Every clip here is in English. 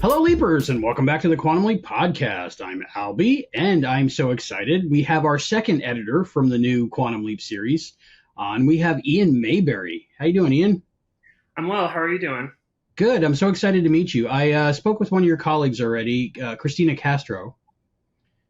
Hello, Leapers, and welcome back to the Quantum Leap Podcast. I'm Albie, and I'm so excited. We have our second editor from the new Quantum Leap series on. We have Ian Mayberry. How you doing, Ian? I'm well. How are you doing? Good. I'm so excited to meet you. I spoke with one of your colleagues already, Christina Castro.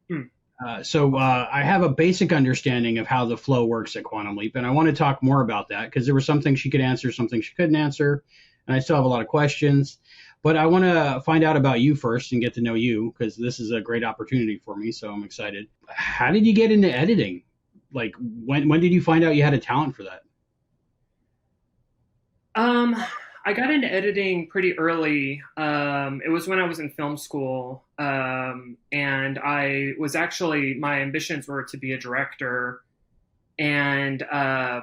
Hmm. I have a basic understanding of how the flow works at Quantum Leap, and I want to talk more about that because there were some things she could answer, some things she couldn't answer, and I still have a lot of questions. But I want to find out about you first and get to know you because this is a great opportunity for me, so I'm excited. How did you get into editing? Like, when did you find out you had a talent for that? I got into editing pretty early. It was when I was in film school, and I was actually my ambitions were to be a director, and I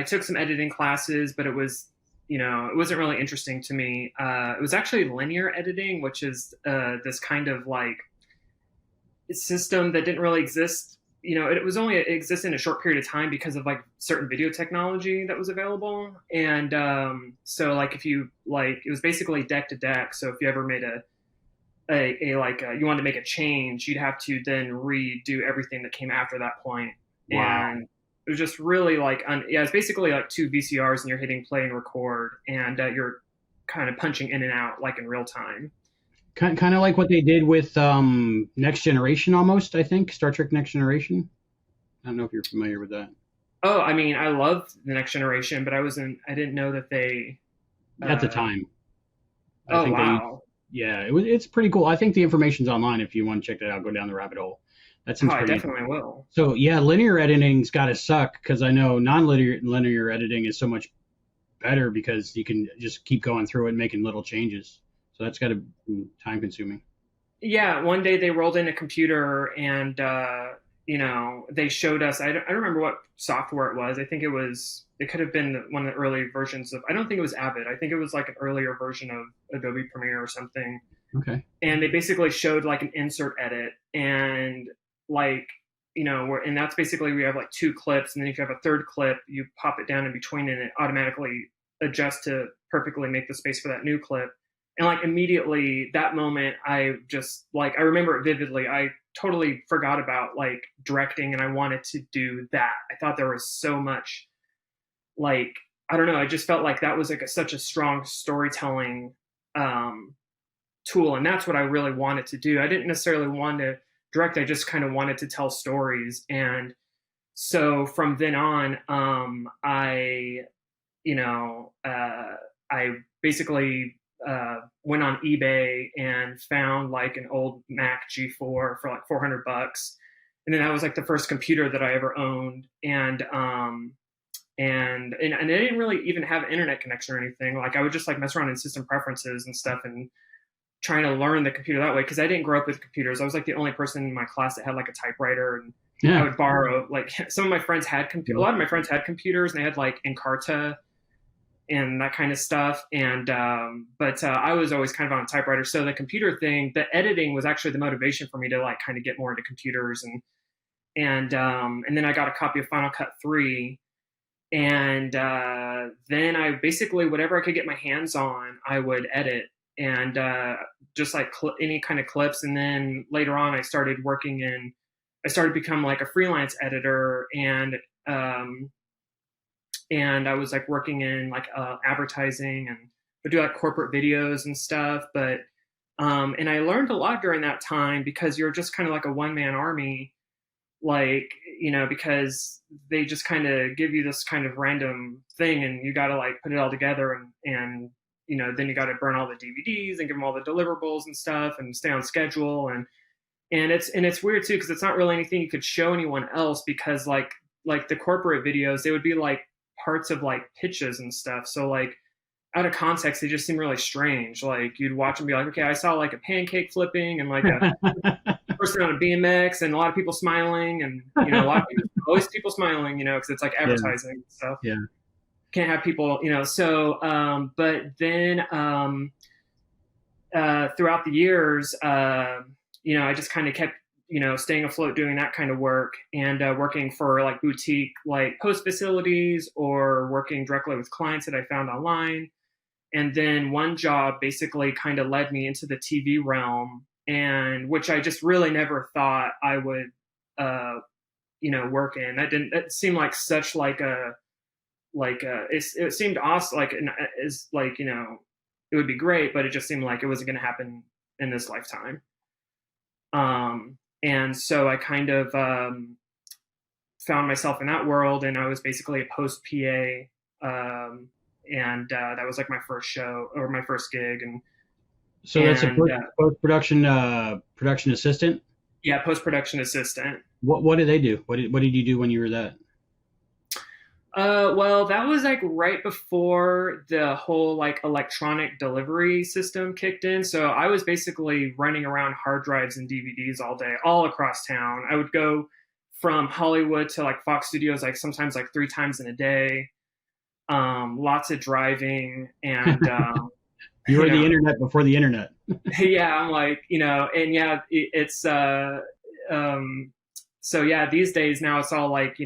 took some editing classes, but it was it wasn't really interesting to me. It was actually linear editing, which is this kind of like system that didn't really exist. It was only exist in a short period of time because of like certain video technology that was available. And so like if you like, it was basically deck to deck. So if you ever made you wanted to make a change, you'd have to then redo everything that came after that point. Wow. And it was just really like, it's basically like two VCRs and you're hitting play and record and you're kind of punching in and out like in real time. Kind of like what they did with Next Generation almost, I think. Star Trek Next Generation. I don't know if you're familiar with that. Oh, I mean, I loved The Next Generation, but I didn't know that they. At the time. I Oh, think wow. it's pretty cool. I think the information's online if you want to check that out, go down the rabbit hole. That Oh, seems I pretty definitely will. So yeah, linear editing's got to suck because I know non-linear editing is so much better because you can just keep going through it and making little changes. So that's got to be time consuming. Yeah, one day they rolled in a computer and they showed us. I don't remember what software it was. I think it could have been one of the early versions of. I don't think it was Avid. I think it was like an earlier version of Adobe Premiere or something. Okay. And they basically showed like an insert edit and like and that's basically we have like two clips, and then if you have a third clip, you pop it down in between, and it automatically adjusts to perfectly make the space for that new clip. And like immediately that moment, I just like I remember it vividly. I totally forgot about like directing, and I wanted to do that. I thought there was so much like I don't know. I just felt like that was like such a strong storytelling tool, and that's what I really wanted to do. I didn't necessarily want to direct. I just kind of wanted to tell stories. And so from then on, I basically went on eBay and found like an old Mac G4 for like $400. And then that was like the first computer that I ever owned. And I didn't really even have an internet connection or anything. Like I would just like mess around in system preferences and stuff and trying to learn the computer that way because I didn't grow up with computers. I was like the only person in my class that had like a typewriter, and I would borrow like some of my friends had a lot of my friends had computers, and they had like Encarta and that kind of stuff. And but I was always kind of on a typewriter. So the computer thing, the editing was actually the motivation for me to like kind of get more into computers. And then I got a copy of Final Cut 3. And then I basically whatever I could get my hands on, I would edit. And just like any kind of clips. And then later on, I started to become like a freelance editor, and I was like working in like advertising and would do like corporate videos and stuff. But and I learned a lot during that time because you're just kind of like a one-man army, like because they just kind of give you this kind of random thing, and you got to like put it all together and then you got to burn all the DVDs and give them all the deliverables and stuff and stay on schedule. And it's weird too, because it's not really anything you could show anyone else, because like the corporate videos, they would be like parts of like pitches and stuff. So like out of context, they just seem really strange. Like you'd watch and be like, okay, I saw like a pancake flipping and like a person on a BMX and a lot of people smiling, and a lot of people, always people smiling, because it's like advertising and stuff. Yeah. Can't have people, so, but then throughout the years, I just kind of kept, staying afloat doing that kind of work, and working for like boutique, like post facilities, or working directly with clients that I found online. And then one job basically kind of led me into the TV realm, and which I just really never thought I would, work in. It seemed like such like a, it seemed awesome. Is like, it would be great, but it just seemed like it wasn't going to happen in this lifetime. And so I kind of, found myself in that world, and I was basically a post PA. And that was like my first show or my first gig. So that's a post-production production assistant? Yeah, post-production assistant. What did they do? What did you do when you were that? Well, that was like right before the whole like electronic delivery system kicked in. So I was basically running around hard drives and DVDs all day, all across town. I would go from Hollywood to like Fox Studios, like sometimes like 3 times in a day. Lots of driving, and you were the internet before the internet. Yeah, I'm like, and yeah, it's so yeah, these days now it's all like,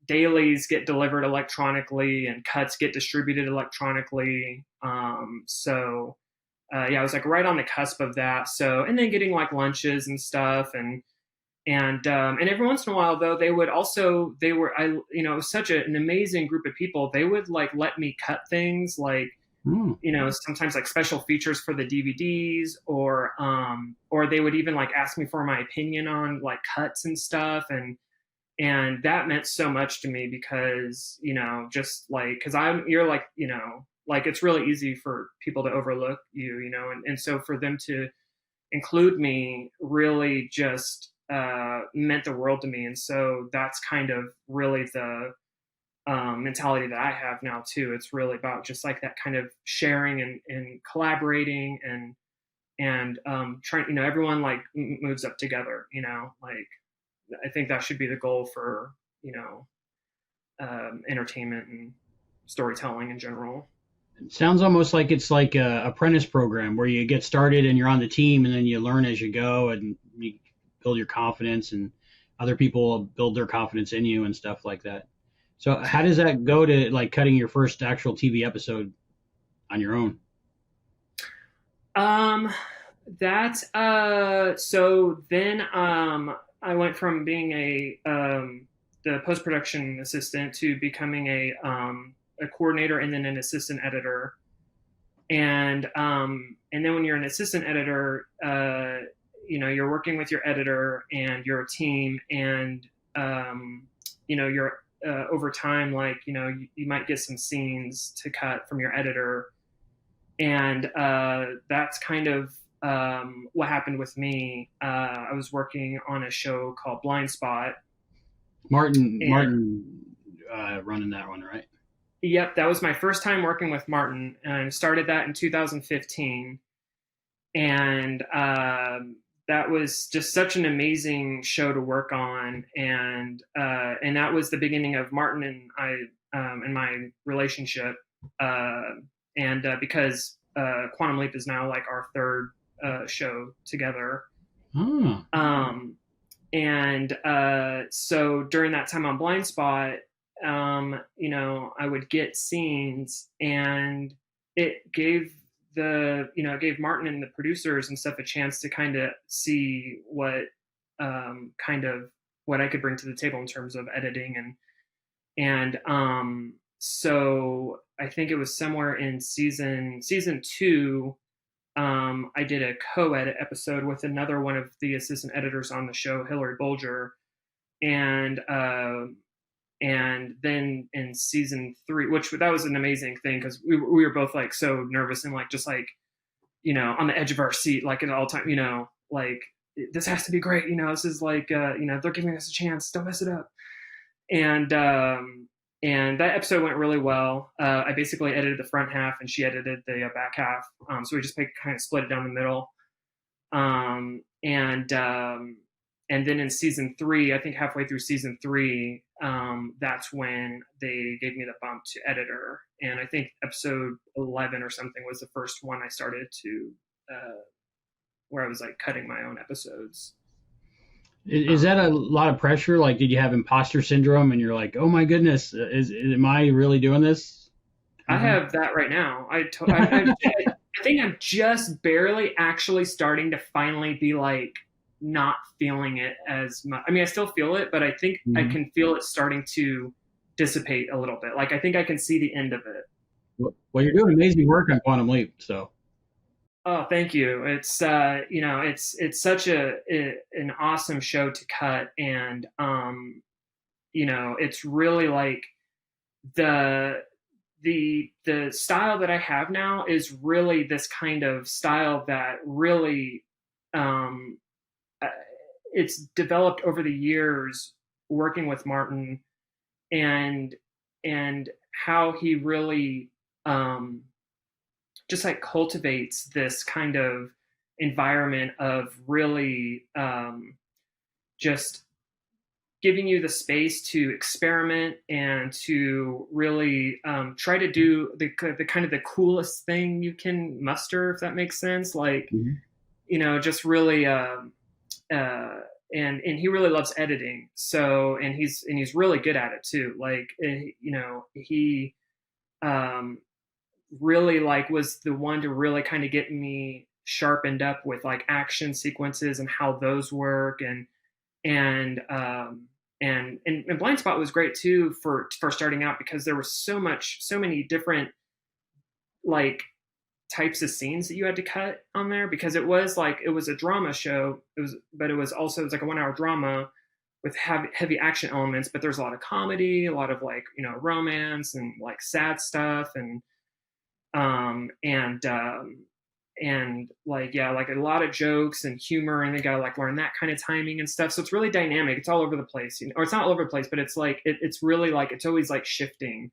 dailies get delivered electronically and cuts get distributed electronically. So yeah, I was like right on the cusp of that. So, and then getting like lunches and stuff, and every once in a while though, it was such an amazing group of people. They would like let me cut things like, sometimes like special features for the DVDs, or they would even like ask me for my opinion on like cuts and stuff. And that meant so much to me because, just like, you're like, like it's really easy for people to overlook you, and so for them to include me really just meant the world to me. And so that's kind of really the mentality that I have now too. It's really about just like that kind of sharing and collaborating and trying, everyone like moves up together, like I think that should be the goal for, entertainment and storytelling in general. It sounds almost like it's like a apprentice program where you get started and you're on the team, and then you learn as you go, and you build your confidence, and other people build their confidence in you and stuff like that. So how does that go to like cutting your first actual TV episode on your own? So then I went from being the post-production assistant to becoming a coordinator and then an assistant editor. And then when you're an assistant editor, you're working with your editor and your team, and you're over time, like, you might get some scenes to cut from your editor. And that's kind of what happened with me. I was working on a show called Blind Spot. Martin running that one, right? Yep, that was my first time working with Martin, and started that in 2015. And that was just such an amazing show to work on, and that was the beginning of Martin and I and my relationship. Because Quantum Leap is now like our third show together. So during that time on Blind Spot, I would get scenes, and it gave Martin and the producers and stuff a chance to kind of see what what I could bring to the table in terms of editing, so I think it was somewhere in season 2, I did a co-edit episode with another one of the assistant editors on the show, Hillary Bolger, and then in season 3, that was an amazing thing because we were both like so nervous and like just like on the edge of our seat like at all time, like this has to be great, this is like they're giving us a chance, don't mess it up. And that episode went really well. I basically edited the front half and she edited the back half. So we just kind of split it down the middle. And then in season 3, I think halfway through season 3, that's when they gave me the bump to editor. And I think episode 11 or something was the first one I started to, where I was like cutting my own episodes. Is that a lot of pressure? Like, did you have imposter syndrome and you're like, oh my goodness, am I really doing this? I have that right now. I think I'm just barely actually starting to finally be like not feeling it as much. I mean, I still feel it, but I think I Mm-hmm. can feel it starting to dissipate a little bit. Like I think I can see the end of it. Well, you're doing amazing work on Quantum Leap. So Oh, thank you. It's it's such an awesome show to cut, and it's really like the the style that I have now is really this kind of style that really um, uh, it's developed over the years working with Martin, and and how he really um, just like cultivates this kind of environment of really just giving you the space to experiment and to really try to do the kind of the coolest thing you can muster, if that makes sense. Like, mm-hmm. just really, uh, and he really loves editing. So, and he's really good at it too. Like, he um, really like was the one to really kind of get me sharpened up with like action sequences and how those work, and and Blind Spot was great too for starting out, because there was so many different like types of scenes that you had to cut on there, because it was a drama show. But it was also, it was like a 1 hour drama with heavy action elements, but there's a lot of comedy, a lot of like, romance and like sad stuff, um and um and like, yeah, like a lot of jokes and humor, and they gotta like learn that kind of timing and stuff. So it's really dynamic. It's all over the place, or it's not all over the place, but it's like it's really like it's always like shifting.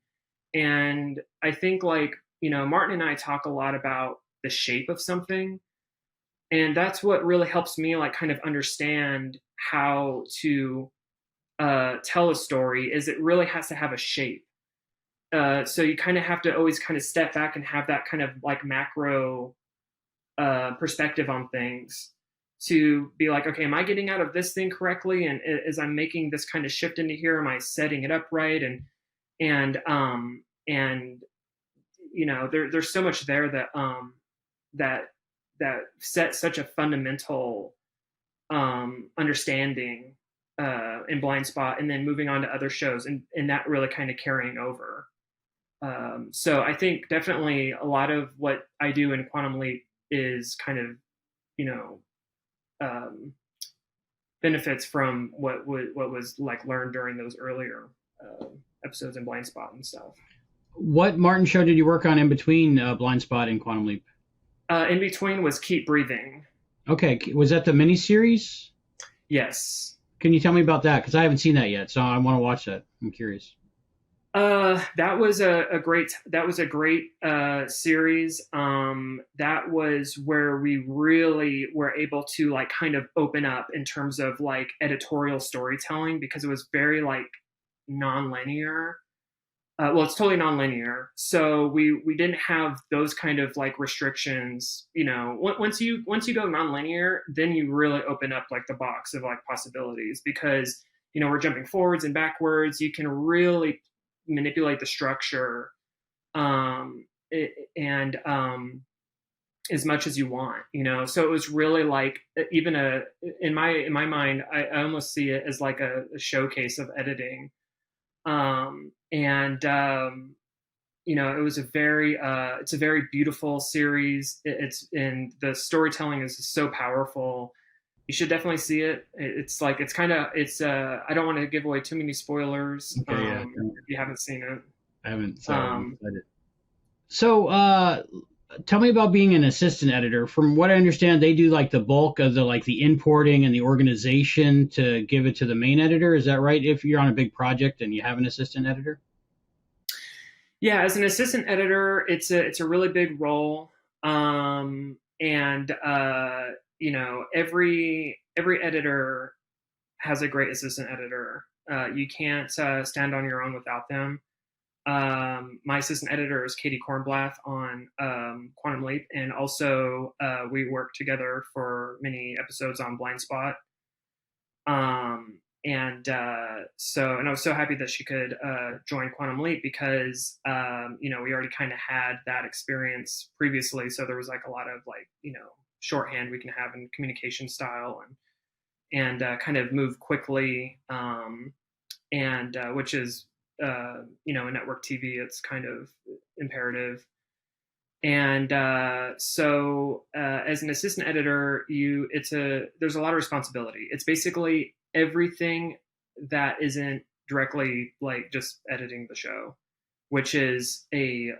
And I think like, Martin and I talk a lot about the shape of something, and that's what really helps me like kind of understand how to tell a story. Is it really has to have a shape. So you kind of have to always kind of step back and have that kind of like macro perspective on things, to be like, okay, am I getting out of this thing correctly? And as I'm making this kind of shift into here, am I setting it up right? And there's so much there that that sets such a fundamental understanding in Blind Spot, and then moving on to other shows, and that really kind of carrying over. So I think definitely a lot of what I do in Quantum Leap is kind of, you know, um, benefits from what was like learned during those earlier episodes in Blind Spot and stuff. What Martin show did you work on in between Blind Spot and Quantum Leap? In between was Keep Breathing. Okay, was that the miniseries? Yes. Can you tell me about that? Because I haven't seen that yet, so I want to watch that. I'm curious. That was a great series. That was where we really were able to like kind of open up in terms of like editorial storytelling, because it was very like non-linear. Well, it's totally non-linear, so we didn't have those kind of like restrictions. Once you go non-linear, then you really open up like the box of like possibilities, because we're jumping forwards and backwards. You can really manipulate the structure, and as much as you want. So it was really like, even in my mind, I almost see it as like a showcase of editing. And it was it's a very beautiful series. And the storytelling is so powerful. You should definitely see it. It's like, I don't want to give away too many spoilers. Okay, yeah. If you haven't seen it. I haven't. So I'm excited. So, tell me about being an assistant editor. From what I understand, they do like the bulk of the importing and the organization to give it to the main editor. Is that right? If you're on a big project and you have an assistant editor? Yeah, as an assistant editor, it's a really big role. And every editor has a great assistant editor. You can't stand on your own without them. My assistant editor is Katie Kornblath on Quantum Leap, and also we worked together for many episodes on Blind Spot. I was so happy that she could join Quantum Leap because we already kind of had that experience previously, so there was like a lot of like shorthand we can have in communication style and kind of move quickly, and which is in network TV it's kind of imperative. And as an assistant editor, there's a lot of responsibility. It's basically everything that isn't directly like just editing the show, which is a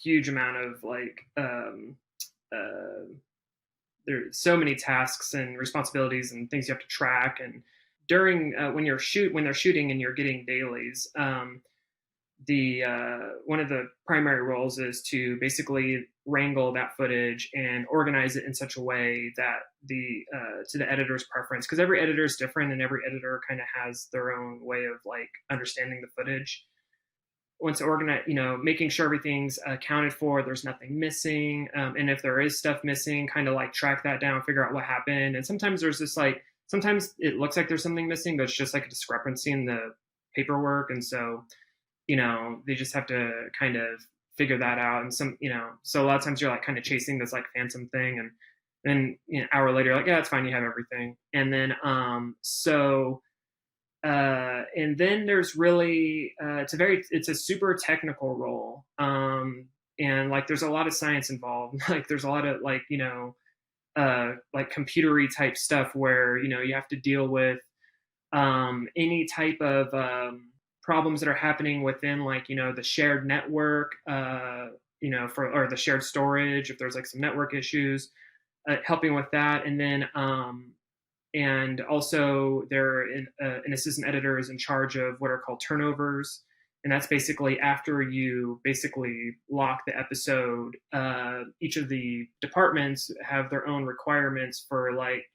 huge amount of like there's so many tasks and responsibilities and things you have to track. And during when they're shooting and you're getting dailies, one of the primary roles is to basically wrangle that footage and organize it in such a way that to the editor's preference, because every editor is different and every editor kind of has their own way of like understanding the footage. Once organized, making sure everything's accounted for, there's nothing missing, and if there is stuff missing, kind of like track that down, figure out what happened. And sometimes there's this like sometimes it looks like there's something missing, but it's just like a discrepancy in the paperwork, and so they just have to kind of figure that out. And so a lot of times you're like kind of chasing this like phantom thing, and then an hour later, like, yeah, it's fine, you have everything. And then and then there's really it's a super technical role, and like there's a lot of science involved. Like there's a lot of like like computery type stuff where you have to deal with any type of problems that are happening within like the shared network, or the shared storage, if there's like some network issues, helping with that. And then and also an assistant editor is in charge of what are called turnovers, and that's basically after you basically lock the episode, each of the departments have their own requirements for like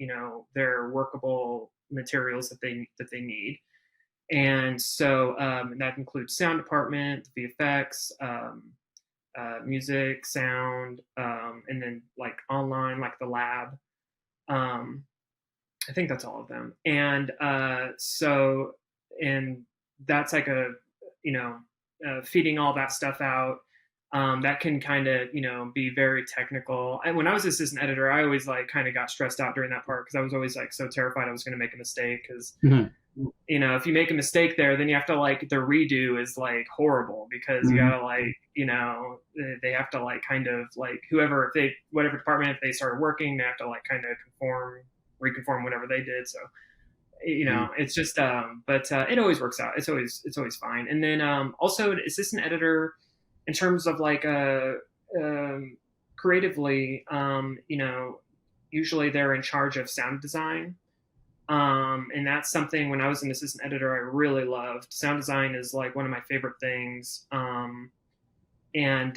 their workable materials that they need. And so that includes sound department, VFX, music, sound, and then like online, like the lab. I think that's all of them. And and that's like feeding all that stuff out. That can kind of, be very technical. When I was assistant editor, I always like kind of got stressed out during that part because I was always like so terrified I was going to make a mistake because, if you make a mistake there, then you have to like the redo is like horrible because you gotta like, they have to like kind of like whatever department, if they started working, they have to like kind of reconform whatever they did. So, it's just, but it always works out. It's always fine. And then also an assistant editor, in terms of like creatively, usually they're in charge of sound design. And that's something when I was an assistant editor, I really loved. Sound design is like one of my favorite things. And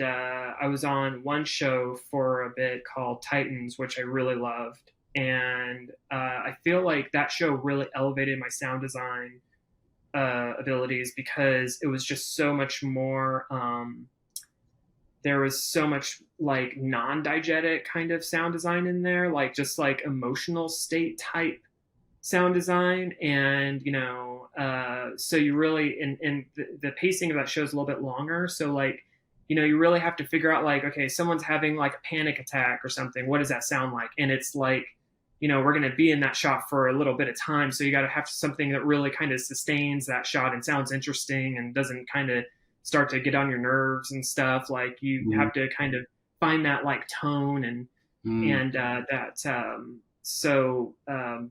I was on one show for a bit called Titans, which I really loved. And I feel like that show really elevated my sound design abilities because it was just so much more, there was so much like non-diegetic kind of sound design in there, like just like emotional state type sound design. And so you really and the pacing of that show is a little bit longer, so like you really have to figure out like, okay, someone's having like a panic attack or something, what does that sound like? And it's like we're going to be in that shot for a little bit of time, so you got to have something that really kind of sustains that shot and sounds interesting and doesn't kind of start to get on your nerves and stuff. Like you have to kind of find that like tone and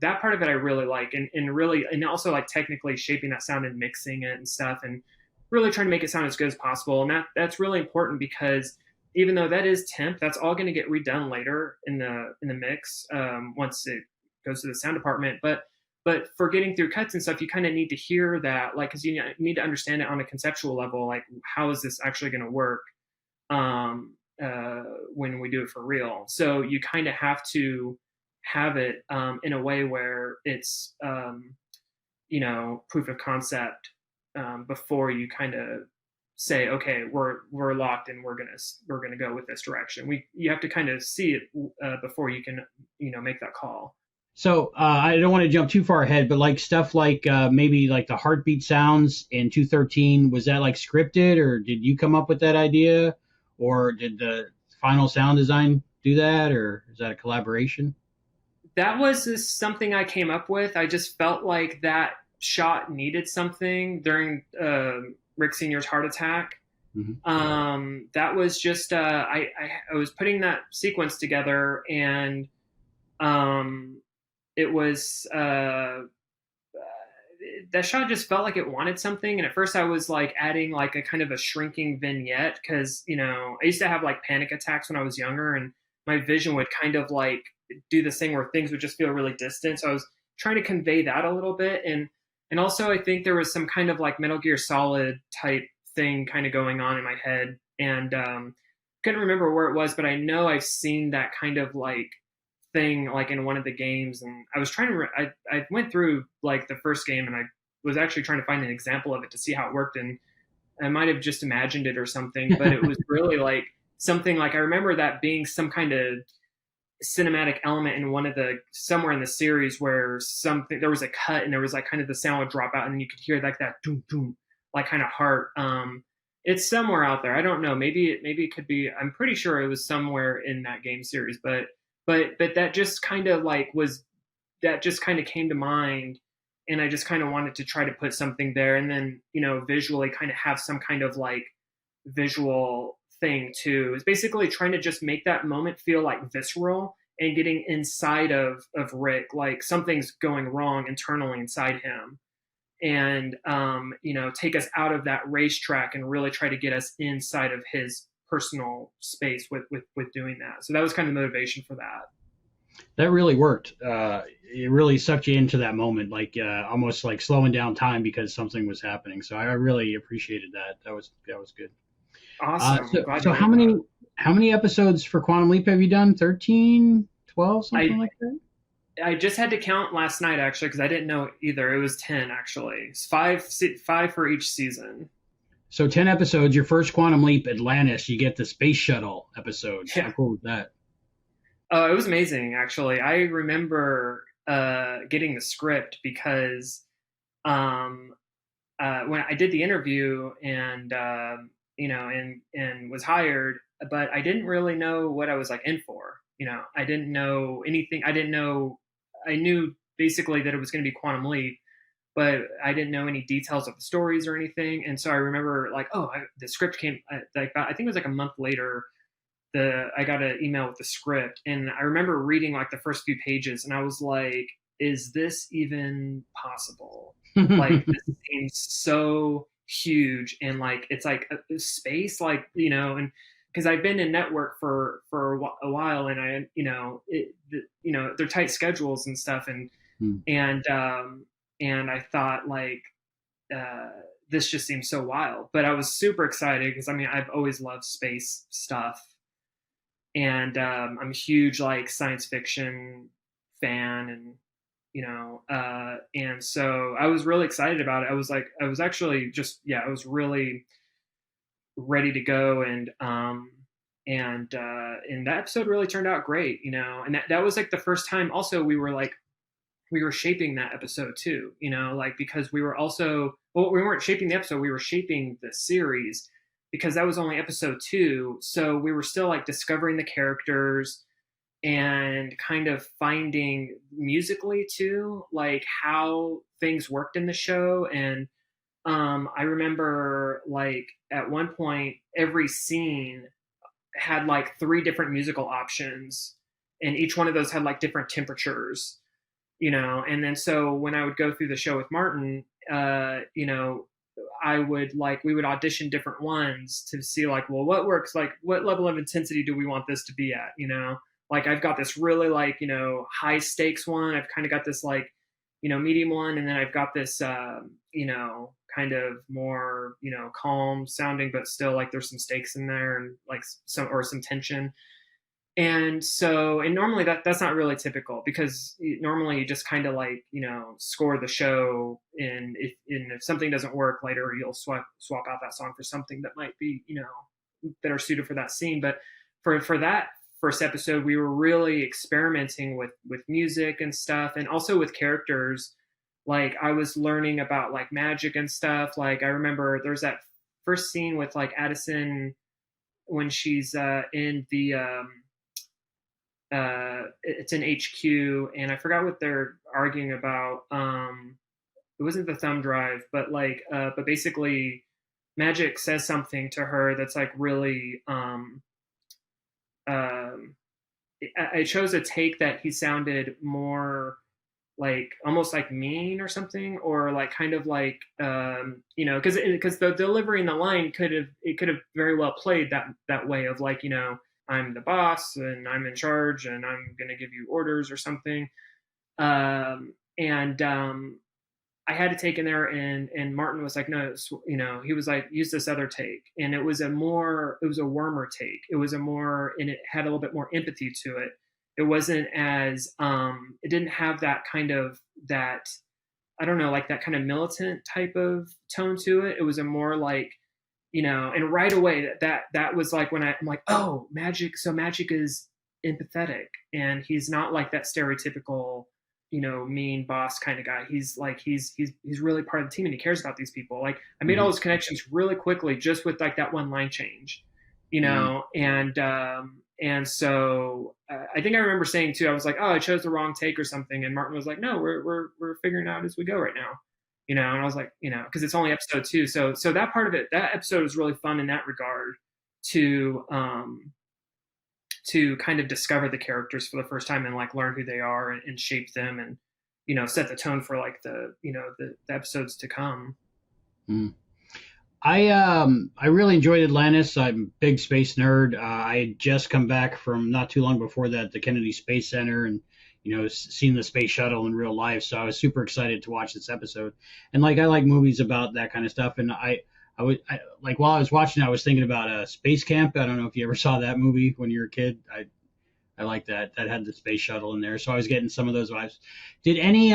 that part of it I really like, and also like technically shaping that sound and mixing it and stuff and really trying to make it sound as good as possible. And that's really important because even though that is temp, that's all going to get redone later in the mix once it goes to the sound department. But for getting through cuts and stuff, you kind of need to hear that, like, because you need to understand it on a conceptual level, like how is this actually going to work when we do it for real. So you kind of have to have it in a way where it's proof of concept before you kind of say, okay, we're locked and we're gonna go with this direction. You have to kind of see it before you can make that call. So I don't want to jump too far ahead, but like stuff like maybe like the heartbeat sounds in 213, was that like scripted, or did you come up with that idea, or did the final sound design do that, or is that a collaboration? That was just something I came up with. I just felt like that shot needed something during Rick Senior's heart attack. Hmm. That was just I was putting that sequence together, and um, it was that shot just felt like it wanted something. And at first, I was like adding like a kind of a shrinking vignette because I used to have like panic attacks when I was younger, and my vision would kind of like do this thing where things would just feel really distant. So I was trying to convey that a little bit, and also I think there was some kind of like Metal Gear Solid type thing kind of going on in my head, and couldn't remember where it was, but I know I've seen that kind of like thing like in one of the games. And I was trying to I went through like the first game, and I was actually trying to find an example of it to see how it worked, and I might have just imagined it or something, but it was really like something like I remember that being some kind of cinematic element in one of the somewhere in the series where something there was a cut and there was like kind of the sound would drop out and then you could hear like that doom doom like kind of heart. It's somewhere out there. I don't know. Maybe it could be. I'm pretty sure it was somewhere in that game series, but that just kind of like was that just kind of came to mind, and I just kind of wanted to try to put something there, and then visually kind of have some kind of like visual thing too. Is basically trying to just make that moment feel like visceral and getting inside of Rick, like something's going wrong internally inside him, and take us out of that racetrack and really try to get us inside of his personal space with doing that. So that was kind of the motivation for that. That really worked. It really sucked you into that moment, like almost like slowing down time because something was happening. So I really appreciated that. That was good. Awesome. So Glad so to hear that. how many episodes for Quantum Leap have you done? 13, 12, something I like that? I just had to count last night actually because I didn't know either. It was 10 actually. It's five for each season. So 10 episodes. Your first Quantum Leap, Atlantis. You get the space shuttle episode. How Yeah. cool was that? Oh, it was amazing actually. I remember getting the script because um, when I did the interview and and was hired, but I didn't really know what I was like in for. I didn't know anything. I didn't know. I knew basically that it was going to be Quantum Leap, but I didn't know any details of the stories or anything. And so I remember like, the script came like I think it was like a month later. I got an email with the script, and I remember reading like the first few pages, and I was like, "Is this even possible? Like, this seems so huge, and like it's like a space, like and because I've been in network for a while, and I they're tight schedules and stuff, Hmm. and um, and I thought like." Uh, this just seems so wild, but I was super excited because I mean I've always loved space stuff, and I'm a huge like science fiction fan, and so I was really excited about it. I was actually just I was really ready to go, and that episode really turned out great, and that was like the first time. Also, we were shaping that episode too, like because we were also well, we weren't shaping the episode, we were shaping the series because that was only episode 2, so we were still like discovering the characters and kind of finding musically too, like how things worked in the show. And I remember like at one point every scene had like 3 different musical options, and each one of those had like different temperatures, and then so when I would go through the show with Martin, I would like we would audition different ones to see like, well, what works, like what level of intensity do we want this to be at, like I've got this really like high stakes one, I've kind of got this like medium one, and then I've got this kind of more calm sounding, but still like there's some stakes in there and like some tension. And so, and normally that's not really typical because normally you just kind of like score the show, and if something doesn't work later, you'll swap out that song for something that might be better suited for that scene. But for that first episode, we were really experimenting with music and stuff, and also with characters. Like I was learning about like magic and stuff. Like I remember there's that first scene with like Addison when she's in the it's in HQ, and I forgot what they're arguing about. It wasn't the thumb drive, but like but basically Magic says something to her that's like really I chose a take that he sounded more like almost like mean or something, or like kind of like because the delivery in the line could have very well played that way of like, I'm the boss and I'm in charge and I'm gonna give you orders or something. And I had to take in there, and Martin was like, no, he was like, use this other take, and it was a warmer take. And it had a little bit more empathy to it. It wasn't as it didn't have that kind of that, I don't know, like that kind of militant type of tone to it. It was a more like, and right away that was like when I'm like, oh, Magic. So Magic is empathetic, and he's not like that stereotypical, mean boss kind of guy. He's like, he's really part of the team, and he cares about these people. Like I made all those connections really quickly just with like that one line change, and so I think I remember saying too, I was like, oh, I chose the wrong take or something. And Martin was like, no, we're figuring out as we go right now. And I was like, because it's only episode 2. So that part of it, that episode was really fun in that regard to kind of discover the characters for the first time and like learn who they are and shape them and, set the tone for like the episodes to come. I really enjoyed Atlantis. I'm a big space nerd. I had just come back from not too long before that, the Kennedy Space Center, and seen the space shuttle in real life. So I was super excited to watch this episode. And like I like movies about that kind of stuff. And I like while I was watching, I was thinking about Space Camp. I don't know if you ever saw that movie when you were a kid. I like that had the space shuttle in there, so I was getting some of those vibes. Did any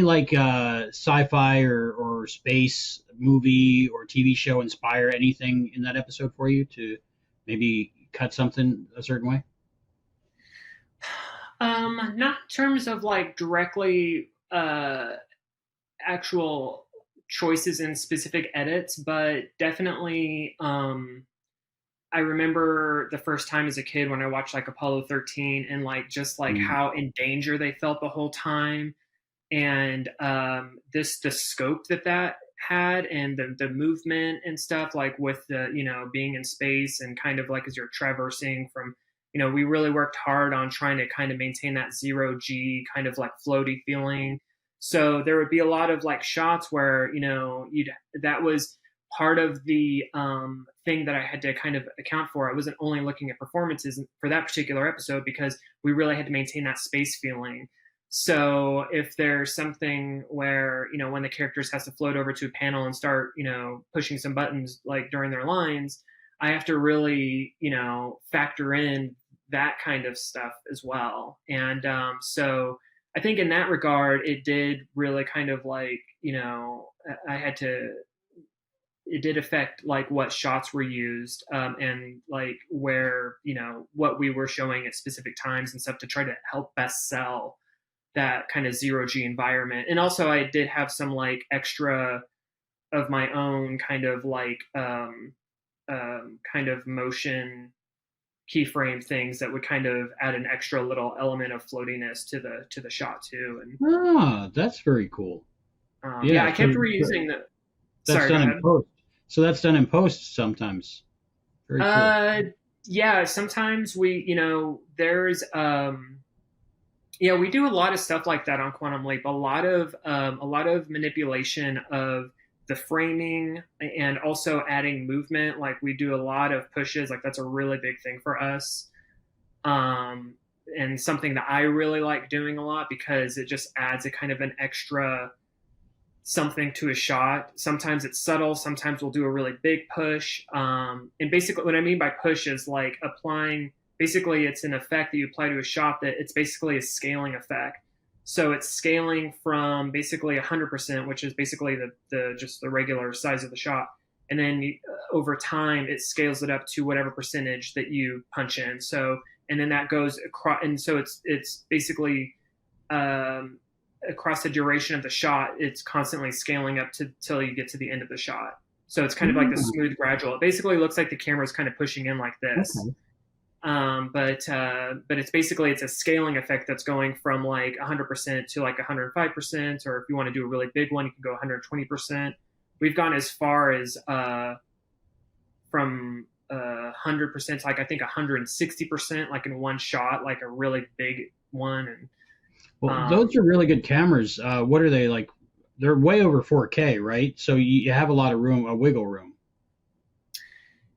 like sci-fi or space movie or TV show inspire anything in that episode for you to maybe cut something a certain way? Not in terms of like directly actual choices in specific edits, but definitely I remember the first time as a kid when I watched like Apollo 13 and like just like how in danger they felt the whole time, and the scope that had, and the movement and stuff, like with the being in space and kind of like as you're traversing from, we really worked hard on trying to kind of maintain that 0G kind of like floaty feeling. So there would be a lot of like shots where that was part of the thing that I had to kind of account for. I wasn't only looking at performances for that particular episode because we really had to maintain that space feeling. So if there's something where, one of the characters has to float over to a panel and start, pushing some buttons like during their lines, I have to really, factor in that kind of stuff as well. And so I think in that regard, it did really kind of like, it did affect like what shots were used and like where, what we were showing at specific times and stuff to try to help best sell that kind of 0G environment. And also I did have some like extra of my own kind of like kind of motion keyframe things that would kind of add an extra little element of floatiness to the shot too. And that's very cool. I kept reusing the. That's done in post. So that's done in post sometimes. Very cool. Yeah, sometimes we, there's we do a lot of stuff like that on Quantum Leap. A lot of manipulation of the framing and also adding movement. Like we do a lot of pushes. Like that's a really big thing for us. And something that I really like doing a lot because it just adds a kind of an extra something to a shot. Sometimes it's subtle. Sometimes we'll do a really big push. And basically what I mean by push is like applying, basically it's an effect that you apply to a shot that it's basically a scaling effect. So it's scaling from basically 100%, which is basically just the regular size of the shot. And then over time, it scales it up to whatever percentage that you punch in. So and then that goes across, and so it's basically across the duration of the shot, it's constantly scaling up till you get to the end of the shot. So it's kind of like the smooth gradual. It basically looks like the camera's kind of pushing in like this. Okay. But it's basically, it's a scaling effect that's going from like 100% to like 105%, or if you want to do a really big one, you can go 120%. We've gone as far as from 100% to like I think 160%, like in one shot, like a really big one. And well, those are really good cameras. What are they like? They're way over 4K, right? So you have a lot of room, a wiggle room.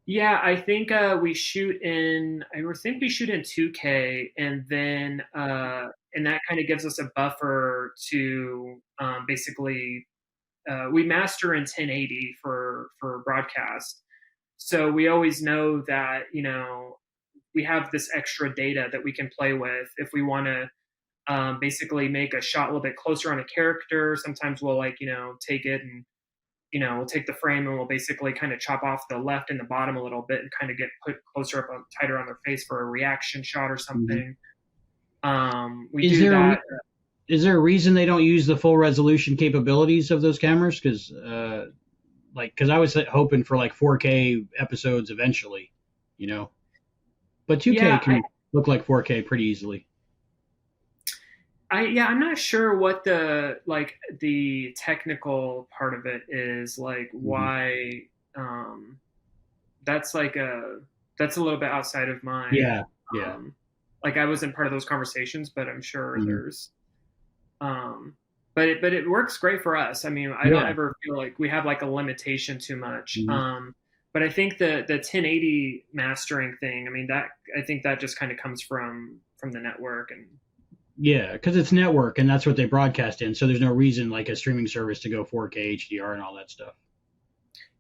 Yeah, I think we shoot in. I think we shoot in 2K, and then and that kind of gives us a buffer to basically we master in 1080 for broadcast. So we always know that we have this extra data that we can play with if we want to basically make a shot a little bit closer on a character. Sometimes we'll take it and we'll take the frame and we'll basically kind of chop off the left and the bottom a little bit and kind of get put closer up, tighter on their face for a reaction shot or something. We do that. Is there a reason they don't use the full resolution capabilities of those cameras? Because I was hoping for like 4K episodes eventually, but 2K can look like 4K pretty easily. I'm not sure what the technical part of it is, like why that's that's a little bit outside of my like I wasn't part of those conversations, but I'm sure there's but it works great for us. I mean, I don't ever feel like we have like a limitation too much. But I think the 1080 mastering thing, I mean, I think that just kind of comes from the network. And yeah, because it's network and that's what they broadcast in. So there's no reason like a streaming service to go 4K HDR and all that stuff.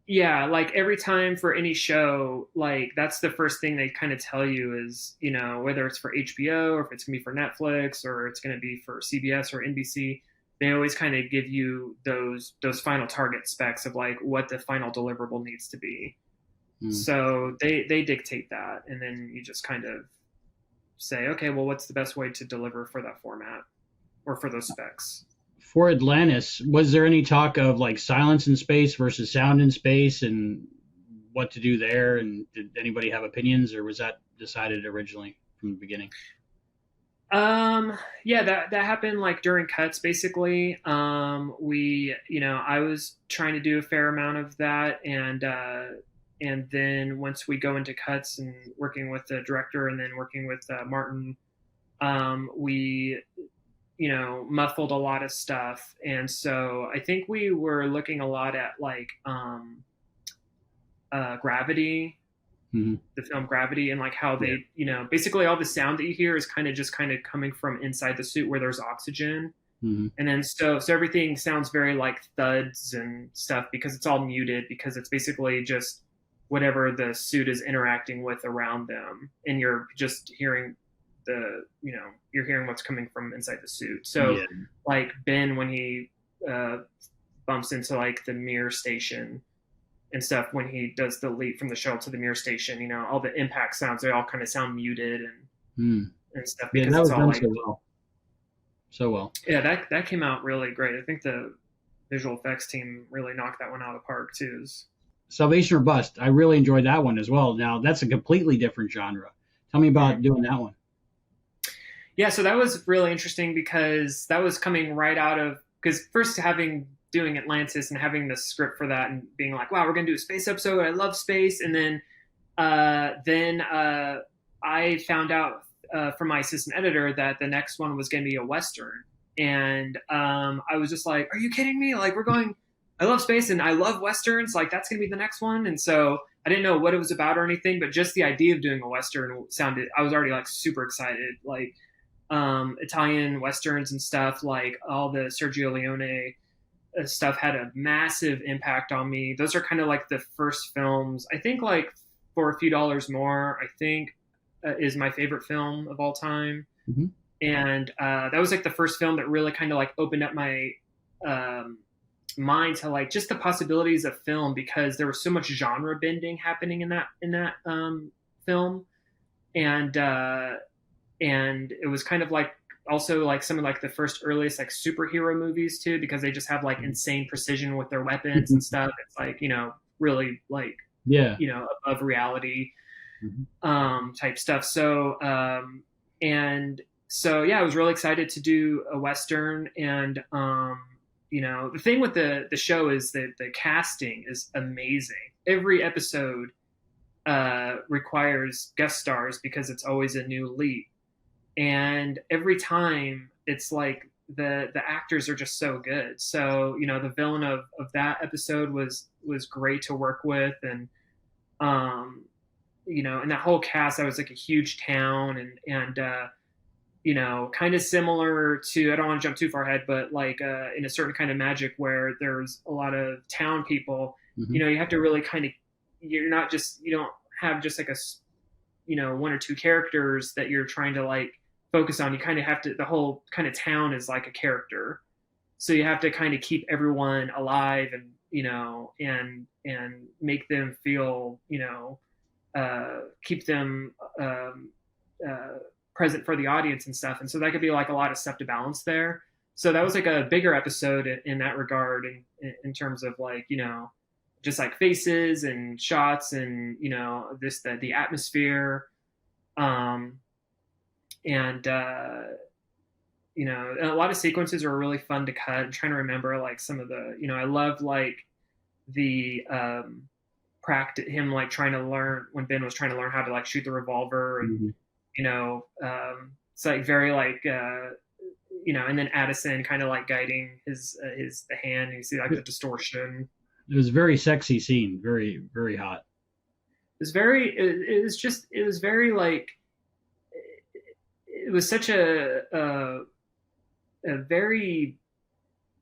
Yeah, like every time for any show, like that's the first thing they kind of tell you is, whether it's for HBO or if it's going to be for Netflix or it's going to be for CBS or NBC, they always kind of give you those final target specs of like what the final deliverable needs to be. So they dictate that, and then you just kind of say, okay, well, what's the best way to deliver for that format or for those specs? For Atlantis, was there any talk of like silence in space versus sound in space and what to do there? And did anybody have opinions, or was that decided originally from the beginning? Yeah, that happened like during cuts, basically. I was trying to do a fair amount of that, and then once we go into cuts and working with the director and then working with Martin, we muffled a lot of stuff. And so I think we were looking a lot at like Gravity, the film Gravity, and like how they, basically all the sound that you hear is kind of coming from inside the suit where there's oxygen. And then so everything sounds very like thuds and stuff because it's all muted, because it's basically just whatever the suit is interacting with around them, and you're just hearing you're hearing what's coming from inside the suit. So like Ben, when he bumps into like the mirror station and stuff, when he does the leap from the shuttle to the mirror station, all the impact sounds, they all kind of sound muted and stuff, because that was it's all like so well. Yeah, that came out really great. I think the visual effects team really knocked that one out of the park too. Salvation or Bust, I really enjoyed that one as well. Now that's a completely different genre. Tell me about doing that one. Yeah, so that was really interesting because that was coming right out of, because first doing Atlantis and having the script for that and being like, wow, we're going to do a space episode. I love space. And then I found out from my assistant editor that the next one was going to be a Western. And I was just like, are you kidding me? Like, I love space and I love Westerns. Like, that's going to be the next one. And so I didn't know what it was about or anything, but just the idea of doing a Western I was already like super excited. Like, Italian Westerns and stuff, like all the Sergio Leone stuff had a massive impact on me. Those are kind of like the first films. I think like For a Few Dollars More, I think is my favorite film of all time. And that was like the first film that really kind of like opened up my mind to like just the possibilities of film, because there was so much genre bending happening in that film. And and it was kind of like also like some of like the first earliest like superhero movies too, because they just have like insane precision with their weapons and stuff. It's like, really like, Yeah. above reality Mm-hmm. type stuff. So and so yeah, I was really excited to do a Western. And the thing with the show is that the casting is amazing. Every episode requires guest stars because it's always a new lead, and every time it's like the actors are just so good. So the villain of that episode was great to work with. And and that whole cast, I was like a huge town. And kind of similar to, I don't want to jump too far ahead, but like in a certain kind of magic where there's a lot of town people. Mm-hmm. You have to really kind of, you don't have just like a one or two characters that you're trying to like focus on. You kind of have to, the whole kind of town is like a character, so you have to kind of keep everyone alive, and and make them feel, keep them present for the audience and stuff. And so that could be like a lot of stuff to balance there. So that was like a bigger episode in that regard, in terms of like, just like faces and shots and, the atmosphere. And a lot of sequences are really fun to cut. I'm trying to remember like some of the, I love like the practice, him like trying to learn, when Ben was trying to learn how to like shoot the revolver. And it's like very like and then Addison kind of like guiding his the hand, and you see like the distortion. It was a very sexy scene, very, very hot. It was very like, it was such a very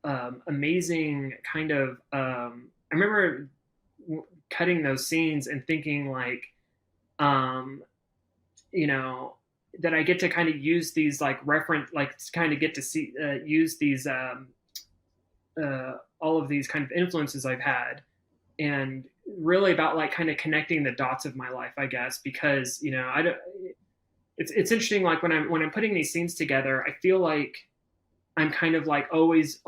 amazing kind of I remember cutting those scenes and thinking like that I get to kind of use these like reference, like kind of get to see use these all of these kind of influences I've had, and really about like kind of connecting the dots of my life, I guess, because I don't. It's interesting, like when I'm putting these scenes together, I feel like I'm kind of like always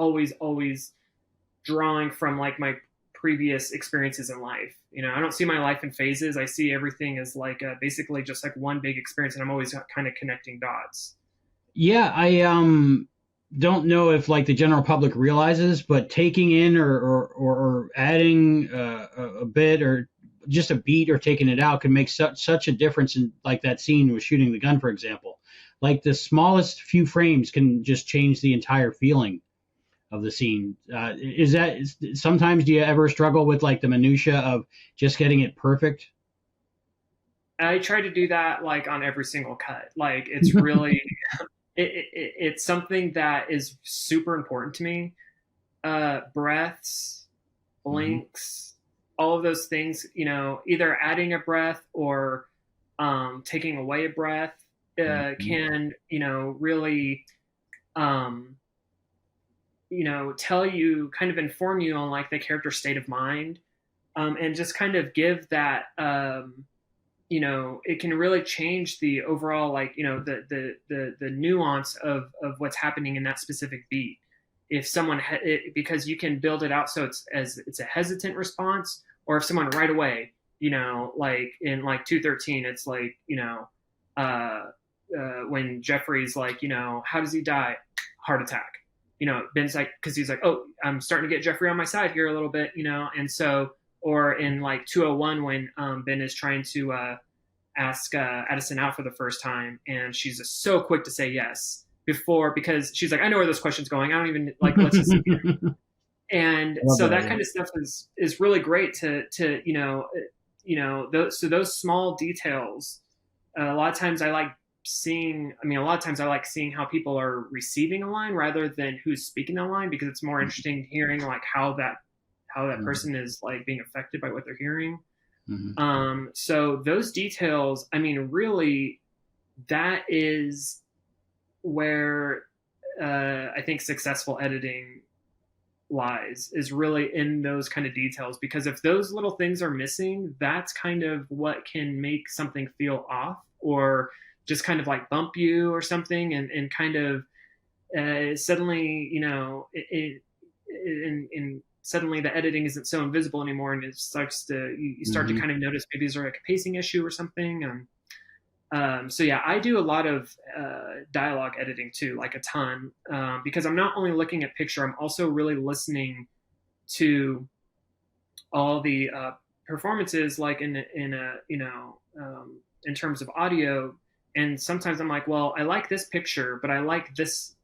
drawing from like my previous experiences in life. I don't see my life in phases. I see everything as like basically just like one big experience, and I'm always kind of connecting dots. Yeah, I don't know if like the general public realizes, but taking in or adding a bit or just a beat or taking it out can make such a difference in like that scene with shooting the gun, for example. Like the smallest few frames can just change the entire feeling of the scene. Sometimes do you ever struggle with like the minutia of just getting it perfect? I try to do that like on every single cut. Like it's really it's something that is super important to me. Breaths, blinks, all of those things, either adding a breath or taking away a breath can, really, tell you, kind of inform you on like the character's state of mind, and just kind of give that, it can really change the overall, like, the nuance of what's happening in that specific beat. If someone, because you can build it out so it's a hesitant response, or if someone right away, like in like 213, it's like, when Jeffrey's like, how does he die? Heart attack. Ben's like, because he's like, oh, I'm starting to get Jeffrey on my side here a little bit, and so, or in like 201 when Ben is trying to ask Addison out for the first time, and she's just so quick to say yes because she's like, I know where this question's going. I don't even like, let's just and so that kind of stuff is really great to those small details. A lot of times I like seeing how people are receiving a line rather than who's speaking the line, because it's more interesting hearing like how that person is like being affected by what they're hearing. So those details, really, that is where I think successful editing lies, is really in those kind of details, because if those little things are missing, that's kind of what can make something feel off or just kind of like bump you or something, and kind of suddenly, and suddenly the editing isn't so invisible anymore, and it starts to you start to kind of notice maybe is there like a pacing issue or something. So yeah, I do a lot of dialogue editing too, like a ton, because I'm not only looking at picture, I'm also really listening to all the performances, like in terms of audio. And sometimes I'm like, well, I like this picture, but I like this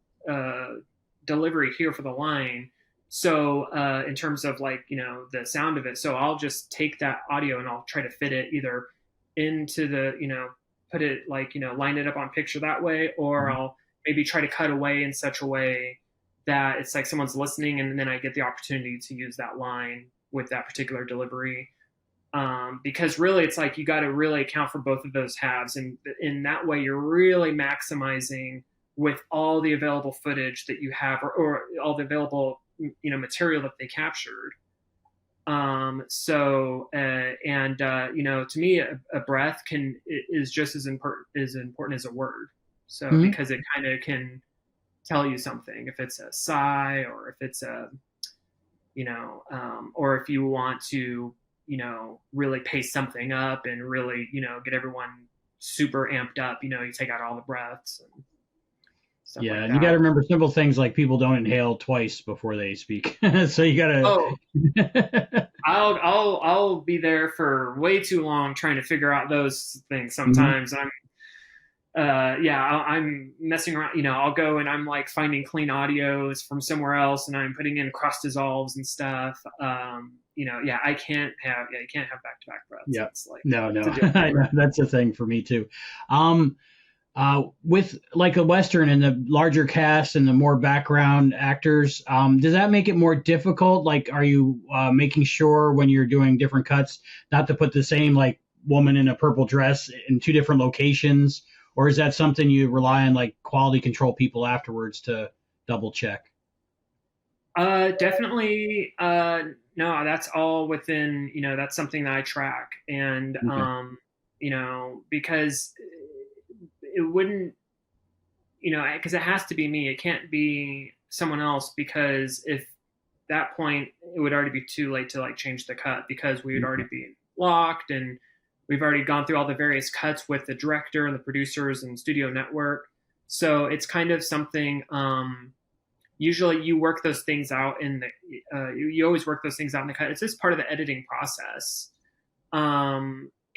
delivery here for the line. So in terms of like, the sound of it, so I'll just take that audio and I'll try to fit it either into the, put it like, line it up on picture that way, or I'll maybe try to cut away in such a way that it's like someone's listening, and then I get the opportunity to use that line with that particular delivery. Because really it's like you got to really account for both of those halves, and in that way you're really maximizing with all the available footage that you have, or all the available material that they captured. To me, a breath is just as important as a word. So because it kind of can tell you something, if it's a sigh, or if it's a, or if you want to, really pace something up and really, get everyone super amped up, you take out all the breaths and stuff like and that. you got to remember simple things like people don't inhale twice before they speak. So you got to. I'll be there for way too long trying to figure out those things sometimes. I'm messing around, I'll go and I'm like finding clean audios from somewhere else, and I'm putting in cross dissolves and stuff. I can't have back-to-back breaths. Yeah. It's like, no. That's a thing for me too. With like a Western and the larger cast and the more background actors, does that make it more difficult? Like, are you making sure when you're doing different cuts not to put the same like woman in a purple dress in two different locations? Or is that something you rely on like quality control people afterwards to double check? Definitely. No, that's all within, that's something that I track. And, because it wouldn't, because it has to be me. It can't be someone else, because if that point, it would already be too late to like change the cut, because we would already be locked, and we've already gone through all the various cuts with the director and the producers and studio network. So it's kind of something, usually you work those things out in the, you always work those things out in the cut. It's just part of the editing process.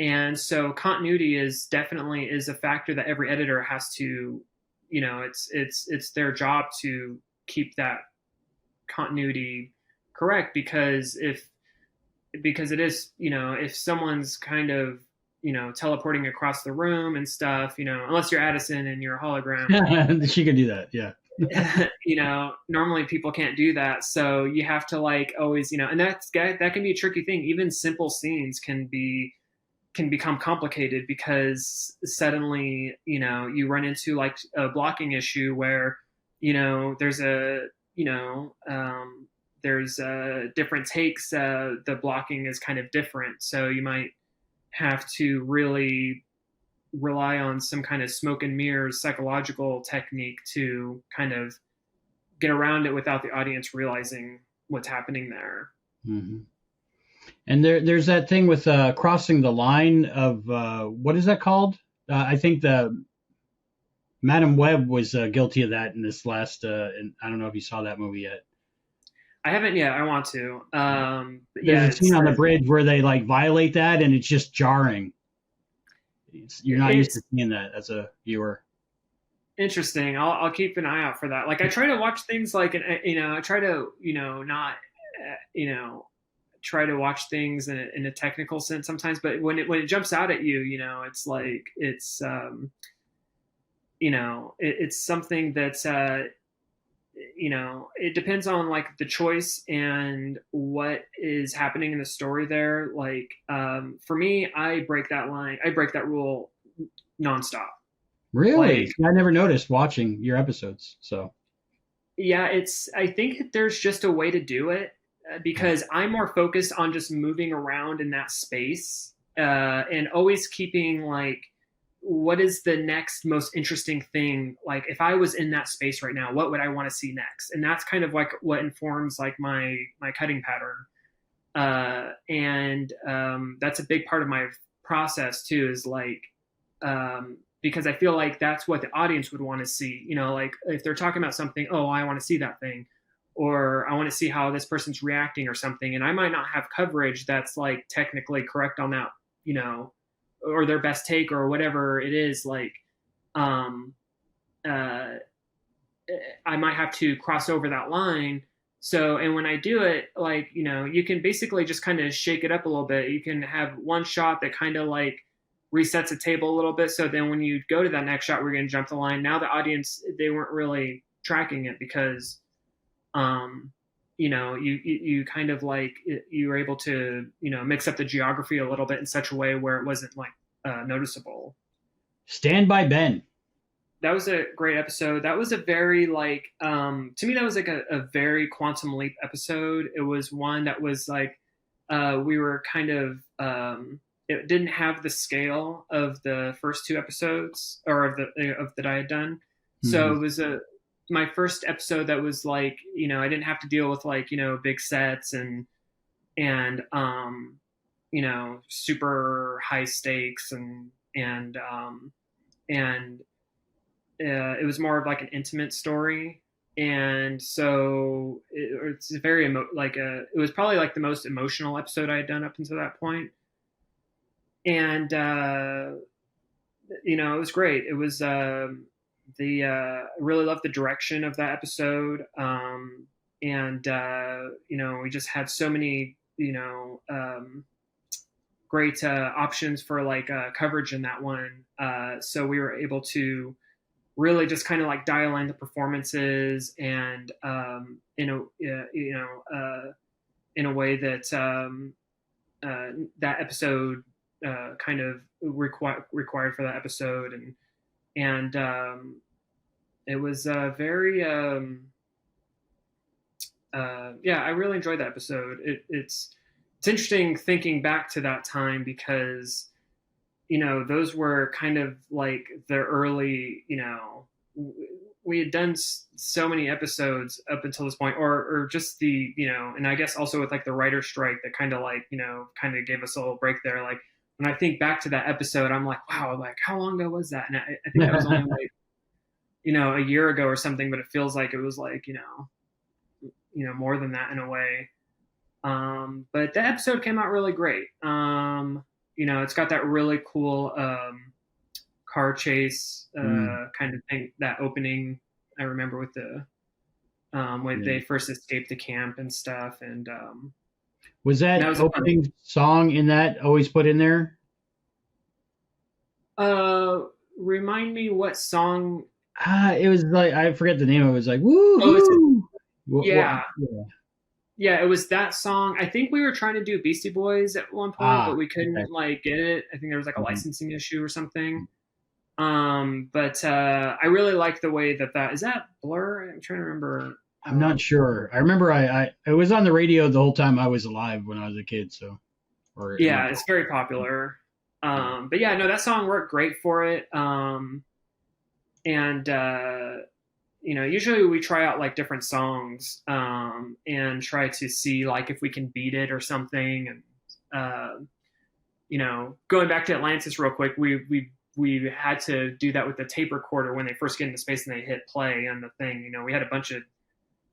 And so continuity is definitely a factor that every editor has to, it's their job to keep that continuity correct, because it is, if someone's kind of, teleporting across the room and stuff, unless you're Addison and you're a hologram. She could do that. Yeah. Normally people can't do that. So you have to like always, and that can be a tricky thing. Even simple scenes can become complicated, because suddenly, you run into like a blocking issue where, there's different takes. The blocking is kind of different. So you might have to really rely on some kind of smoke and mirrors psychological technique to kind of get around it without the audience realizing what's happening there. Mm-hmm. And there's that thing with crossing the line of what is that called? I think the Madam Web was guilty of that in this last. And I don't know if you saw that movie yet. I haven't yet. I want to. There's a scene on the bridge where they like violate that, and it's just jarring. You're not used to seeing that as a viewer. Interesting. I'll keep an eye out for that. Like I try to watch things like, I try to, not, try to watch things in a technical sense sometimes, but when it jumps out at you, it's like, it's something that's, it depends on like the choice and what is happening in the story there. Like, for me, I break that rule nonstop. Really? Like, I never noticed watching your episodes. So yeah, I think there's just a way to do it, because I'm more focused on just moving around in that space, and always keeping like what is the next most interesting thing? Like if I was in that space right now, what would I want to see next? And that's kind of like what informs like my cutting pattern. And that's a big part of my process too, is like, because I feel like that's what the audience would want to see, you know, like if they're talking about something, oh, I want to see that thing, or I want to see how this person's reacting or something. And I might not have coverage that's like technically correct on that, you know, or their best take or whatever it is. Like, I might have to cross over that line. So, and when I do it, like, you know, you can basically just kind of shake it up a little bit. You can have one shot that kind of like resets a table a little bit. So then when you go to that next shot, we're going to jump the line. Now the audience, they weren't really tracking it because, you know, you kind of like, you were able to, you know, mix up the geography a little bit in such a way where it wasn't like noticeable. Stand by Ben. That was a great episode. That was a very like, to me, that was like a very Quantum Leap episode. It was one that was like, we were kind of, it didn't have the scale of the first two episodes or of that I had done. Mm-hmm. So it was my first episode that was like, you know, I didn't have to deal with like, you know, big sets and you know, super high stakes and it was more of like an intimate story. And so it's very, it was probably like the most emotional episode I had done up until that point. And, you know, it was great. It was, I really loved the direction of that episode. And, you know, we just had so many, you know, great, options for like, coverage in that one. So we were able to really just kind of like dial in the performances and, in a way that, that episode, kind of required for that episode. And it was very, yeah, I really enjoyed that episode. It's interesting thinking back to that time because, you know, those were kind of like the early, you know, we had done so many episodes up until this point, or just the, you know, and I guess also with like the writer's strike that kind of like, you know, kind of gave us a little break there. Like when I think back to that episode, I'm like, wow, like how long ago was that? And I think that was only like, you know, a year ago or something, but it feels like it was like, you know, more than that in a way. But the episode came out really great. You know, it's got that really cool car chase kind of thing. That opening, I remember with the when they first escaped the camp and stuff. And was that opening song in that always put in there? Remind me what song? It was like, I forget the name of it. It was like woo. Yeah. Yeah, it was that song. I think we were trying to do Beastie Boys at one point, but we couldn't like get it. I think there was like a licensing issue or something. But I really like the way that is that Blur? I'm trying to remember. I'm not sure. I remember it was on the radio the whole time I was alive when I was a kid. So, yeah, it's very popular. But yeah, no, that song worked great for it. And you know, usually we try out like different songs and try to see like if we can beat it or something. And you know, going back to Atlantis real quick, we had to do that with the tape recorder when they first get into space and they hit play on the thing. You know, we had a bunch of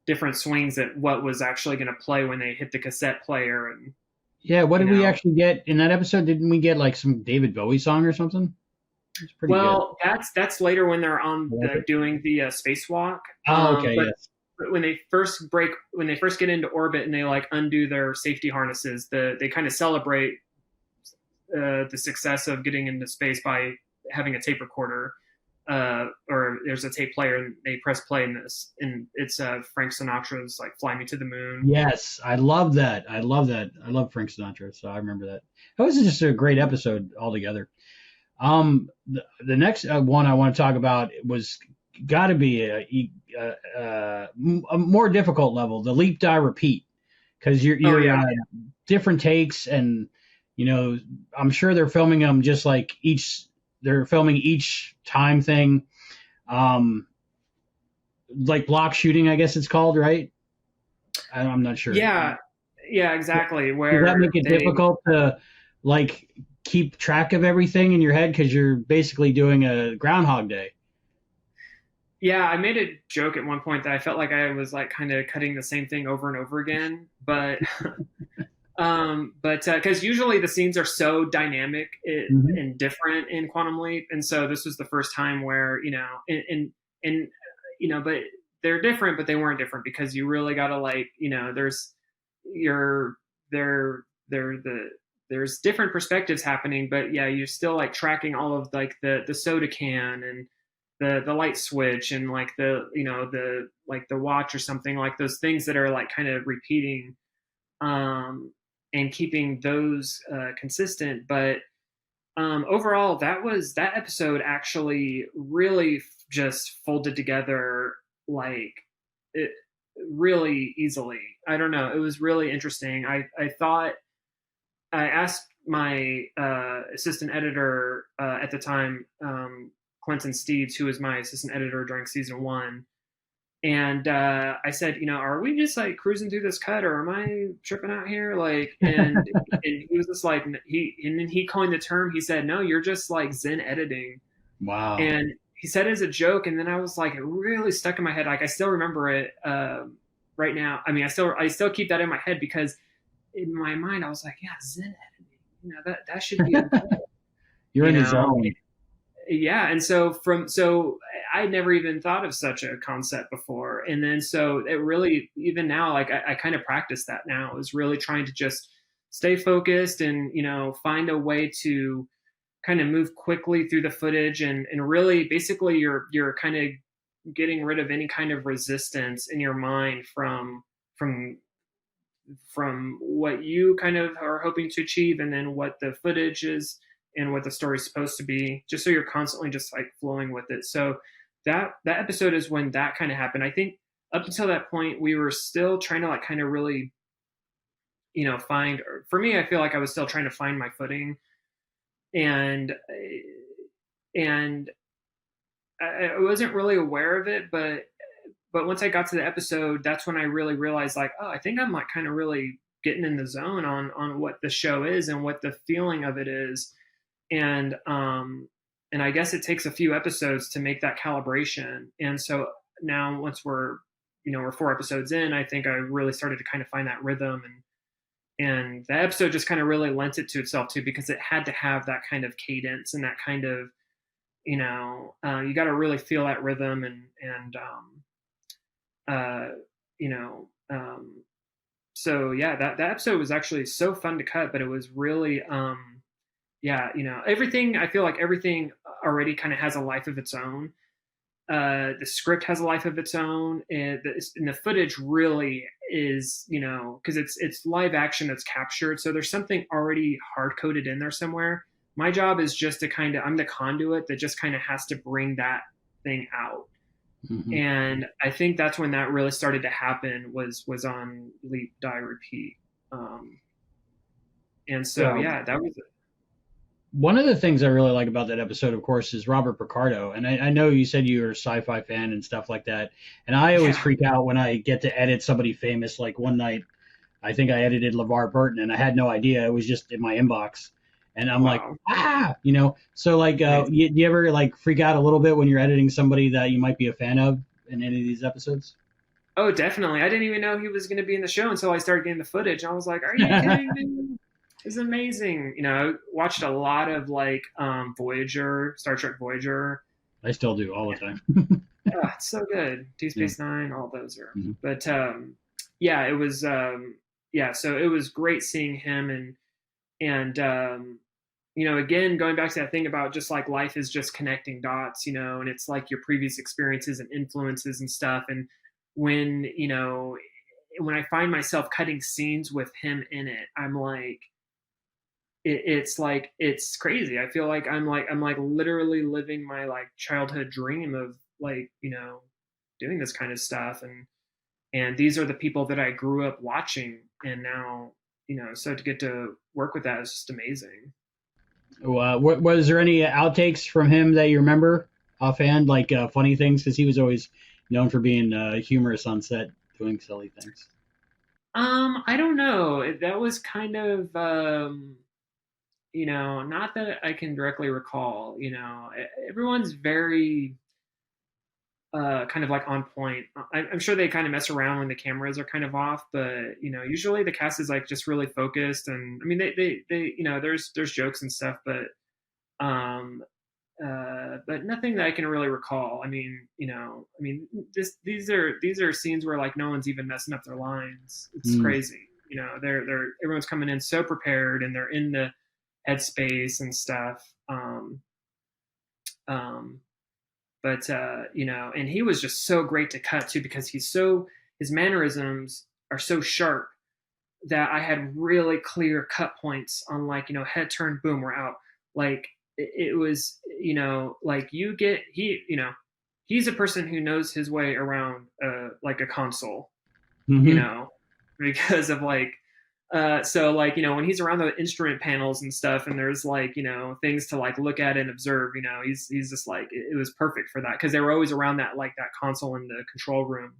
different swings at what was actually going to play when they hit the cassette player. And yeah, what did we actually get in that episode? Didn't we get like some David Bowie song or something? Well, good. That's later when they're on doing the spacewalk. Oh, okay. Yes. But when they first get into orbit and they like undo their safety harnesses, they kind of celebrate the success of getting into space by having a tape recorder, or there's a tape player and they press play in this, and it's Frank Sinatra's like "Fly Me to the Moon." Yes, I love that. I love Frank Sinatra, so I remember that. That was just a great episode altogether. The next one I want to talk about was got to be a more difficult level, the leap, die, repeat, because you're different takes, and you know, I'm sure they're filming them just like each they're filming each time thing, um, like block shooting, I guess it's called, right? I'm not sure. Yeah, yeah, exactly. Does that make Where it they, difficult to like keep track of everything in your head because you're basically doing a Groundhog Day? yeah, I made a joke at one point that I felt like I was like kind of cutting the same thing over and over again, but because usually the scenes are so dynamic Hmm. and different in Quantum Leap, and so this was the first time where and but they're different, but they weren't different because you really got to like there's your there there's different perspectives happening, but yeah, you're still like tracking all of like the soda can and the light switch and like the like the watch or something, like those things that are like kind of repeating, um, and keeping those consistent. But overall, that episode actually really just folded together like it really easily. I don't know. It was really interesting. I thought I asked my assistant editor at the time, Clinton Steves, who was my assistant editor during season one. And I said, are we just like cruising through this cut, or am I tripping out here? Like, and he was just like, and then he coined the term. He said, no, you're just like Zen editing. Wow. And he said it as a joke, and then I was like, it really stuck in my head. Like, I still remember it right now. I mean, I still keep that in my head because in my mind, I was like, yeah, Zen editing. That should be okay. You're You in the know, zone. yeah, and so I never even thought of such a concept before, and then so it really, even now, like I kind of practice that now, is really trying to just stay focused and find a way to kind of move quickly through the footage, and really basically you're kind of getting rid of any kind of resistance in your mind from from what you kind of are hoping to achieve, and then what the footage is and what the story's supposed to be, just so you're constantly just like flowing with it. So that episode is when that kind of happened. I think up until that point we were still trying to like kind of really find, or for me, I feel like I was still trying to find my footing, and I wasn't really aware of it, but once I got to the episode, that's when I really realized, like, oh, I think I'm like kind of really getting in the zone on what the show is and what the feeling of it is. And I guess it takes a few episodes to make that calibration. And so now, once we're 4 episodes in, I think I really started to kind of find that rhythm, and the episode just kind of really lent it to itself too, because it had to have that kind of cadence and that kind of you got to really feel that rhythm, and uh, you know, so yeah, that episode was actually so fun to cut, but it was really, yeah, everything. I feel like everything already kind of has a life of its own. The script has a life of its own, and the footage really is, because it's live action that's captured. So there's something already hard coded in there somewhere. My job is just to I'm the conduit that just kind of has to bring that thing out. Hmm. And I think that's when that really started to happen, was on Leap Die Repeat. Um, and so Yeah. yeah, that was One of the things I really like about that episode, of course, is Robert Picardo. And I know you said you were a sci-fi fan and stuff like that. And I always yeah. freak out when I get to edit somebody famous. Like one night, I think I edited LeVar Burton, and I had no idea. It was just in my inbox, and I'm like, Wow. So like, Amazing. you ever like freak out a little bit when you're editing somebody that you might be a fan of in any of these episodes? Oh, definitely. I didn't even know he was going to be in the show until I started getting the footage. I was like, "Are you kidding me? This is amazing!" I watched a lot of like Voyager, Star Trek Voyager. I still do all the time. Oh, it's so good. Deep Yeah. Space Nine, all those are. Mhm. But yeah, it was yeah. So it was great seeing him, and again, going back to that thing about just like life is just connecting dots, and it's like your previous experiences and influences and stuff. And when when I find myself cutting scenes with him in it, I'm like, it's like it's crazy. I feel like I'm like literally living my like childhood dream of like doing this kind of stuff, and these are the people that I grew up watching, and now so to get to work with that is just amazing. Was there any outtakes from him that you remember offhand, like funny things? Because he was always known for being humorous on set, doing silly things. I don't know. That was kind of not that I can directly recall. Everyone's very kind of like on point. I'm sure they kind of mess around when the cameras are kind of off, but usually the cast is like just really focused. And I mean, they there's jokes and stuff, um, but nothing that I can really recall. These are scenes where like no one's even messing up their lines. It's Mm, crazy. They're everyone's coming in so prepared and they're in the headspace and stuff. Um, but and he was just so great to cut too because his mannerisms are so sharp that I had really clear cut points on like head turn, boom, we're out. Like it was like he's a person who knows his way around like a console, you hmm know, because of like so like when he's around the instrument panels and stuff and there's like things to like look at and observe, he's just like it was perfect for that because they were always around that like that console in the control room.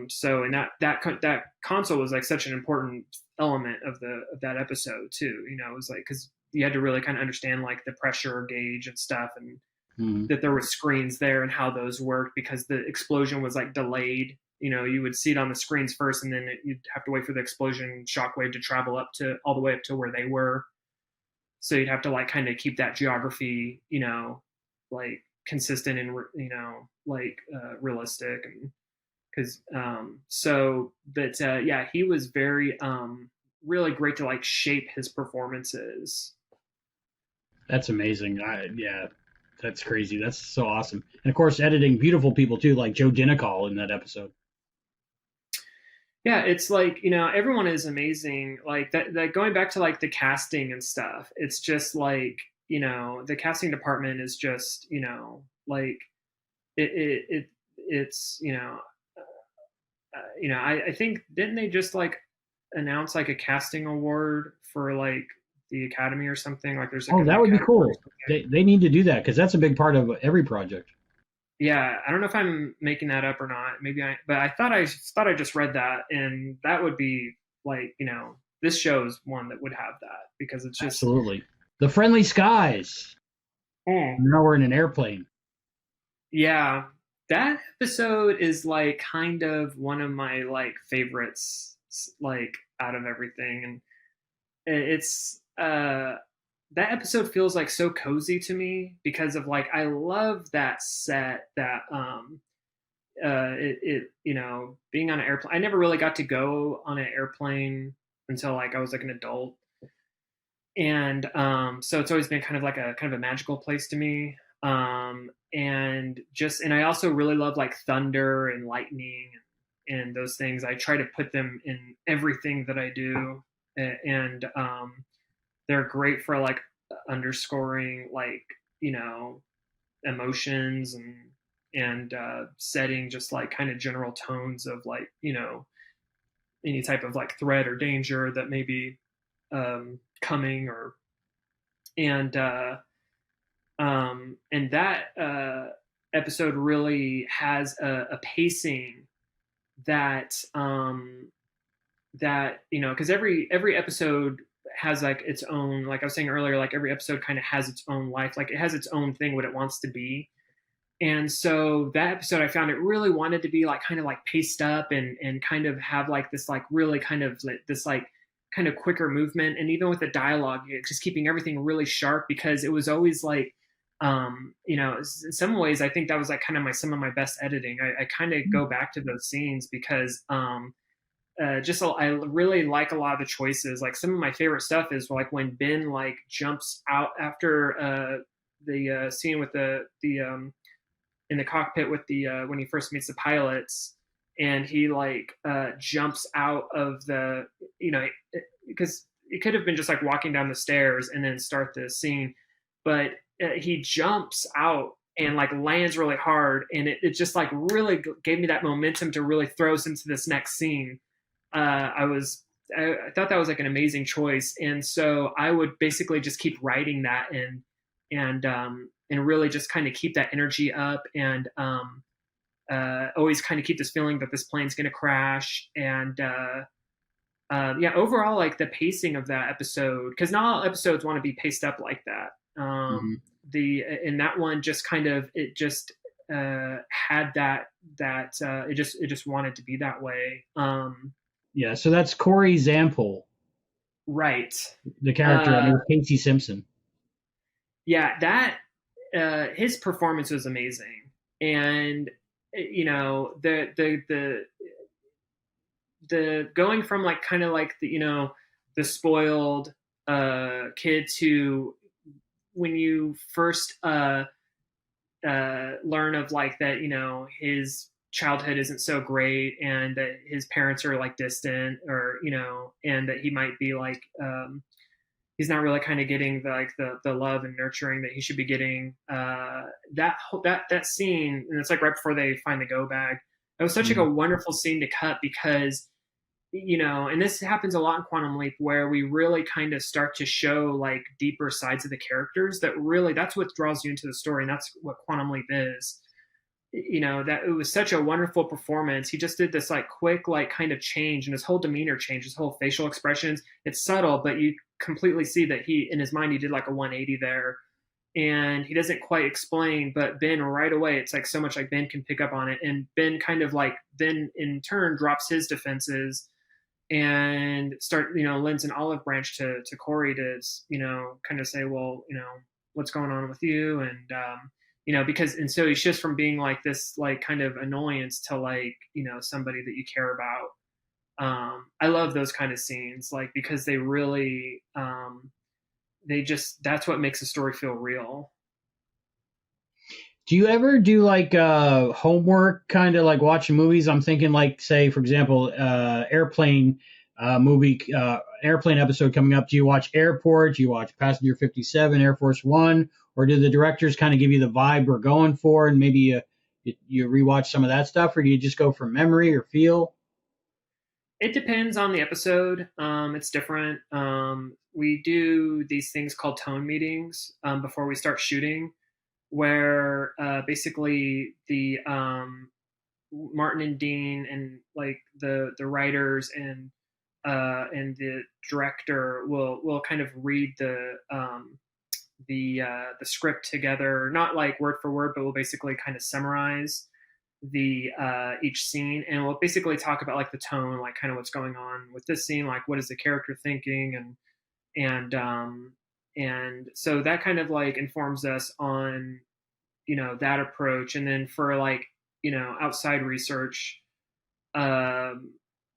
So and that console was like such an important element of that episode too. It was like because you had to really kind of understand like the pressure gauge and stuff, and hmm that there were screens there and how those worked because the explosion was like delayed. You would see it on the screens first, and then you'd have to wait for the explosion shockwave to travel up to all the way up to where they were. So you'd have to like kind of keep that geography, like consistent and like realistic, and because but yeah, he was very really great to like shape his performances. That's amazing. Yeah, that's crazy. That's so awesome. And of course, editing beautiful people too, like Joe Dinicol in that episode. Yeah, it's like everyone is amazing. Like that going back to like the casting and stuff. It's just like the casting department is just like it's I think didn't they just like announce like a casting award for like the Academy or something? Like there's like Oh, a that big would be category or cool. something. They need to do that because that's a big part of every project. Yeah, I don't know if I'm making that up or not. Maybe but I just read that, and that would be like this show's one that would have that because it's just Absolutely. The Friendly Skies. mm, Now we're in an airplane. yeah, that episode is like kind of one of my like favorites, like out of everything, and it's that episode feels like so cozy to me because of like I love that set that being on an airplane. I never really got to go on an airplane until like I was like an adult, and so it's always been kind of like a kind of a magical place to me. And I also really love like thunder and lightning and those things. I try to put them in everything that I do, and they're great for like underscoring like you know emotions and setting just like kind of general tones of like any type of like threat or danger that may be coming or and that episode really has a pacing that because every episode has like its own, like I was saying earlier, like every episode kind of has its own life, like it has its own thing what it wants to be. And so that episode I found it really wanted to be like kind of like paced up and kind of have like this like really kind of like this like kind of quicker movement, and even with the dialogue just keeping everything really sharp because it was always like in some ways I think that was like kind of some of my best editing. I kind of go back to those scenes because just I really like a lot of the choices. Like some of my favorite stuff is like when Ben like jumps out after the scene with the in the cockpit with the when he first meets the pilots, and he like jumps out of the because it could have been just like walking down the stairs and then start the scene, but he jumps out and like lands really hard, and it just like really gave me that momentum to really throw us into this next scene. I was I thought that was like an amazing choice. And so I would basically just keep writing that and really just kind of keep that energy up and always kind of keep this feeling that this plane's going to crash. And yeah, overall, like the pacing of that episode, because not all episodes want to be paced up like that. Mm-hmm. The in that one just kind of it just had that it just wanted to be that way. Yeah, so that's Corey Zampel, Right. the character under Casey Simpson. Yeah, that his performance was amazing, and you know the going from like kind of like the the spoiled kid to when you first learn of like that his childhood isn't so great and that his parents are like distant or and that he might be like he's not really kind of getting the love and nurturing that he should be getting. That scene, and it's like right before they find the go bag. It was such like a wonderful scene to cut because and this happens a lot in Quantum Leap where we really kind of start to show like deeper sides of the characters that really that's what draws you into the story, and that's what Quantum Leap is. That it was such a wonderful performance. He just did this like quick like kind of change, and his whole demeanor changed, his whole facial expressions. It's subtle, but you completely see that he in his mind he did like a 180 there, and he doesn't quite explain, but Ben right away, it's like so much like Ben can pick up on it, and Ben kind of like then in turn drops his defenses and lends an olive branch to Corey to kind of say, well, what's going on with you, and because and so he shifts from being like this like kind of annoyance to like somebody that you care about. I love those kind of scenes, like because they really that's what makes the story feel real. Do you ever do like homework, kind of like watching movies? I'm thinking like, say, for example, airplane airplane episode coming up. Do you watch Airport? Do you watch Passenger 57, Air Force One? Or do the directors kind of give you the vibe we're going for and maybe you rewatch some of that stuff? Or do you just go from memory or feel? It depends on the episode. It's different. We do these things called tone meetings before we start shooting, where basically the Martin and Dean and like the writers and the director will kind of read the script together, not like word for word, but we'll basically kind of summarize the each scene, and we'll basically talk about like the tone, like kind of what's going on with this scene, like what is the character thinking, and so that kind of like informs us on that approach. And then for like outside research,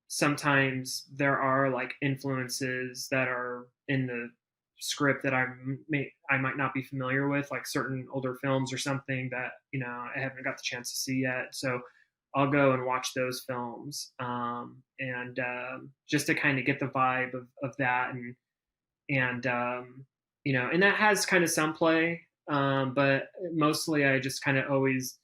sometimes there are like influences that are in the script that I might not be familiar with, like certain older films or something that I haven't got the chance to see yet. So I'll go and watch those films and just to kind of get the vibe of that, and and that has kind of some play, but mostly I just kind of always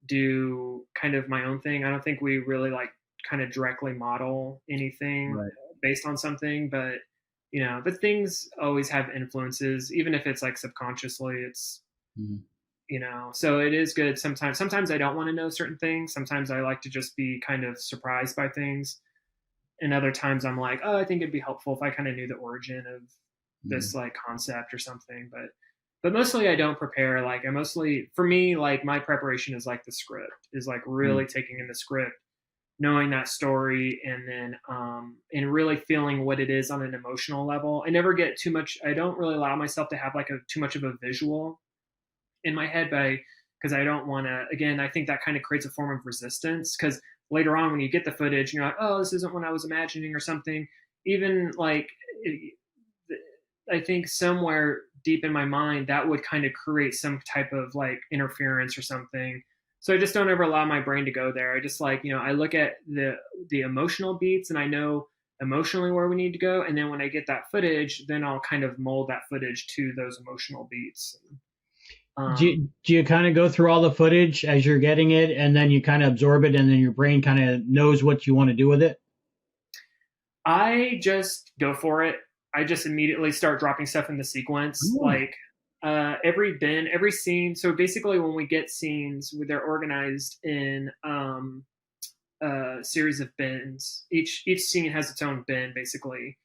do kind of my own thing. I don't think we really like kind of directly model anything based on something, but but things always have influences, even if it's like subconsciously. It's so it is good sometimes. Sometimes I don't want to know certain things. Sometimes I like to just be kind of surprised by things, and other times I'm like, oh, I think it'd be helpful if I kind of knew the origin of this like concept or something. But mostly I don't prepare. Like for me, like my preparation is like the script, is like really taking in the script, knowing that story, and then and really feeling what it is on an emotional level. I never get too much. I don't really allow myself to have like too much of a visual in my head, because I don't want to. Again, I think that kind of creates a form of resistance, because later on when you get the footage and you're like, oh, this isn't what I was imagining or something. Even like I think somewhere deep in my mind that would kind of create some type of like interference or something. So I just don't ever allow my brain to go there. I just like, I look at the emotional beats, and I know emotionally where we need to go. And then when I get that footage, then I'll kind of mold that footage to those emotional beats. Do you kind of go through all the footage as you're getting it, and then you kind of absorb it, and then your brain kind of knows what you want to do with it? I just go for it. I just immediately start dropping stuff in the sequence. Oh. Like every bin, every scene. So basically, when we get scenes, they're organized in a series of bins. Each scene has its own bin, basically.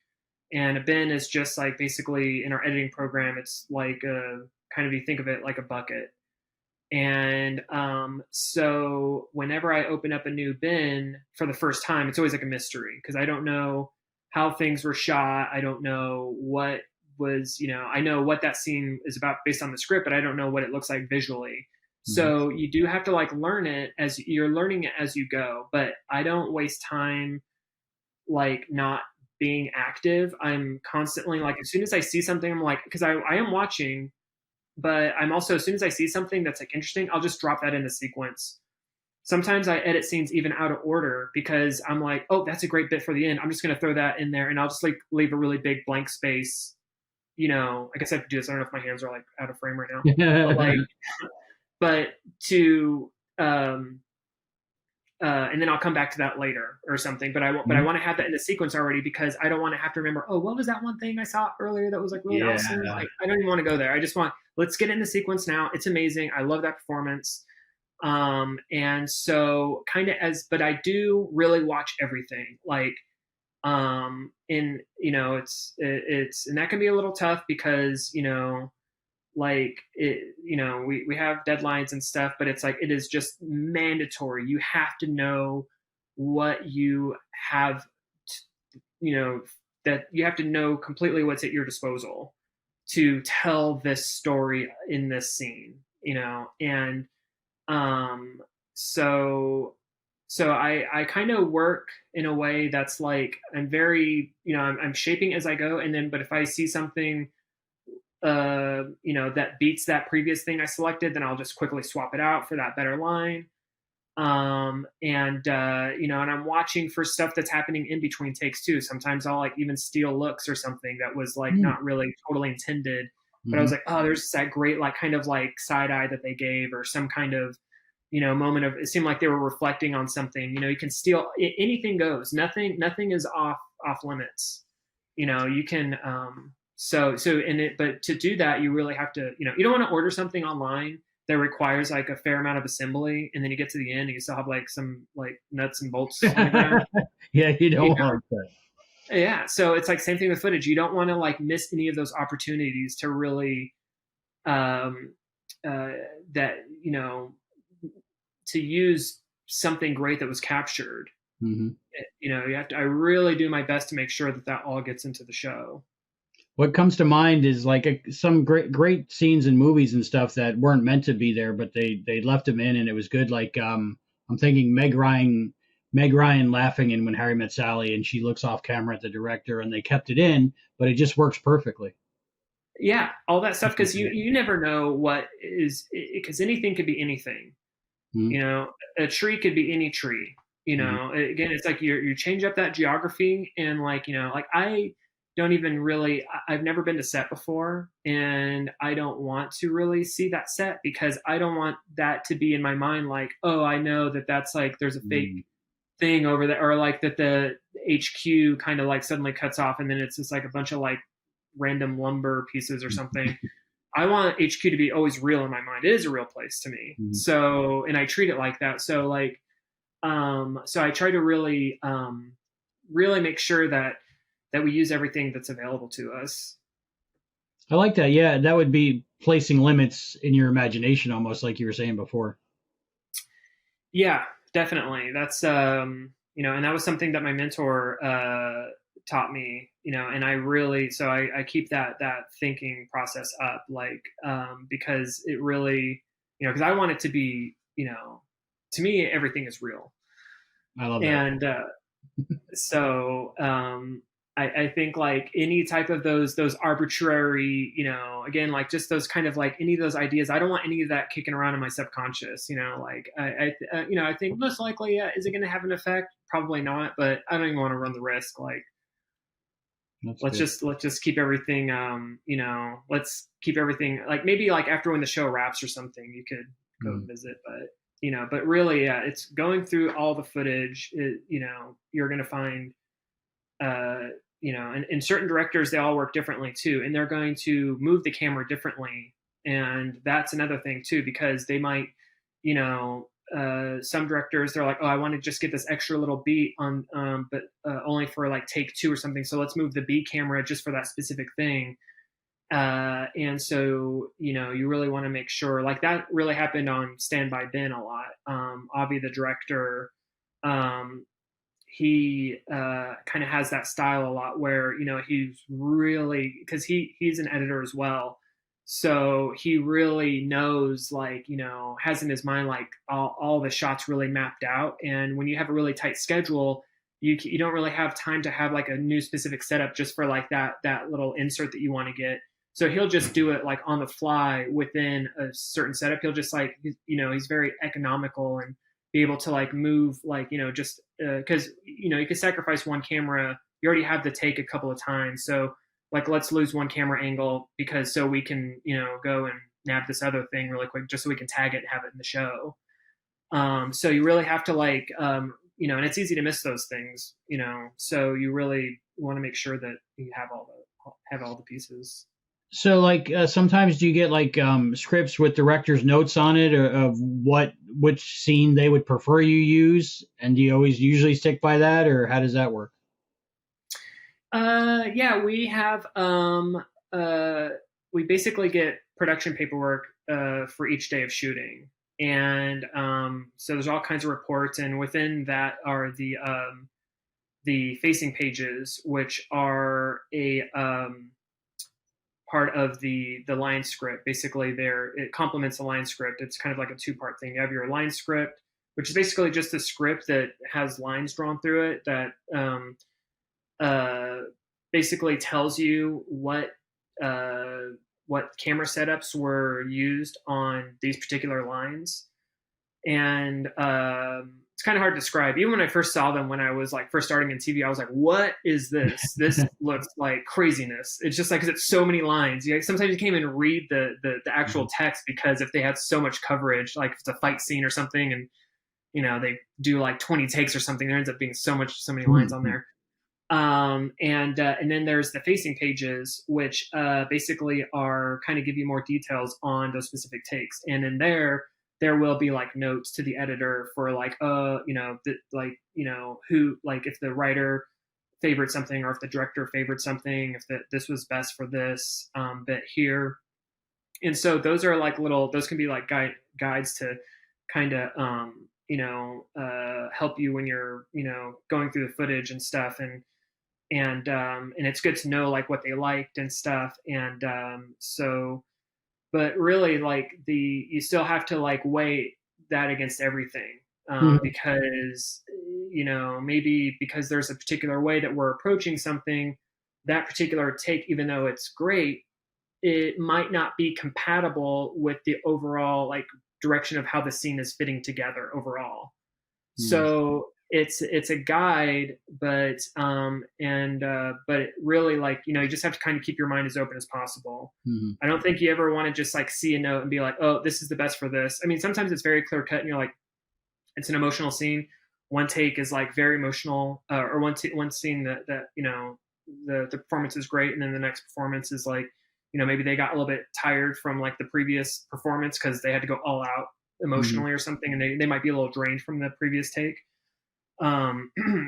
And a bin is just like basically in our editing program, it's like a kind of, you think of it like a bucket. And so whenever I open up a new bin for the first time, it's always like a mystery because I don't know how things were shot. I don't know what was, I know what that scene is about based on the script, but I don't know what it looks like visually. So you do have to like learn it as you're learning it as you go. But I don't waste time like not being active. I'm constantly like, as soon as I see something, I'm like, because I am watching, but I'm also, as soon as I see something that's like interesting, I'll just drop that in the sequence. Sometimes I edit scenes even out of order because I'm like, oh, that's a great bit for the end. I'm just going to throw that in there, and I'll just like leave a really big blank space. I guess I have to do this. I don't know if my hands are like out of frame right now, but like, but to, and then I'll come back to that later or something. But I want to have that in the sequence already because I don't want to have to remember. Oh, what was that one thing I saw earlier that was like really awesome? Like, I don't even want to go there. I just want, let's get in the sequence now. It's amazing. I love that performance. And so but I do really watch everything. Like, it's and that can be a little tough because like it, we have deadlines and stuff, but it's like it is just mandatory. You have to know what you have that you have to know completely what's at your disposal to tell this story in this scene, and so I kind of work in a way that's like I'm very I'm shaping as I go, and then but if I see something that beats that previous thing I selected, then I'll just quickly swap it out for that better line. And I'm watching for stuff that's happening in between takes too. Sometimes I'll like even steal looks or something that was like not really totally intended, but I was like, oh, there's that great like kind of like side eye that they gave, or some kind of moment of, it seemed like they were reflecting on something. You can steal, anything goes. Nothing is off limits. You can but to do that, you really have to, you don't want to order something online that requires like a fair amount of assembly, and then you get to the end and you still have like some like nuts and bolts on the ground. Yeah, you don't want that. Yeah, so it's like same thing with footage. You don't want to like miss any of those opportunities to really to use something great that was captured. You have to, I really do my best to make sure that all gets into the show. What comes to mind is like some great scenes in movies and stuff that weren't meant to be there, but they left them in, and it was good. Like I'm thinking Meg Ryan laughing in When Harry Met Sally, and she looks off camera at the director, and they kept it in, but it just works perfectly. Yeah, all that stuff, because you never know what is, because anything could be anything. A tree could be any tree. Again, it's like you change up that geography, and like like I don't even really, I've never been to set before, and I don't want to really see that set because I don't want that to be in my mind like, oh, I know that's like there's a fake thing over there, or like that the HQ kind of like suddenly cuts off and then it's just like a bunch of like random lumber pieces or something. I want HQ to be always real in my mind. It is a real place to me. So, and I treat it like that. So like, so I try to really, really make sure that we use everything that's available to us. I like that. Yeah, that would be placing limits in your imagination, almost like you were saying before. Yeah, definitely. That's and that was something that my mentor taught me. And I really, so I keep that thinking process up, like because it really, because I want it to be, to me everything is real. I love that. And so I think like any type of those arbitrary, again, like just those kind of like any of those ideas, I don't want any of that kicking around in my subconscious, like I think most likely, yeah, is it going to have an effect? Probably not, but I don't even want to run the risk. Like, let's just keep everything, let's keep everything like maybe like after when the show wraps or something, you could go visit, but really, yeah, it's going through all the footage. You're going to find and certain directors, they all work differently too, and they're going to move the camera differently. And that's another thing too, because they might, some directors, they're like, oh, I want to just get this extra little beat on, but only for like take 2 or something. So let's move the B camera just for that specific thing. And so, you really want to make sure, like that really happened on Stand By Ben a lot. Avi, the director, he kind of has that style a lot where, he's really, because he's an editor as well. So he really knows, like, has in his mind, like all the shots really mapped out. And when you have a really tight schedule, you don't really have time to have like a new specific setup just for like that little insert that you want to get. So he'll just do it like on the fly within a certain setup. He'll just like, he's very economical and be able to like move, like, just because, you can sacrifice one camera. You already have the take a couple of times. So like, let's lose one camera angle because so we can, go and nab this other thing really quick just so we can tag it and have it in the show. So you really have to like, and it's easy to miss those things, so you really want to make sure that you have all the pieces. So, like, sometimes do you get like scripts with director's notes on it of which scene they would prefer you use, and do you always usually stick by that, or how does that work? Yeah, we have we basically get production paperwork for each day of shooting, and so there's all kinds of reports, and within that are the facing pages, which are a part of the line script. Basically, it complements the line script. It's kind of like a 2-part thing. You have your line script, which is basically just a script that has lines drawn through it that basically tells you what camera setups were used on these particular lines. And it's kind of hard to describe. Even when I first saw them, when I was like first starting in TV, I was like, what is this? This looks like craziness. It's just like, because it's so many lines. Sometimes you can't even read the actual text, because if they have so much coverage, like if it's a fight scene or something, and they do like 20 takes or something, there ends up being so many lines on there. And then there's the facing pages, which basically are kind of give you more details on those specific takes. And in there will be like notes to the editor for like, who, like if the writer favored something, or if the director favored something, if this was best for this bit here. And so those are like those can be like guides to kind of, help you when you're, going through the footage and stuff. And it's good to know like what they liked and stuff. And so, but really, like you still have to like weigh that against everything, because maybe because there's a particular way that we're approaching something, that particular take, even though it's great, it might not be compatible with the overall like direction of how the scene is fitting together overall. So it's a guide, but but really, like, you just have to kind of keep your mind as open as possible. I don't think you ever want to just like see a note and be like, oh, this is the best for this. I mean, sometimes it's very clear cut and you're like, it's an emotional scene. One take is like very emotional, or one scene that the performance is great, and then the next performance is like, maybe they got a little bit tired from like the previous performance because they had to go all out emotionally or something, and they might be a little drained from the previous take.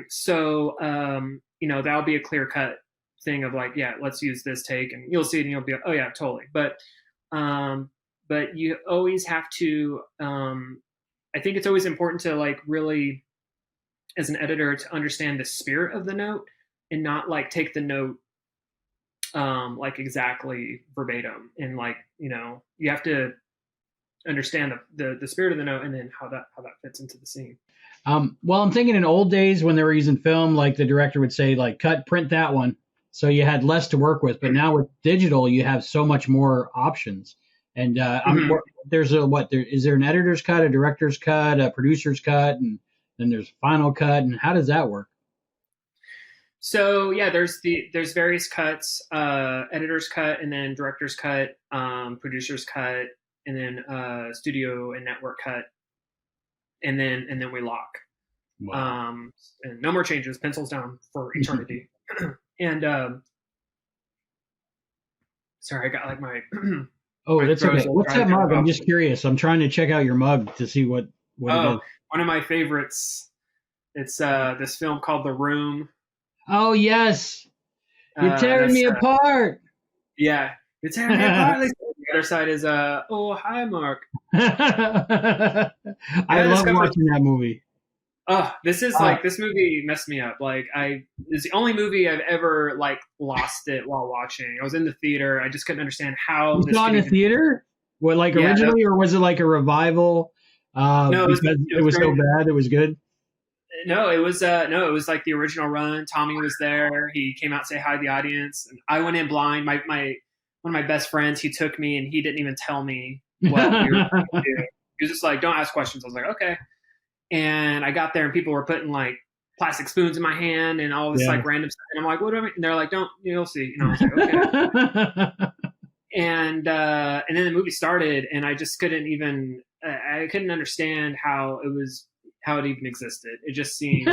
So that'll be a clear cut thing of like, yeah, let's use this take, and you'll see it and you'll be like, oh yeah, totally. But you always have to, I think it's always important to like really, as an editor, to understand the spirit of the note and not like take the note like exactly verbatim, and like, you have to understand the spirit of the note and then how that fits into the scene. Well, I'm thinking in old days when they were using film, like the director would say, like, print that one. So you had less to work with. But now with digital, you have so much more options. And is there an editor's cut, a director's cut, a producer's cut, and then there's final cut? And how does that work? So yeah, there's various cuts, editor's cut, and then director's cut, producer's cut, and then studio and network cut. And then we lock. Wow. And no more changes. Pencils down for eternity. And sorry, I got like my Oh, my that's throat okay. is all What's dry that because mug? I'm of just curious. I'm trying to check out your mug to see what it is. oh, one of my favorites. It's this film called The Room. Oh yes, you're And tearing that's me apart. yeah, you're tearing me apart. Lisa. The other side is oh hi Mark. I Yeah, I love discovered watching that movie. oh, this is Uh, like this movie messed me up. Like it's the only movie I've ever like lost it while watching. I was in the theater. I just couldn't understand how you this saw it could in the even. theater? What, like Yeah, originally, or was it like a revival? no, Because it it was was so during. bad, it was good. No, it was like the original run. Tommy was there. He came out to say hi to the audience, and I went in blind. My one of my best friends, he took me, and he didn't even tell me what we were going to do. He was just like, "Don't ask questions." I was like, "Okay." And I got there, and people were putting like plastic spoons in my hand and all this Yeah. like random stuff. And I'm like, "What do I mean?" And they're like, "Don't, you'll see." And I was like, "Okay." And then the movie started, and I just couldn't even. I couldn't understand how it even existed. It just seemed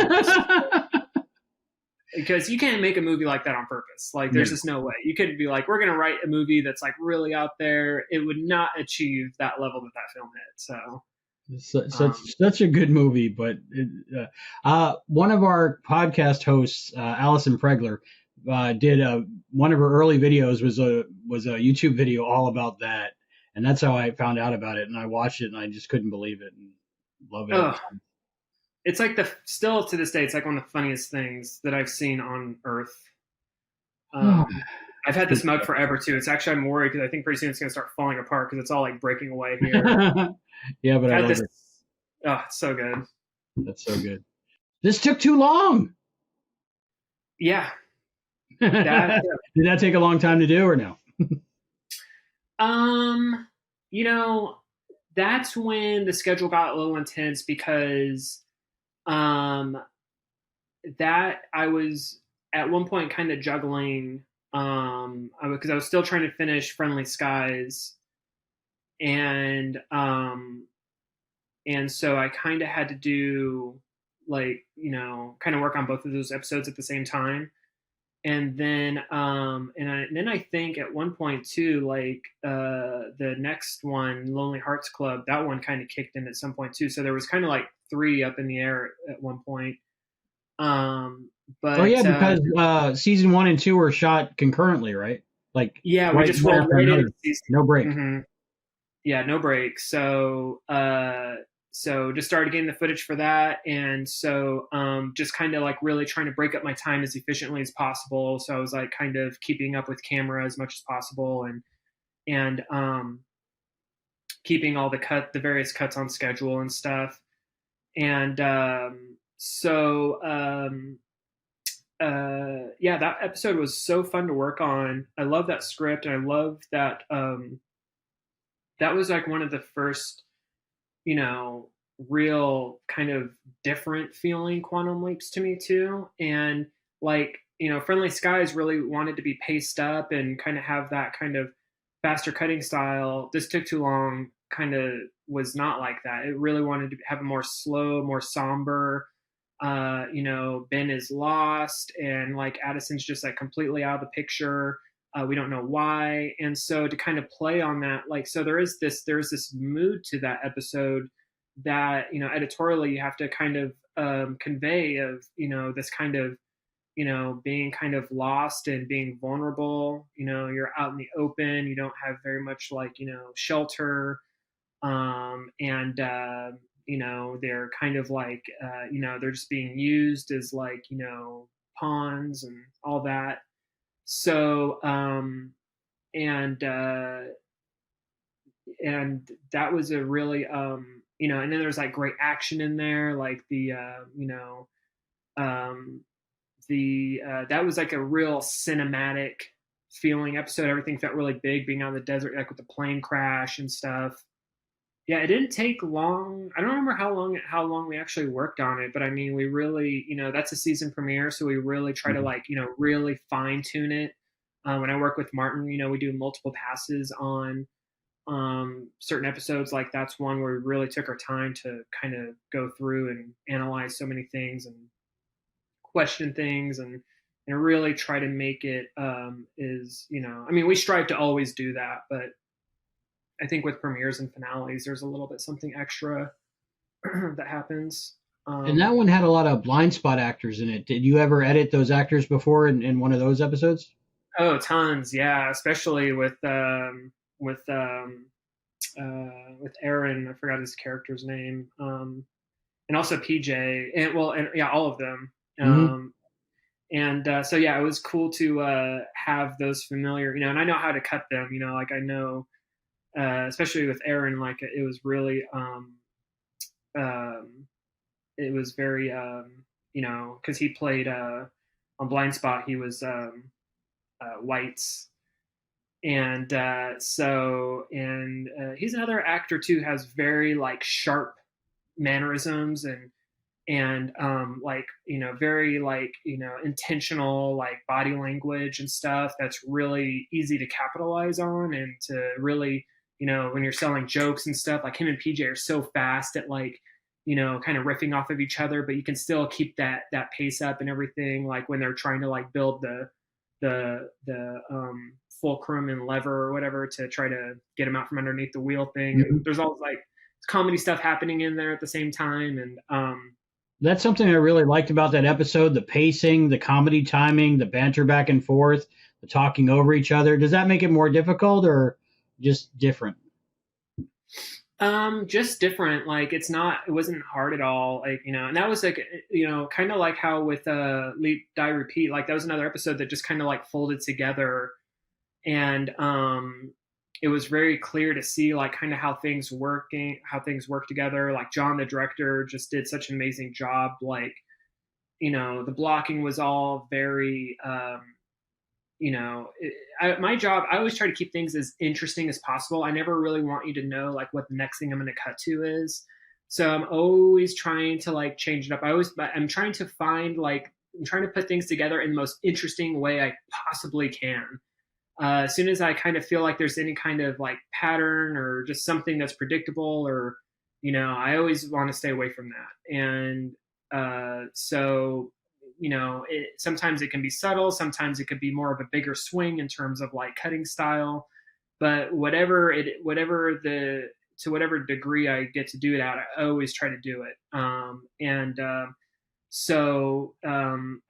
because you can't make a movie like that on purpose. Like, there's No. just no way. You couldn't be like, we're going to write a movie that's like really out there. It would not achieve that level that that film hit. So, Such a good movie, but one of our podcast hosts, Allison Pregler, did one of her early videos was a YouTube video all about that, and that's how I found out about it. And I watched it, and I just couldn't believe it, and love it ever oh, it's like still to this day, it's like one of the funniest things that I've seen on Earth. since. I've had this mug forever too. It's actually I'm worried because I think pretty soon it's going to start falling apart because it's all like breaking away here. Yeah, but I I've had love this. it. Oh, it's so good. That's so good. This took too long. Yeah, Did that. that take a long time to do or no? Um, you know, that's when the schedule got a little intense because um that I was at one point kind of juggling because I was still trying to finish Friendly Skies and so I kind of had to do like kind of work on both of those episodes at the same time. And then then I think at one point too, like the next one, Lonely Hearts Club, that one kind of kicked in at some point too. So there was kind of like three up in the air at one point. Um, Oh yeah, but because season 1 and 2 were shot concurrently, right? Like yeah, we right just one rolled after right another, into season. no break. Mhm. Yeah, no break. So just started getting the footage for that, and so just kind of like really trying to break up my time as efficiently as possible. So I was like kind of keeping up with camera as much as possible, and keeping all the various cuts on schedule and stuff. And yeah, that episode was so fun to work on. I love that script, and I love that that was like one of the first, you know, real kind of different feeling quantum leaps to me too. And like, Friendly Skies really wanted to be paced up and kind of have that kind of faster cutting style. This Took Too Long kind of was not like that. It really wanted to have a more slow, more somber. Ben is lost, and like Addison's just like completely out of the picture. We don't know why, and so to kind of play on that, like, so there's this mood to that episode that editorially you have to kind of convey of this kind of being kind of lost and being vulnerable. You're out in the open, you don't have very much like shelter, and they're kind of like they're just being used as like pawns and all that. So and that was a really and then there's like great action in there, like um that was like a real cinematic feeling episode. Everything felt really big, being out in the desert, like with the plane crash and stuff. Yeah, it didn't take long. I don't remember how long we actually worked on it, but I mean, we really, that's a season premiere, so we really try to Mhm. like, really fine tune it. When I work with Martin, we do multiple passes on certain episodes. Like that's one where we really took our time to kind of go through and analyze so many things and question things, and and really try to make it is, I mean, we strive to always do that, but I think with premieres and finales, there's a little bit something extra that happens. And that one had a lot of blind spot actors in it. Did you ever edit those actors before in one of those episodes? Oh, tons, yeah, especially with with Aaron. I forgot his character's name, and also PJ, and well, and yeah, all of them. Mm-hmm. And so yeah, it was cool to have those familiar, and I know how to cut them. Like I know, especially with Aaron, like um, it was very, because he played on Blind Spot, he was White's, and he's another actor too, has very like sharp mannerisms and like very like intentional like body language and stuff that's really easy to capitalize on and to really when you're selling jokes and stuff. Like him and PJ are so fast at like kind of riffing off of each other, but you can still keep that pace up and everything, like when they're trying to like build the fulcrum and lever or whatever to try to get him out from underneath the wheel thing. Mm-hmm. And there's always like comedy stuff happening in there at the same time. And That's something I really liked about that episode: the pacing, the comedy timing, the banter back and forth, the talking over each other. Does that make it more difficult or just different? just different. Like it wasn't hard at all. Like, and that was like, kind of like how with Leap, Die, Repeat, like that was another episode that just kind of like folded together. And it was very clear to see like kind of how things work together. Like John, the director, just did such an amazing job. Like, the blocking was all very, my job, I always try to keep things as interesting as possible. I never really want you to know like what the next thing I'm going to cut to is. So I'm always trying to like change it up. I'm trying to I'm trying to put things together in the most interesting way I possibly can. As soon as I kind of feel like there's any kind of like pattern or just something that's predictable or, I always want to stay away from that. And so sometimes it can be subtle, sometimes it could be more of a bigger swing in terms of like cutting style, but to whatever degree I get to do it at, I always try to do it. I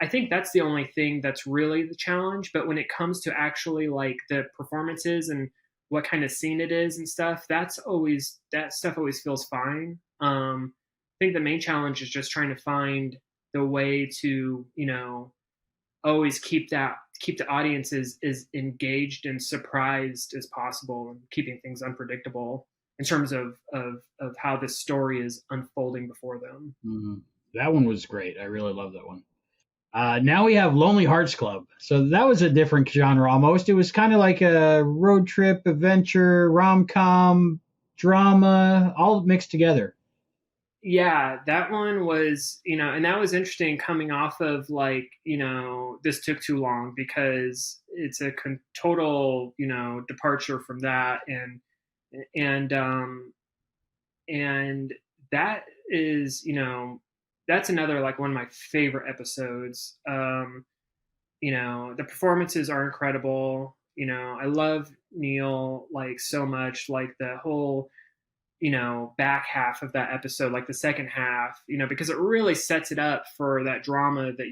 think that's the only thing that's really the challenge. But when it comes to actually like the performances and what kind of scene it is and stuff, that stuff always feels fine. I think the main challenge is just trying to find the way to always keep the audience as engaged and surprised as possible, and keeping things unpredictable in terms of how this story is unfolding before them. Mm-hmm. That one was great. I really love that one. Now we have Lonely Hearts Club. So that was a different genre almost. It was kind of like a road trip, adventure, rom com, drama, all mixed together. Yeah, that one was, and that was interesting coming off of like, This Took Too Long, because it's a total, departure from that. And, and that is, that's another, like one of my favorite episodes. The performances are incredible. I love Neil like so much, like the whole, back half of that episode, like the second half, because it really sets it up for that drama that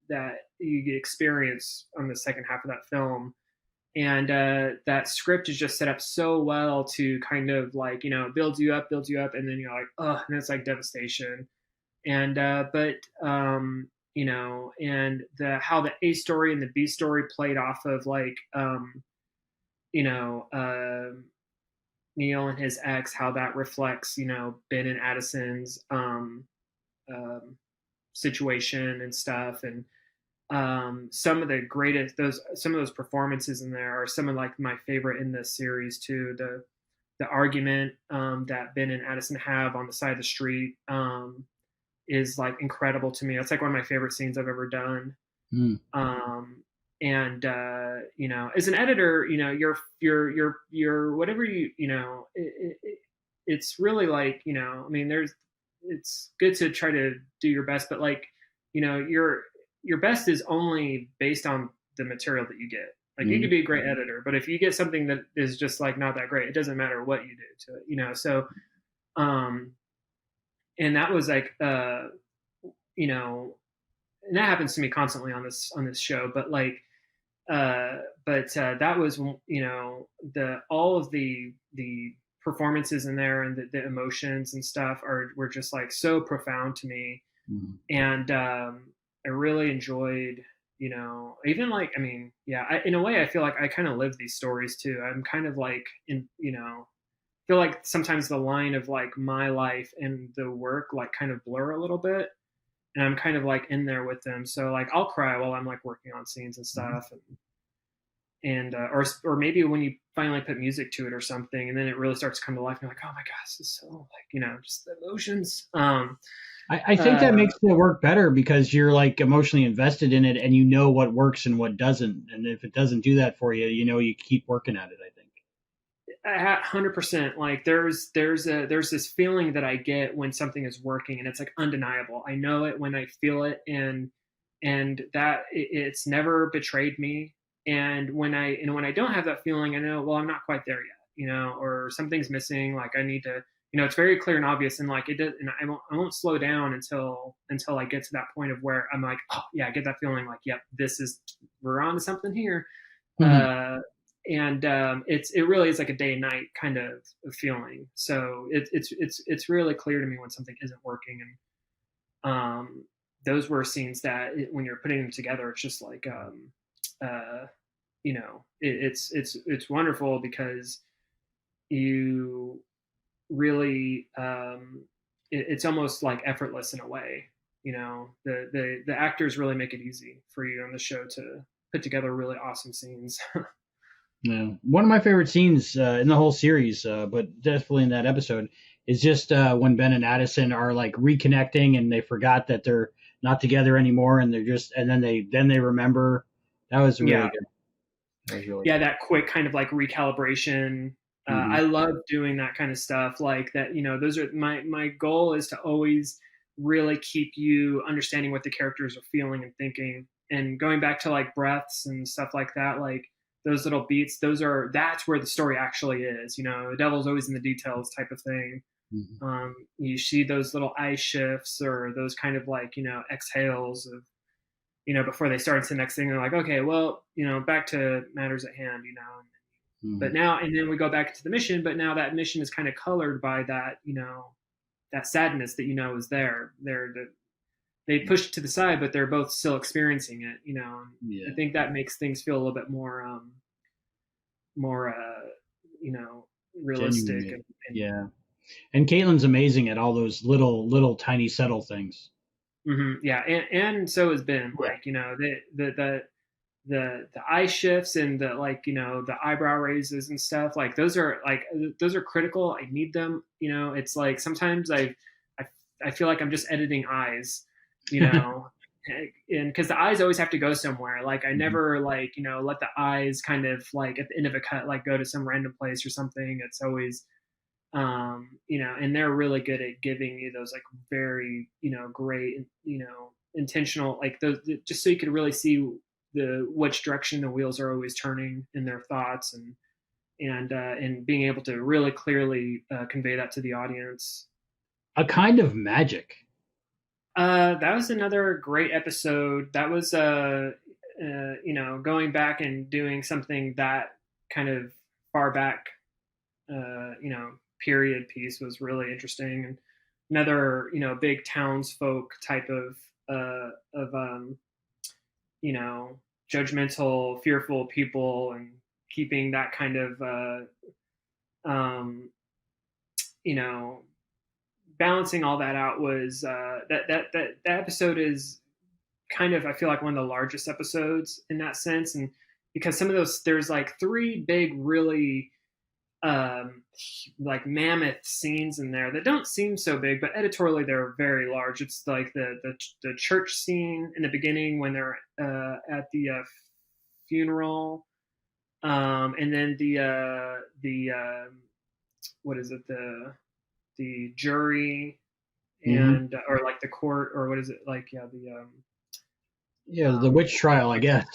that you experience on the second half of that film. And that script is just set up so well to kind of like, builds you up, and then you're like, oh, and it's like devastation. And and how the A story and the B story played off of like, you know, uh, Neil and his ex, how that reflects, Ben and Addison's um, situation and stuff. And some of the greatest, some of those performances in there are some of like my favorite in this series too. The argument that Ben and Addison have on the side of the street is like incredible to me. That's like one of my favorite scenes I've ever done. Mm. And as an editor, you're whatever it's really like, I mean, it's good to try to do your best, but like, you're your best is only based on the material that you get. Like you could be a great editor, but if you get something that is just like not that great, it doesn't matter what you do to it, you know? So, and that was like, you know, and that happens to me constantly on this show, but like, that was, you know, all of the performances in there and the emotions and stuff were just like so profound to me. And I really enjoyed, you know, even like, I mean, yeah, in a way I feel like I kind of live these stories too. I'm kind of like in, you know, feel like sometimes the line of like my life and the work like kind of blur a little bit, and I'm kind of like in there with them. So like I'll cry while I'm like working on scenes and stuff, and or maybe when you finally put music to it or something, and then it really starts to come to life, and you're like, oh my gosh, this is so like, you know, just the emotions. I think that makes the work better because you're like emotionally invested in it and you know what works and what doesn't. And if it doesn't do that for you, you know, you keep working at it, I think. 100%. Like there's this feeling that I get when something is working, and it's like undeniable. I know it when I feel it, and that it's never betrayed me. And when I don't have that feeling, I know, well, I'm not quite there yet, you know, or something's missing. Like I need to, you know, it's very clear and obvious, and like it does, and I won't slow down until I get to that point of where I'm like, oh yeah, I get that feeling like, yep, we're on to something here. And it really is like a day and night kind of feeling. So it's really clear to me when something isn't working, and those were scenes that when you're putting them together, it's just like you know, it's wonderful because you really it's almost like effortless in a way. You know, the actors really make it easy for you on the show to put together really awesome scenes. Yeah, one of my favorite scenes in the whole series, but definitely in that episode, is just when Ben and Addison are like reconnecting and they forgot that they're not together anymore, and then they remember. That was really good. That was really yeah, good. that quick kind of like recalibration. I love doing that kind of stuff. Like that, you know, those are my goal is to always really keep you understanding what the characters are feeling and thinking, and going back to like breaths and stuff like that. Like those little beats, that's where the story actually is. You know, the devil's always in the details type of thing. You see those little eye shifts or those kind of like, you know, exhales of, you know, before they start into the next thing. They're like, okay, well, you know, back to matters at hand, you know. But now, and then we go back to the mission, but now that mission is kind of colored by that, you know, that sadness that, you know, is there. They push it to the side, but they're both still experiencing it, you know. I think that makes things feel a little bit more, you know, realistic. Yeah. And Caitlin's amazing at all those little tiny subtle things. Yeah, and so has Ben. Like, you know, the eye shifts and the, like, you know, the eyebrow raises and stuff, like those are critical. I need them, you know. It's like sometimes I feel like I'm just editing eyes, you know. And because the eyes always have to go somewhere. Like I never like, you know, let the eyes kind of like at the end of a cut like go to some random place or something. It's always you know, and they're really good at giving you those like very, you know, great, you know, intentional, like those, just so you can really see which direction the wheels are always turning in their thoughts, and being able to really clearly convey that to the audience. A kind of magic. That was another great episode. That was you know, going back and doing something that kind of far back, you know, period piece was really interesting. And another, you know, big townsfolk type of you know, judgmental, fearful people, and keeping that kind of you know, balancing all that out was that episode is kind of, I feel like, one of the largest episodes in that sense. And because some of those, there's like three big really like mammoth scenes in there that don't seem so big, but editorially they're very large. It's like the church scene in the beginning when they're at the funeral, and then the what is it, the jury, and or like the court, or what is it, like, yeah, Yeah, the witch trial, I guess.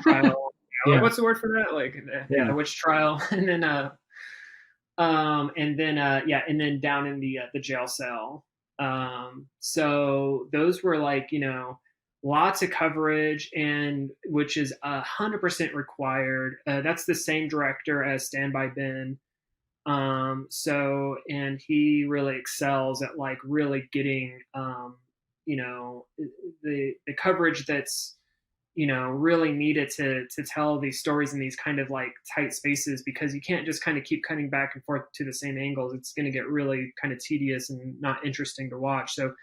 Trial. Yeah, What's the word for that? Like, yeah, yeah. the witch trial, and then down in the jail cell. So those were like, lots of coverage, and which is 100% required. That's the same director as Stand by Ben. And he really excels at like really getting, the coverage that's, really needed to tell these stories in these kind of like tight spaces, because you can't just kind of keep cutting back and forth to the same angles. It's going to get really kind of tedious and not interesting to watch. So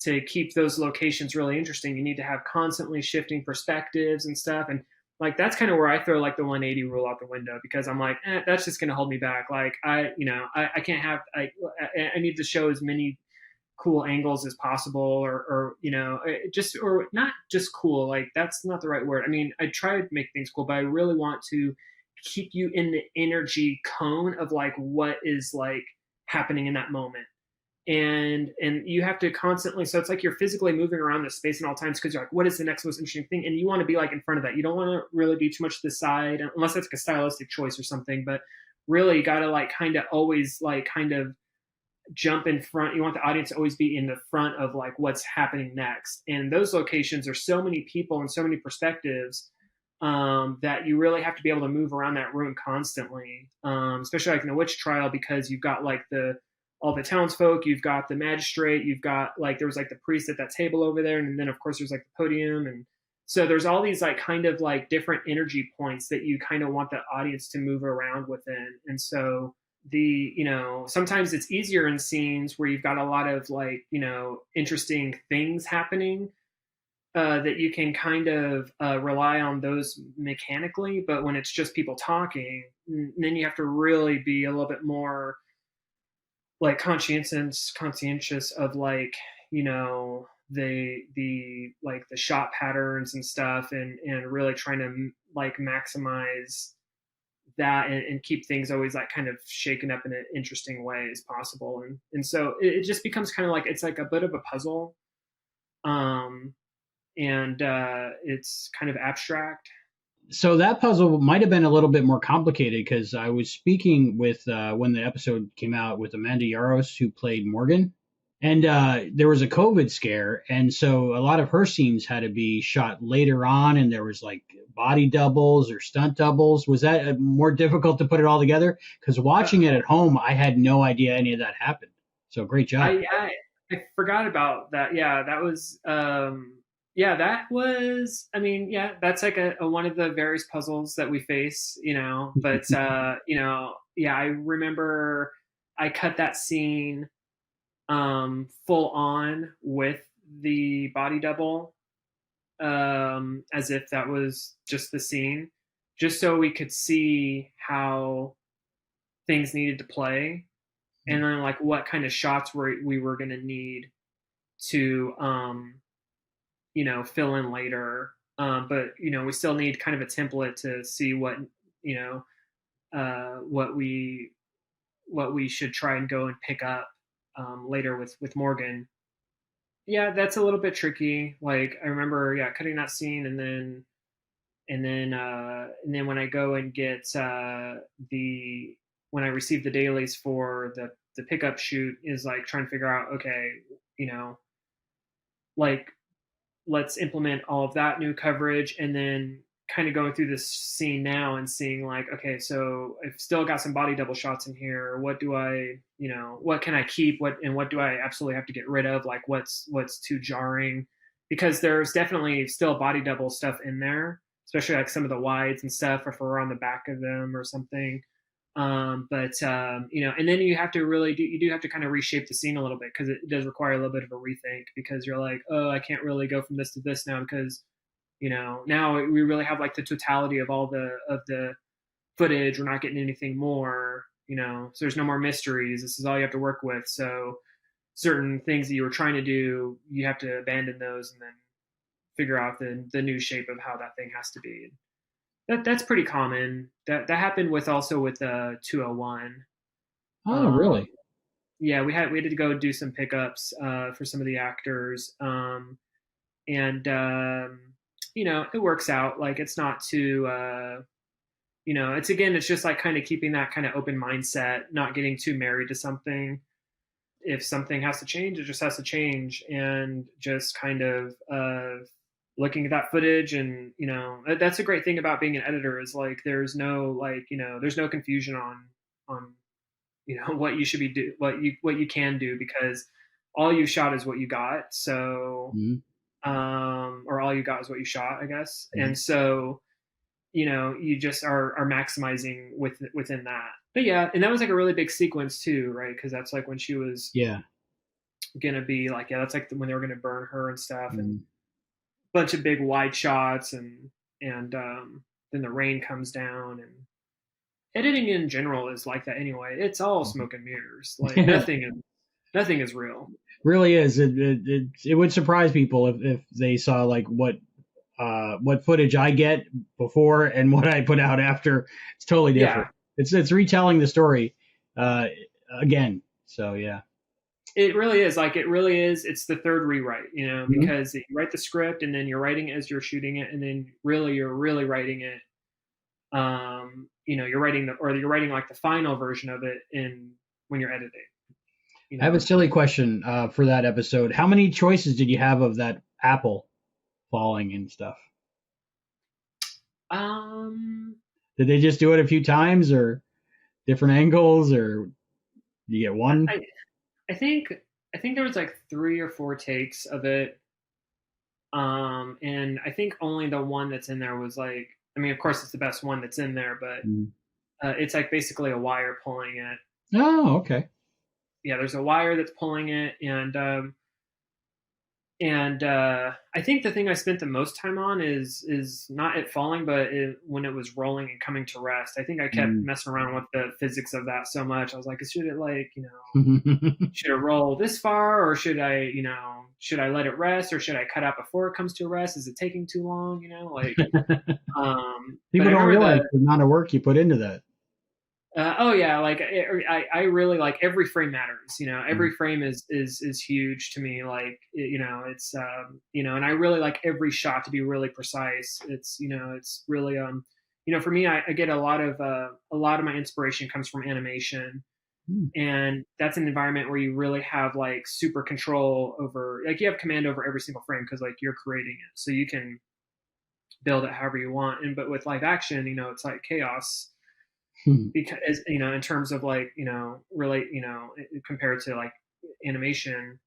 to keep those locations really interesting, you need to have constantly shifting perspectives and stuff. And like that's kind of where I throw like the 180 rule out the window, because I'm like, that's just going to hold me back. Like I can't have I need to show as many cool angles as possible, or just, or not just cool. Like that's not the right word. I mean, I try to make things cool, but I really want to keep you in the energy cone of like what is like happening in that moment. And you have to constantly, so it's like you're physically moving around this space at all times, because you're like, what is the next most interesting thing, and you want to be like in front of that. You don't want to really be too much to the side, unless it's like a stylistic choice or something. But really you got to like kind of always like kind of jump in front. You want the audience to always be in the front of like what's happening next. And those locations are so many people and so many perspectives, that you really have to be able to move around that room constantly, especially like in the witch trial, because you've got like all the townsfolk, you've got the magistrate, you've got like, there was like the priest at that table over there, and then of course there's like the podium. And so there's all these like kind of like different energy points that you kind of want the audience to move around within. And so sometimes it's easier in scenes where you've got a lot of like, interesting things happening, that you can kind of rely on those mechanically. But when it's just people talking, then you have to really be a little bit more like conscientious of like, the like the shot patterns and stuff, and really trying to like maximize that, and keep things always like kind of shaken up in an interesting way as possible. And so it just becomes kind of like, it's like a bit of a puzzle. um and it's kind of abstract. So that puzzle might have been a little bit more complicated because I was speaking with when the episode came out with Amanda Yaros, who played Morgan, and there was a COVID scare, and so a lot of her scenes had to be shot later on, and there was like body doubles or stunt doubles. Was that more difficult to put it all together? Because watching it at home, I had no idea any of that happened. So great job. I forgot about that. Yeah, that was yeah, that was, I mean, yeah, that's like a one of the various puzzles that we face, but yeah, I remember I cut that scene full on with the body double, as if that was just the scene, just so we could see how things needed to play, and then like what kind of shots we were going to need to fill in later. But we still need kind of a template to see what you know what we should try and go and pick up later with Morgan. Yeah, that's a little bit tricky. Like I remember, yeah, cutting that scene, and then when I go and get the when I receive the dailies for the pickup shoot, is like trying to figure out, okay, like let's implement all of that new coverage, and then kind of going through this scene now and seeing like, okay, so I've still got some body double shots in here. What do I, what can I keep? What do I absolutely have to get rid of? Like what's too jarring? Because there's definitely still body double stuff in there, especially like some of the wides and stuff, if we're on the back of them or something. But and then you have to you do have to kind of reshape the scene a little bit, because it does require a little bit of a rethink, because you're like, oh, I can't really go from this to this now, because now we really have like the totality of all the footage. We're not getting anything more, so there's no more mysteries. This is all you have to work with. So certain things that you were trying to do, you have to abandon those and then figure out the new shape of how that thing has to be. That's pretty common. That happened with 201. Oh, Um, really? yeah, we had to go do some pickups for some of the actors, and it works out. Like it's not too, it's just like kind of keeping that kind of open mindset, not getting too married to something. If something has to change, it just has to change, and just kind of looking at that footage. And that's a great thing about being an editor, is like there's no confusion on what you should be what you can do, because all you shot is what you got. So or all you got is what you shot, I guess. And so you just are maximizing within that. But yeah, and that was like a really big sequence too, right? Because that's like when she was gonna be like, that's like when they were gonna burn her and stuff, and a bunch of big wide shots, and then the rain comes down. And editing in general is like that anyway. It's all smoke and mirrors. Like nothing is real. Really is. It would surprise people if they saw like what footage I get before and what I put out after. It's totally different. It's retelling the story again. So yeah, it really is. Like it really is. It's the third rewrite, because you write the script and then you're writing it as you're shooting it, and then you're really writing it. You're writing like the final version of it when you're editing. I have a silly question for that episode. How many choices did you have of that apple falling and stuff? Did they just do it a few times, or different angles, or you get one? I think there was like 3 or 4 takes of it. And I think only the one that's in there was like, I mean, of course it's the best one that's in there, but it's like basically a wire pulling it. Oh, okay. Yeah, there's a wire that's pulling it, and I think the thing I spent the most time on is not it falling, but when it was rolling and coming to rest. I think I kept messing around with the physics of that so much. I was like, should it should it roll this far, or should I let it rest, or should I cut out before it comes to a rest? Is it taking too long? People don't realize the amount of work you put into that. Like I really like every frame matters. Every frame is huge to me. Like it's and I really like every shot to be really precise. It's it's really for me, I get a lot of my inspiration comes from animation, and that's an environment where you really have like super control over, like you have command over every single frame, because like you're creating it, so you can build it however you want. But with live action, it's like chaos. Because in terms of like really compared to like animation,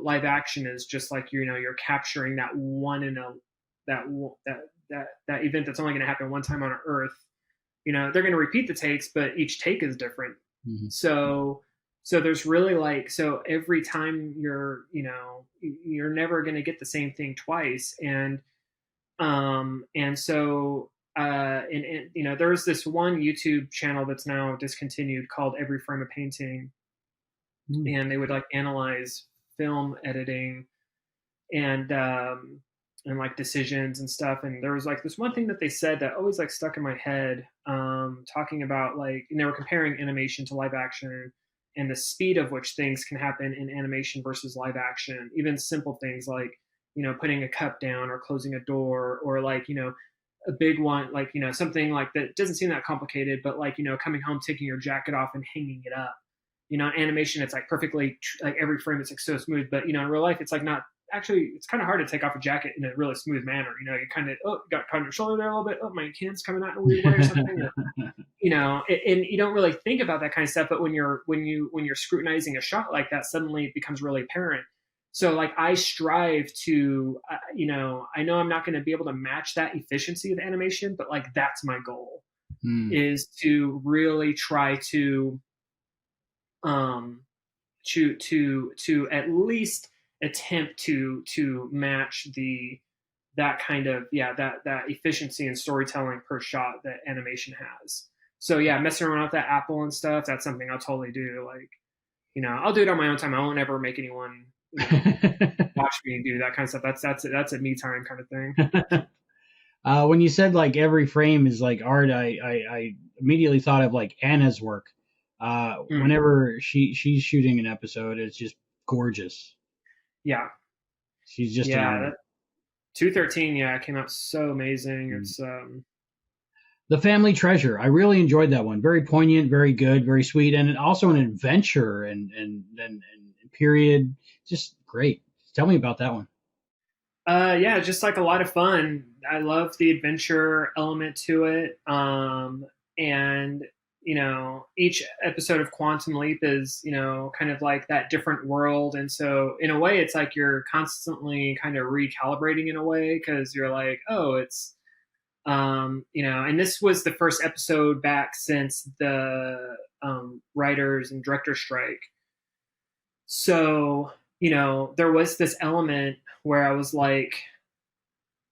live action is just like you're capturing that one that event that's only going to happen one time on Earth. They're going to repeat the takes, but each take is different. So there's really like, so every time you're never going to get the same thing twice, and so there's this one YouTube channel that's now discontinued called Every Frame of Painting, and they would like analyze film editing and like decisions and stuff. And there was like this one thing that they said that always like stuck in my head, talking about like, and they were comparing animation to live action and the speed of which things can happen in animation versus live action. Even simple things like putting a cup down or closing a door, or like a big one, like something like that doesn't seem that complicated, but like coming home, taking your jacket off and hanging it up. Animation, it's like perfectly like every frame is like so smooth, but in real life it's like not actually. It's kind of hard to take off a jacket in a really smooth manner. You kind of got caught on your shoulder there a little bit. Oh, my hand's coming out in a weird way or something. And you don't really think about that kind of stuff. But when you're scrutinizing a shot like that, suddenly it becomes really apparent. So like I strive to, I know I'm not going to be able to match that efficiency of animation, but like that's my goal, is to really try to at least attempt to match that kind of that efficiency and storytelling per shot that animation has. So yeah, messing around with that apple and stuff, that's something I'll totally do. Like I'll do it on my own time. I won't ever make anyone watch me do that kind of stuff. That's a me time kind of thing. When you said like every frame is like art, I immediately thought of like Anna's work. Whenever she's shooting an episode, it's just gorgeous. Yeah, she's just 213, yeah, it came out so amazing. Mm. It's The Family Treasure. I really enjoyed that one. Very poignant, very good, very sweet, and also an adventure and period. Just great. Tell me about that one. yeah, just like a lot of fun. I love the adventure element to it. And each episode of Quantum Leap is, kind of like that different world. And so in a way, it's like you're constantly kind of recalibrating in a way, because you're like, oh, it's, and this was the first episode back since the writers and director strike. So, there was this element where I was like,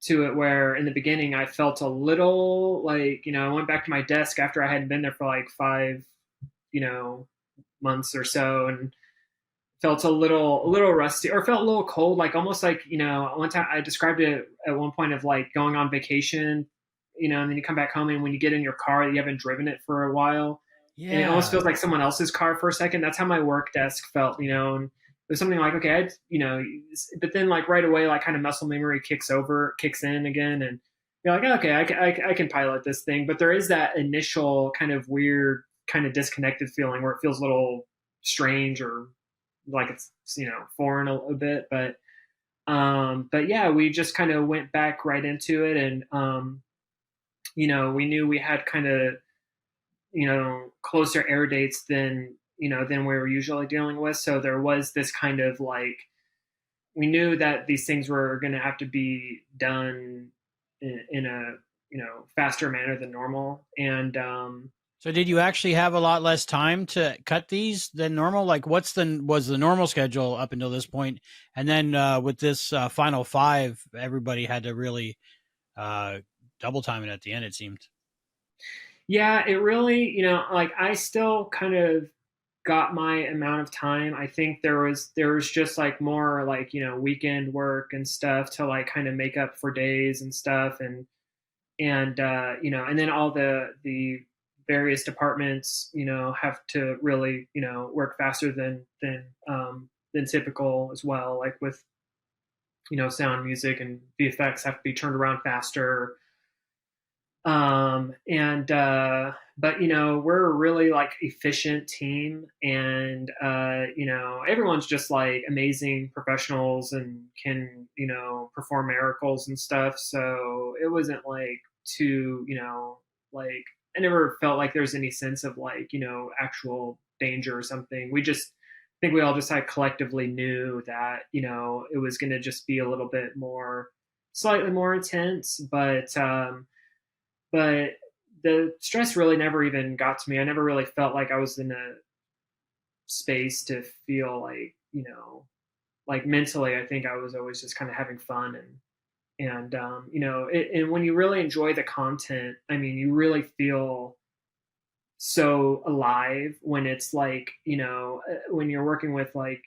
to it, where in the beginning I felt a little like, I went back to my desk after I hadn't been there for like 5, you know, months or so, and felt a little rusty, or felt a little cold, like almost like, one time I described it at one point of like going on vacation, and then you come back home, and when you get in your car, you haven't driven it for a while, and it almost Yeah. feels like someone else's car for a second. That's how my work desk felt, and it was something like, okay, but then like right away, like kind of muscle memory kicks in again, and you're like, okay, I can pilot this thing. But there is that initial kind of weird, kind of disconnected feeling where it feels a little strange, or like it's, foreign a bit. But yeah, we just kind of went back right into it, and we knew we had kind of, closer air dates than we were usually dealing with. So there was this kind of like, we knew that these things were going to have to be done in a, faster manner than normal. And So did you actually have a lot less time to cut these than normal? Like was the normal schedule up until this point? And then with this final 5, everybody had to really double time it at the end, it seemed. yeah, it really, like I still kind of got my amount of time. I think there was just like more like, weekend work and stuff to like kind of make up for days and stuff. And then all the various departments, have to really, work faster than typical as well, like with, sound, music, and VFX have to be turned around faster. And But we're a really like efficient team, and everyone's just like amazing professionals and can, perform miracles and stuff. So it wasn't like too, like, I never felt like there's any sense of like, actual danger or something. We just, I think we all just like collectively knew that, it was going to just be a little bit more, slightly more intense. But the stress really never even got to me. I never really felt like I was in a space to feel like, like mentally, I think I was always just kind of having fun. And when you really enjoy the content, I mean, you really feel so alive when it's like, when you're working with like,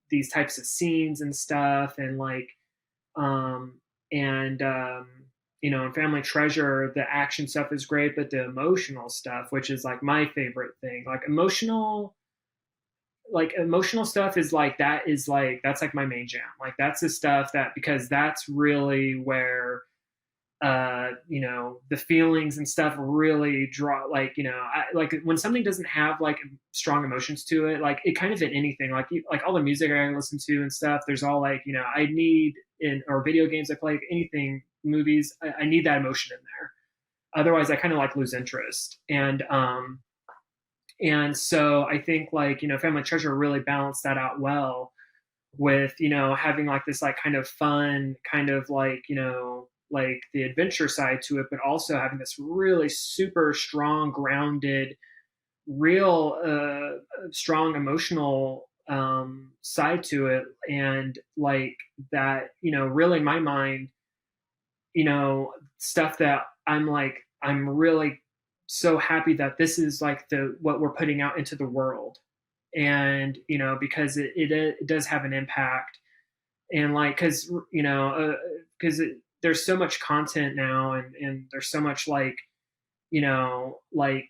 these types of scenes and stuff, and like, and in Family Treasure, the action stuff is great, but the emotional stuff, which is like my favorite thing, like emotional stuff is like, that's like my main jam. Like that's the stuff that, because that's really where the feelings and stuff really draw, like, like when something doesn't have like strong emotions to it, like it kind of in anything, like all the music I listen to and stuff, there's all like, I need in, or video games I play, like anything, movies, I need that emotion in there. Otherwise I kind of like lose interest. And so I think like, Family Treasure really balanced that out well with, having like this like kind of fun, kind of like, like the adventure side to it, but also having this really super strong, grounded, real strong emotional side to it. And like that, really in my mind, stuff that I'm really so happy that this is like what we're putting out into the world. And because it does have an impact. And like, because there's so much content now, and there's so much like, like,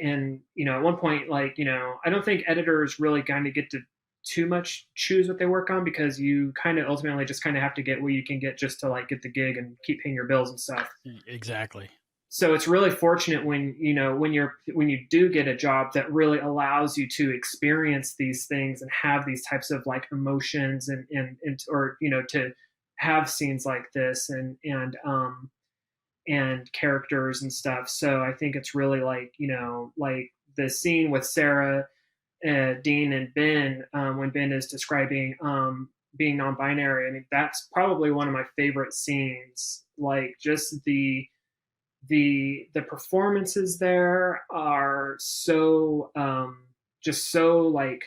and at one point, like, I don't think editors really kind of get to too much choose what they work on, because you kind of ultimately just kind of have to get what you can get just to like get the gig and keep paying your bills and stuff. Exactly. So it's really fortunate when, you know, when you do get a job that really allows you to experience these things and have these types of like emotions and or, you know, to have scenes like this and characters and stuff. So I think it's really like, you know, like the scene with Sarah, Dean and Ben, when Ben is describing being non-binary. I mean, that's probably one of my favorite scenes. Like just the performances there are so just so like,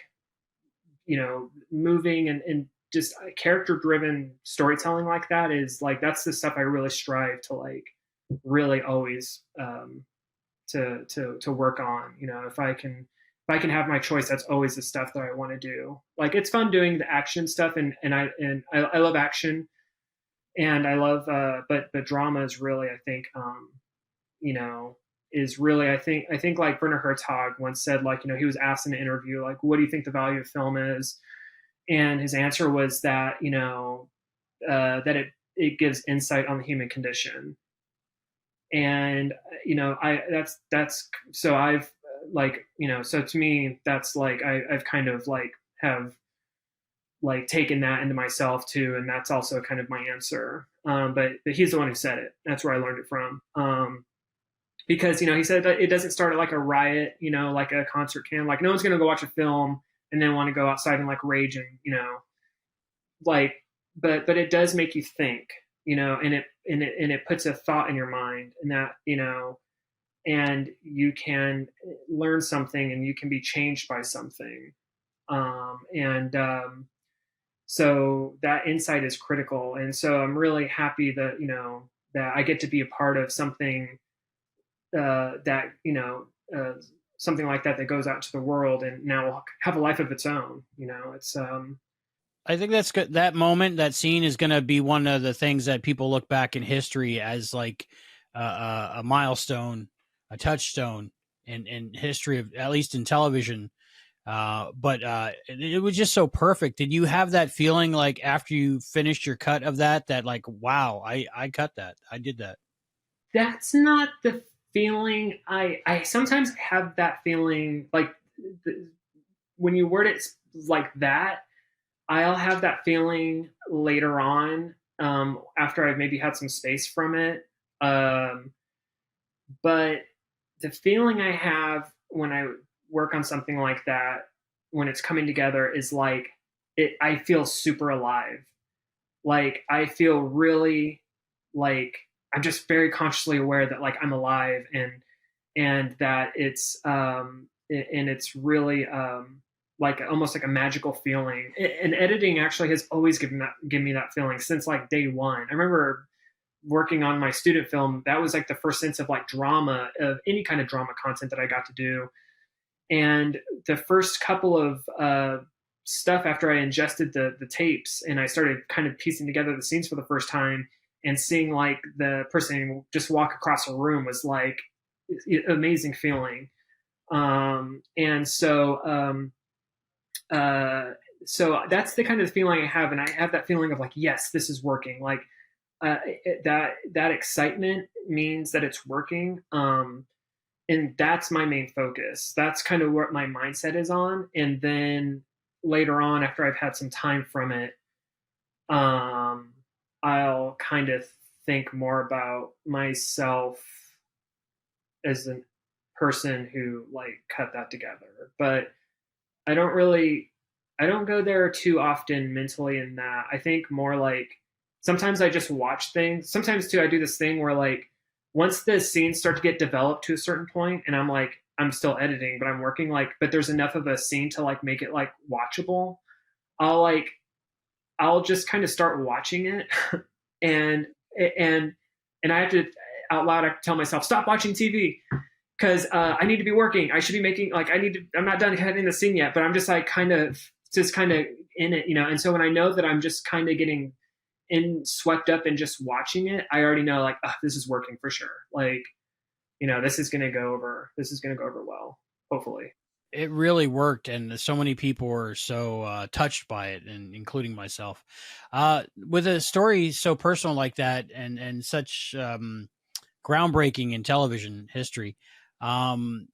you know, moving and just character driven storytelling like that is like, that's the stuff I really strive to like really always to work on. You know, if I can have my choice, that's always the stuff that I want to do. Like it's fun doing the action stuff, and I love action, and I love but drama is really, I think, you know, is really, I think like Werner Herzog once said, like, you know, he was asked in an interview, like, what do you think the value of film is? And his answer was that, you know, that it gives insight on the human condition. And, you know, that's, so I've like, you know, so to me, that's like, I've kind of like have like taken that into myself too. And that's also kind of my answer. But he's the one who said it. That's where I learned it from. Because, you know, he said that it doesn't start like a riot, you know, like a concert can. Like no one's going to go watch a film and then want to go outside and like rage and, you know, like, but it does make you think, you know, and it puts a thought in your mind, and that, you know, and you can learn something and you can be changed by something. So that insight is critical. And so I'm really happy that, you know, that I get to be a part of something that, you know, something like that goes out to the world and now will have a life of its own. You know, it's I think that's good. That moment, that scene is going to be one of the things that people look back in history as like a milestone, a touchstone in history of, at least in television. But it was just so perfect. Did you have that feeling like after you finished your cut of that like, wow, I cut that. I did that. That's not the feeling. I sometimes have that feeling like when you word it like that, I'll have that feeling later on, after I've maybe had some space from it. But the feeling I have when I work on something like that, when it's coming together, is like I feel super alive. Like I feel really like I'm just very consciously aware that like I'm alive, and that it's and it's really like almost like a magical feeling. And editing actually has always given me that feeling since like day one. I remember working on my student film. That was like the first sense of like drama, of any kind of drama content that I got to do. And the first couple of stuff after I ingested the tapes and I started kind of piecing together the scenes for the first time and seeing like the person just walk across a room was like amazing feeling. And so that's the kind of feeling I have, and I have that feeling of like, yes, this is working. Like that excitement means that it's working, and that's my main focus. That's kind of what my mindset is on. And then later on, after I've had some time from it, I'll kind of think more about myself as a person who like cut that together. But I don't go there too often mentally in that. I think more like sometimes I just watch things. Sometimes too, I do this thing where like once the scenes start to get developed to a certain point and I'm like, I'm still editing, but I'm working like, but there's enough of a scene to like make it like watchable. I'll just kind of start watching it and I have to out loud, I tell myself, stop watching TV. Because I need to be working. I should be making like I'm not done having the scene yet, but I'm just like kind of in it, you know. And so when I know that I'm just kind of getting swept up and just watching it, I already know like, oh, this is working for sure. Like, you know, this is gonna go over well, hopefully. It really worked, and so many people were so touched by it, and including myself. With a story so personal like that, and such groundbreaking in television history, um,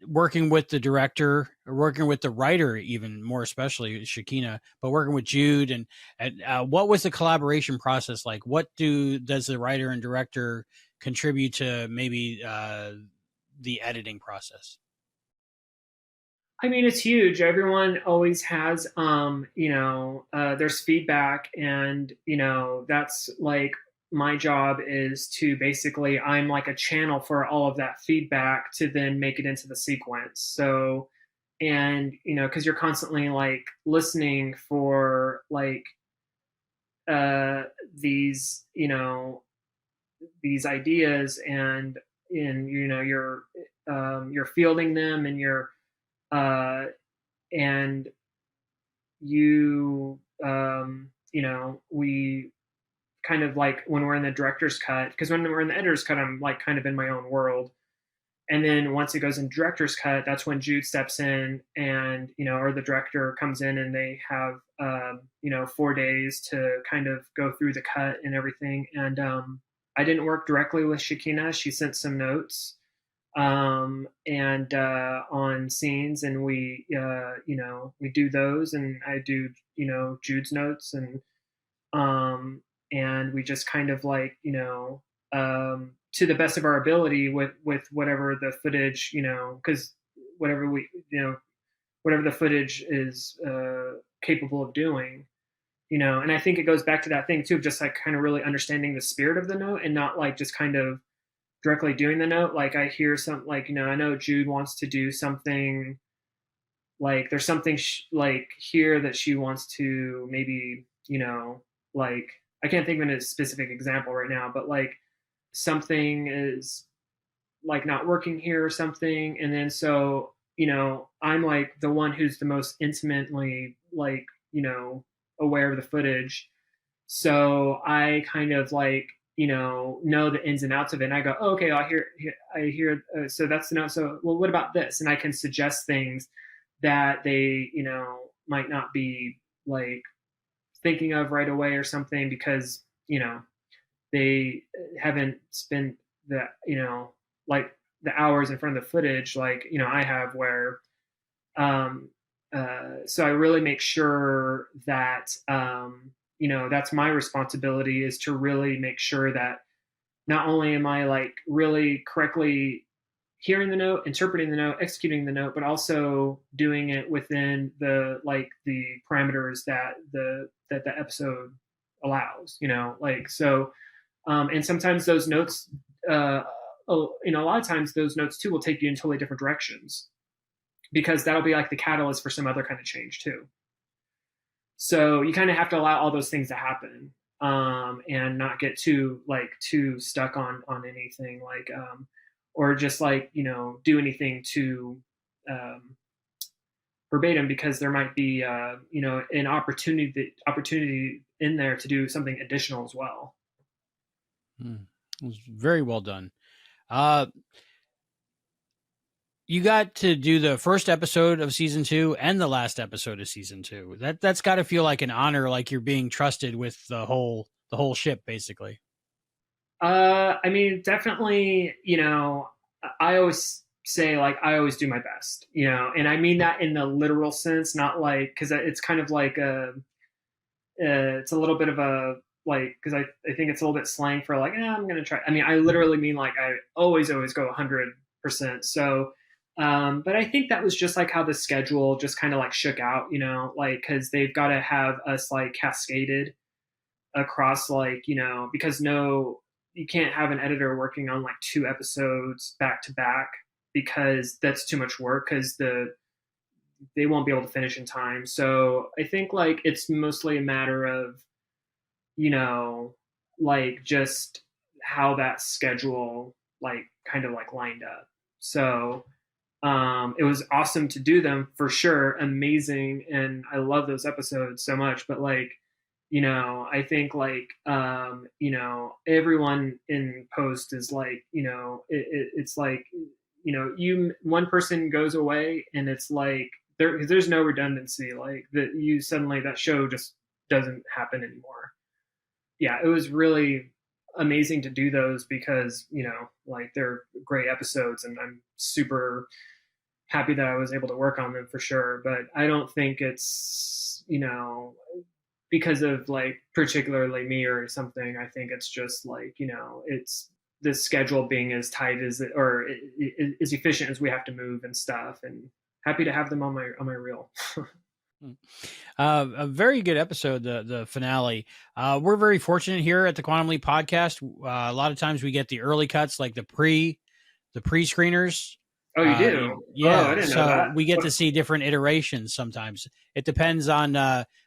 working with the director, or working with the writer, even more especially Shakina, but working with Jude, and what was the collaboration process like? What does the writer and director contribute to maybe the editing process? I mean, it's huge. Everyone always has, there's feedback, and that's like my job is to basically, I'm like a channel for all of that feedback to then make it into the sequence. So, and because you're constantly like listening for like uh, these, these ideas, and you're fielding them, and uh, and we kind of like when we're in the director's cut, because when we're in the editor's cut, I'm like kind of in my own world. And then once it goes in director's cut, that's when Jude steps in, and, or the director comes in, and they have, 4 days to kind of go through the cut and everything. And I didn't work directly with Shakina. She sent some notes, and on scenes, and we do those, and I do Jude's notes, and we just kind of like to the best of our ability with whatever the footage, because whatever we whatever the footage is capable of doing. And I think it goes back to that thing too, of just like kind of really understanding the spirit of the note, and not like just kind of directly doing the note. Like I hear some, like, I know Jude wants to do something, like there's something like here that she wants to maybe, like, I can't think of a specific example right now, but like something is like not working here or something. And then so, I'm like the one who's the most intimately like, aware of the footage. So I kind of like, know the ins and outs of it. And I go, oh, okay, I hear, so that's the note. So, well, what about this? And I can suggest things that they, might not be like thinking of right away or something, because, they haven't spent the, like the hours in front of the footage, like, I have, where, um, so I really make sure that, that's my responsibility, is to really make sure that not only am I like really correctly hearing the note, interpreting the note, executing the note, but also doing it within the like the parameters that the episode allows. Like so, and sometimes those notes, a lot of times those notes too will take you in totally different directions, because that'll be like the catalyst for some other kind of change too. So you kind of have to allow all those things to happen, and not get too stuck on anything, like or just like do anything to verbatim, because there might be an opportunity in there to do something additional as well. It was very well done. You got to do the first episode of season 2 and the last episode of season 2. That's got to feel like an honor, like you're being trusted with the whole ship, basically. I mean, definitely. I always say, like, I always do my best. And I mean that in the literal sense, not like, because it's kind of like it's a little bit of a like, because I think it's a little bit slang for like, I'm gonna try. I mean, I literally mean like I always go 100%. So. But I think that was just like how the schedule just kind of like shook out, like, because they've got to have us like cascaded across, like, because you can't have an editor working on like 2 episodes back to back, because that's too much work, because they won't be able to finish in time. So I think like it's mostly a matter of, like just how that schedule like kind of like lined up. So it was awesome to do them, for sure, amazing, and I love those episodes so much. But like, I think like everyone in post is like, it's like, one person goes away and it's like there's no redundancy, like that you suddenly that show just doesn't happen anymore. Yeah, it was really amazing to do those because like they're great episodes, and I'm super happy that I was able to work on them for sure. But I don't think it's because of like particularly me or something. I think it's just like it's the schedule being as tight as it or as efficient as we have to move and stuff, and happy to have them on my reel. A very good episode, the finale. We're very fortunate here at the Quantum Leap podcast. A lot of times we get the early cuts, like the pre-screeners. Oh, you do? Yeah. Oh, I didn't so know that. We get to see different iterations. Sometimes it depends on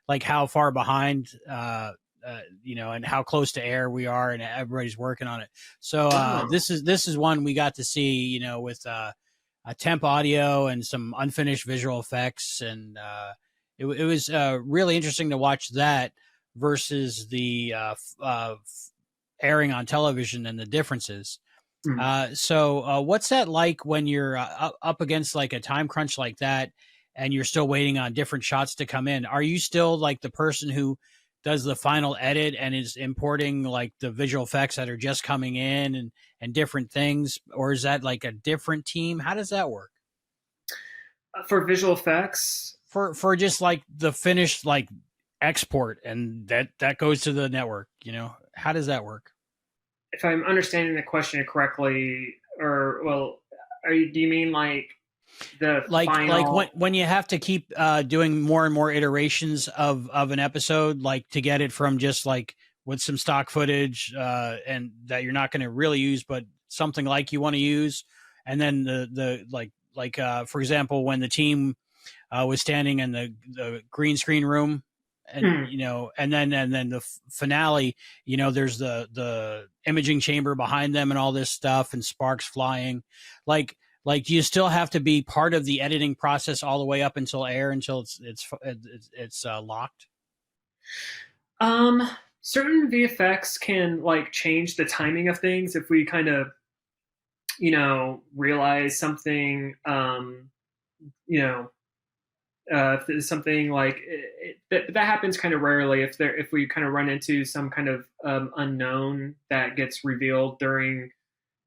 like how far behind, and how close to air we are, and everybody's working on it. So this is one we got to see, with a temp audio and some unfinished visual effects, and it was really interesting to watch that versus the airing on television and the differences. So what's that like when you're up against like a time crunch like that, and you're still waiting on different shots to come in? Are you still like the person who does the final edit and is importing like the visual effects that are just coming in and different things, or is that like a different team? How does that work? For visual effects? For just like the finished like export, and that goes to the network, how does that work? If I'm understanding the question correctly, do you mean like the final... like when you have to keep doing more and more iterations of an episode, like to get it from just like with some stock footage and that you're not going to really use, but something like you want to use, and then the for example, when the team was standing in the green screen room, and and then the finale, there's the imaging chamber behind them and all this stuff and sparks flying. Like do you still have to be part of the editing process all the way up until air, until it's locked? Certain VFX can like change the timing of things if we kind of realize something, if there's something like that happens kind of rarely. If we kind of run into some kind of unknown that gets revealed during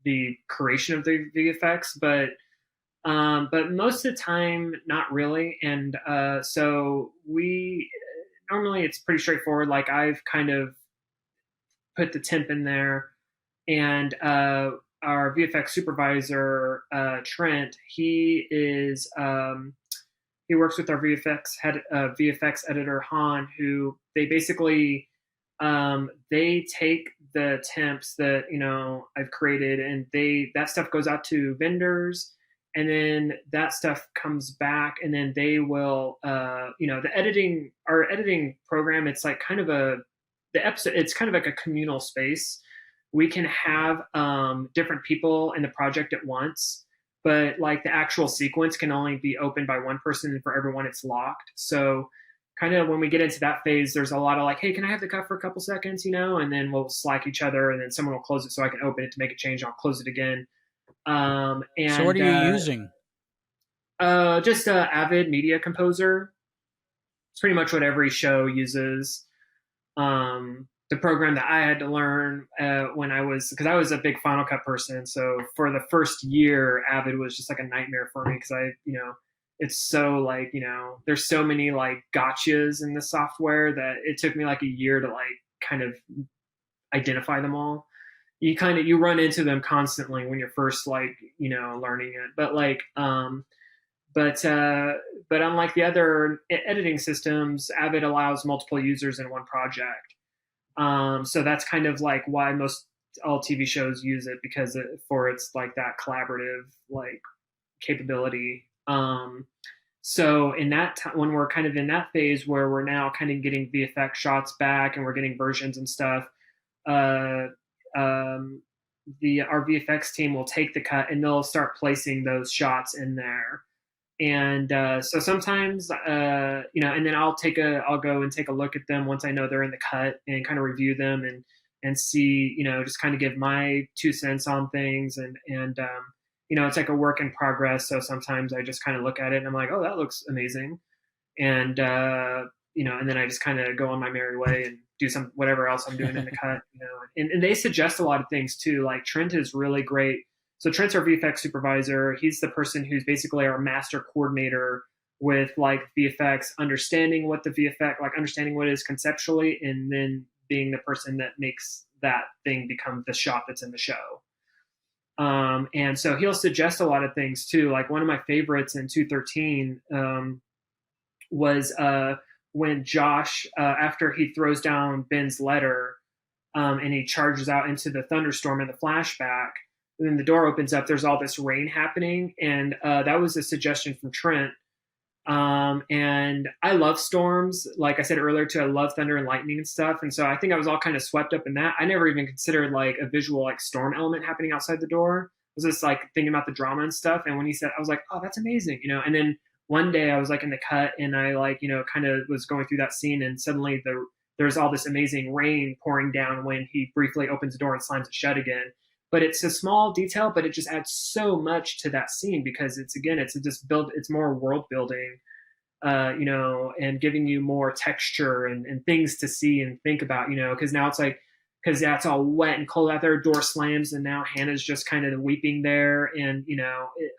the creation of the VFX, but most of the time not really. And so we normally it's pretty straightforward. Like I've kind of put the temp in there, and our VFX supervisor Trent, he works with our VFX editor Han, who they basically they take the temps that I've created, and that stuff goes out to vendors, and then that stuff comes back, and then they will our editing program, it's like kind of it's kind of like a communal space. We can have different people in the project at once, but like the actual sequence can only be opened by one person, and for everyone it's locked. So kind of when we get into that phase, there's a lot of like, hey, can I have the cut for a couple seconds, and then we'll Slack each other, and then someone will close it so I can open it to make a change, and I'll close it again. And so what are you using? Just Avid Media Composer. It's pretty much what every show uses. The program that I had to learn because I was a big Final Cut person. So for the first year, Avid was just like a nightmare for me, because it's so like, there's so many like gotchas in the software that it took me like a year to like kind of identify them all. You run into them constantly when you're first like, learning it. But like, but unlike the other editing systems, Avid allows multiple users in one project. So that's kind of like why all TV shows use it, because it's like that collaborative like capability. So in that time, when we're kind of in that phase where we're now kind of getting VFX shots back and we're getting versions and stuff, our VFX team will take the cut and they'll start placing those shots in there. And so sometimes, and then I'll go and take a look at them once I know they're in the cut, and kind of review them and see, just kind of give my 2 cents on things, and it's like a work in progress. So sometimes I just kind of look at it and I'm like, oh, that looks amazing. And, and then I just kind of go on my merry way and do whatever else I'm doing in the cut, and they suggest a lot of things too. Like Trent is really great. So Trent's our VFX supervisor. He's the person who's basically our master coordinator with like VFX, understanding what it is conceptually, and then being the person that makes that thing become the shot that's in the show. And so he'll suggest a lot of things too. Like one of my favorites in 213 was when Josh, after he throws down Ben's letter, and he charges out into the thunderstorm in the flashback, and then the door opens up, there's all this rain happening. And that was a suggestion from Trent. And I love storms. Like I said earlier too, I love thunder and lightning and stuff. And so I think I was all kind of swept up in that. I never even considered like a visual like storm element happening outside the door. I was just like thinking about the drama and stuff. And when he said, I was like, oh, that's amazing, and then one day I was like in the cut and I like, kind of was going through that scene, and suddenly there's all this amazing rain pouring down when he briefly opens the door and slams it shut again. But it's a small detail, but it just adds so much to that scene because it's more world building, and giving you more texture and things to see and think about, because now it's like, because that's all wet and cold out there, door slams, and now Hannah's just kind of weeping there, and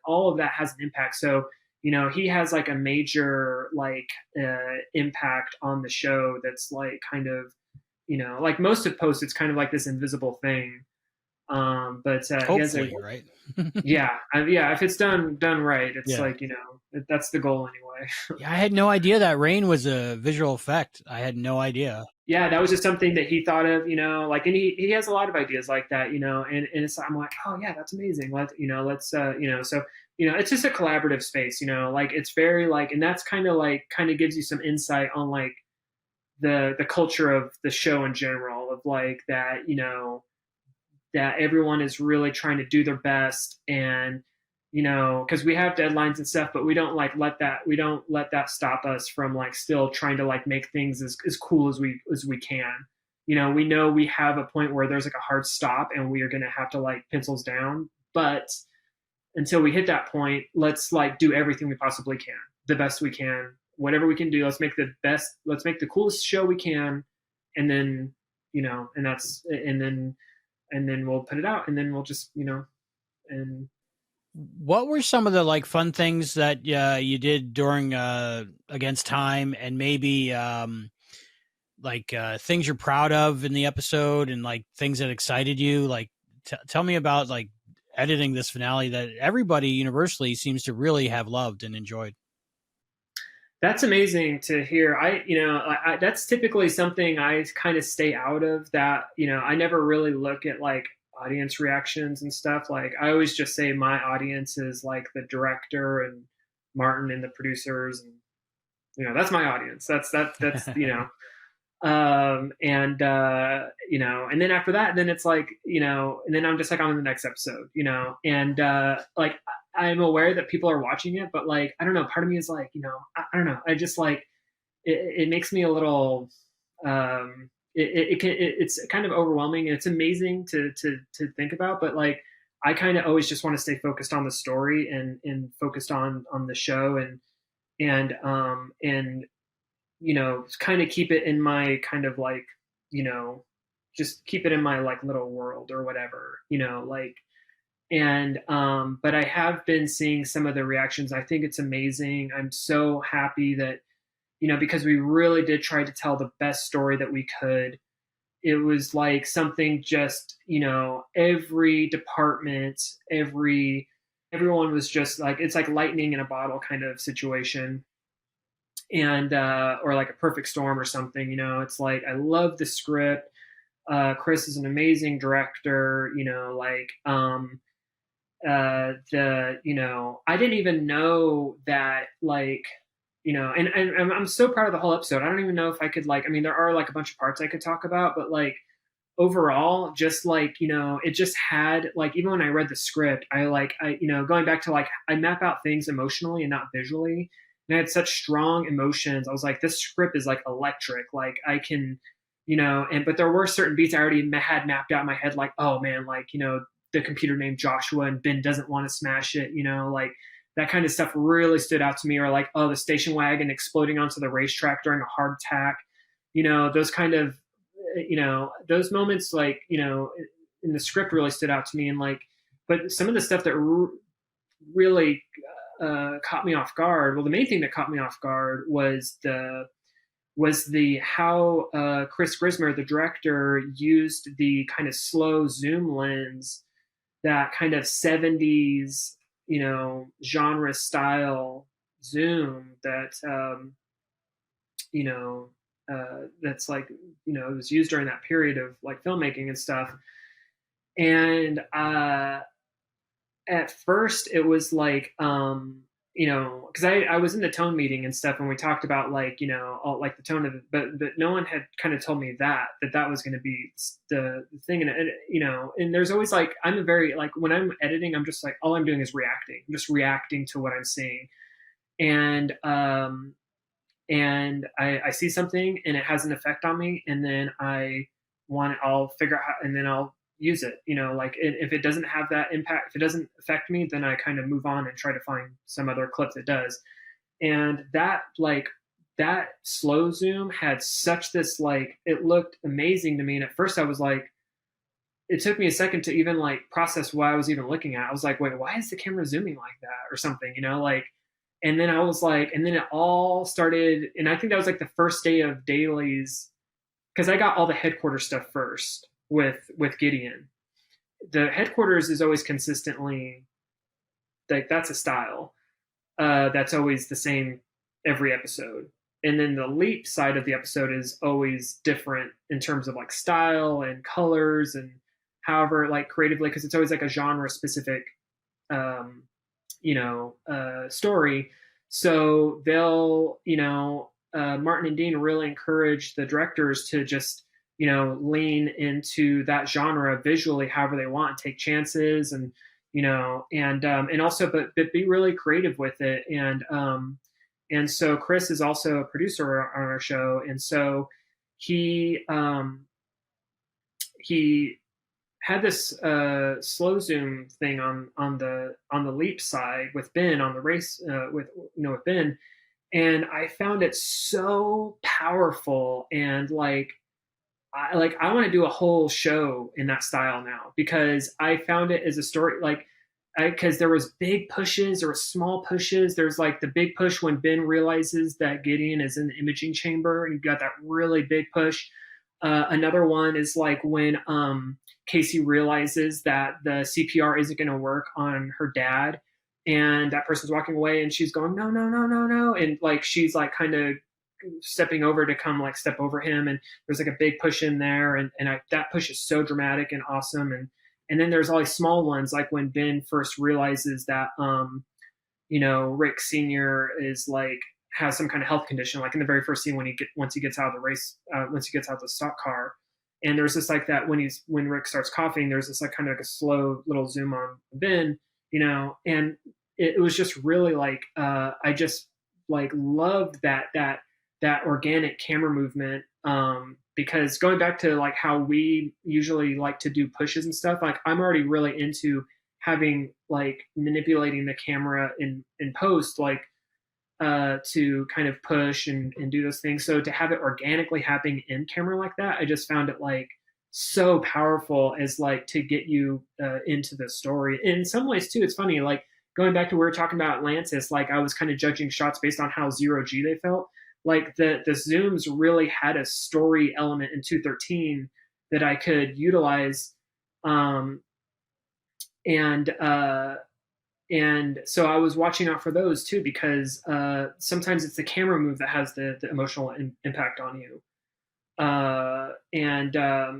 all of that has an impact. So he has like a major like impact on the show. That's like kind of like most of post, it's kind of like this invisible thing. But hopefully, right? yeah, if it's done right, it's like that's the goal anyway. Yeah, I had no idea that rain was a visual effect. I had no idea. Yeah, that was just something that he thought of, like, and he has a lot of ideas like that, and it's, I'm like, oh yeah, that's amazing. Let's so it's just a collaborative space, like it's very like, and that's kind of gives you some insight on like the culture of the show in general, of like that, that everyone is really trying to do their best, and because we have deadlines and stuff, but we don't let that stop us from like still trying to like make things as cool as we can. We know we have a point where there's like a hard stop and we are going to have to like pencils down, but until we hit that point, let's like do everything we possibly can, the best we can, whatever we can do. Let's make the coolest show we can, and then and then we'll put it out, and then we'll just and what were some of the like fun things that you did during Against Time, and maybe things you're proud of in the episode, and like things that excited you? Like tell me about like editing this finale that everybody universally seems to really have loved and enjoyed. That's amazing to hear. I that's typically something I kind of stay out of. That I never really look at like audience reactions and stuff. Like I always just say my audience is like the director and Martin and the producers, and that's my audience. That's and then after that, then it's like and then I'm just like on the next episode, and like I'm aware that people are watching it, but like I don't know, part of me is like I don't know, I just like it makes me a little it's kind of overwhelming, and it's amazing to think about, but like I kind of always just want to stay focused on the story and focused on the show, and kind of keep it in my kind of like just keep it in my like little world or whatever, like. And but I have been seeing some of the reactions. I think it's amazing. I'm so happy that because we really did try to tell the best story that we could. It was like something just, every department, everyone was just like, it's like lightning in a bottle kind of situation. And, or like a perfect storm or something, it's like, I love the script. Chris is an amazing director, I didn't even know that like, and I'm so proud of the whole episode. I don't even know if I could like, I mean, there are like a bunch of parts I could talk about, but like overall, just like, it just had like, even when I read the script, I going back to like, I map out things emotionally and not visually. And I had such strong emotions. I was like, this script is like electric. Like I can, but there were certain beats I already had mapped out in my head. Like, oh man, like, the computer named Joshua and Ben doesn't want to smash it, like that kind of stuff really stood out to me. Or like, oh, the station wagon exploding onto the racetrack during a hard attack, those kind of, those moments, like, in the script really stood out to me. And like, but some of the stuff that really caught me off guard. Well, the main thing that caught me off guard was how Chris Grismer, the director, used the kind of slow zoom lens, that kind of 70s, genre style zoom that, that's like, it was used during that period of like filmmaking and stuff. And at first it was like, because I was in the tone meeting and stuff, and we talked about like, all, like the tone of it, but no one had kind of told me that was going to be the thing. And and there's always like, I'm a very, like, when I'm editing, I'm just like, all I'm doing is reacting. I'm just reacting to what I'm seeing. And I see something and it has an effect on me, and then I'll figure out how, and then I'll use it, like if it doesn't have that impact, if it doesn't affect me, then I kind of move on and try to find some other clip that does. And that, like, that slow zoom had such this, like, it looked amazing to me. And at first I was like, it took me a second to even like process what I was even looking at. I was like, wait, why is the camera zooming like that or something, like, and then I was like, and then it all started. And I think that was like the first day of dailies, because I got all the headquarters stuff first with Gideon. The headquarters is always consistently, like, that's a style that's always the same every episode. And then the leap side of the episode is always different in terms of like style and colors and however, like, creatively, because it's always like a genre specific story. So they'll, Martin and Dean really encourage the directors to just, lean into that genre visually however they want, take chances, and and also but be really creative with it. And so Chris is also a producer on our show, and so he had this slow zoom thing on the leap side with Ben, on the race with Ben, and I found it so powerful. And like I want to do a whole show in that style now, because I found it as a story, like, because there was big pushes, there were small pushes. There's like the big push when Ben realizes that Gideon is in the imaging chamber, and you got that really big push. Another one is like when Casey realizes that the CPR isn't going to work on her dad, and that person's walking away, and she's going, no, no, no, no, no. And like, she's like kind of stepping over to come like step over him. And there's like a big push in there. And that push is so dramatic and awesome. And then there's all these small ones, like when Ben first realizes that, Rick Sr. is like, has some kind of health condition, like in the very first scene once he gets out of the race, once he gets out of the stock car. And there's this like that when Rick starts coughing, there's this like kind of like a slow little zoom on Ben, and it was just really like, I just like loved that organic camera movement, because going back to like how we usually like to do pushes and stuff, like I'm already really into having like manipulating the camera in post, like to kind of push and do those things. So to have it organically happening in camera like that, I just found it like so powerful as like to get you into the story. In some ways too, it's funny, like going back to where we were talking about Atlantis, like I was kind of judging shots based on how 0G they felt. Like the zooms really had a story element in 213 that I could utilize. And so I was watching out for those too, because sometimes it's the camera move that has the emotional impact on you.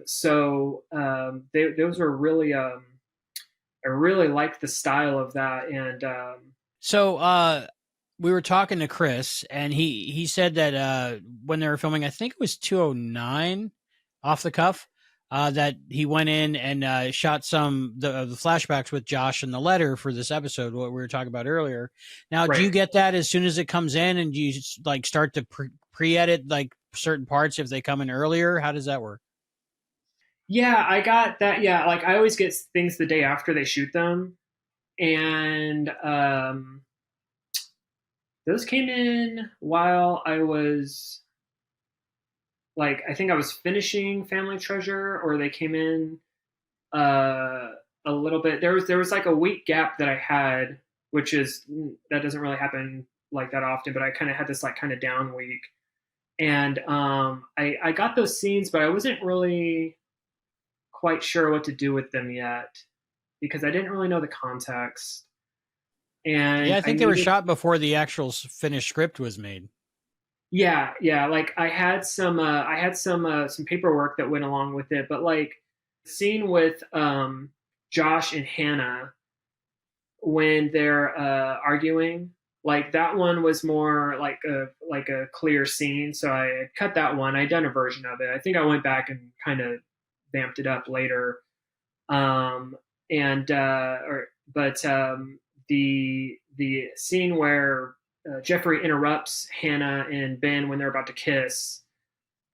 So those were really, I really liked the style of that. And so we were talking to Chris, and he said that when they were filming, I think it was 209 off the cuff, that he went in and shot some the flashbacks with Josh and the letter for this episode, what we were talking about earlier. Now, right. Do you get that as soon as it comes in, and do you like start to pre-edit like certain parts if they come in earlier? How does that work? Yeah, I got that. Yeah, like I always get things the day after they shoot them, and those came in while I was like, I think I was finishing Family Treasure, or they came in uh, a little bit. There was like a week gap that I had, which is that doesn't really happen like that often, but I kind of had this like kind of down week, and I got those scenes, but I wasn't really quite sure what to do with them yet because I didn't really know the context, Yeah, and I I think they were needed. shot before the actual finished script was made. Yeah. Like I had some paperwork that went along with it, but like the scene with Josh and Hannah when they're arguing, like that one was more like a clear scene. So I cut that one. I'd done a version of it. I think I went back and kind of vamped it up later. Um, and or but the scene where Jeffrey interrupts Hannah and Ben when they're about to kiss.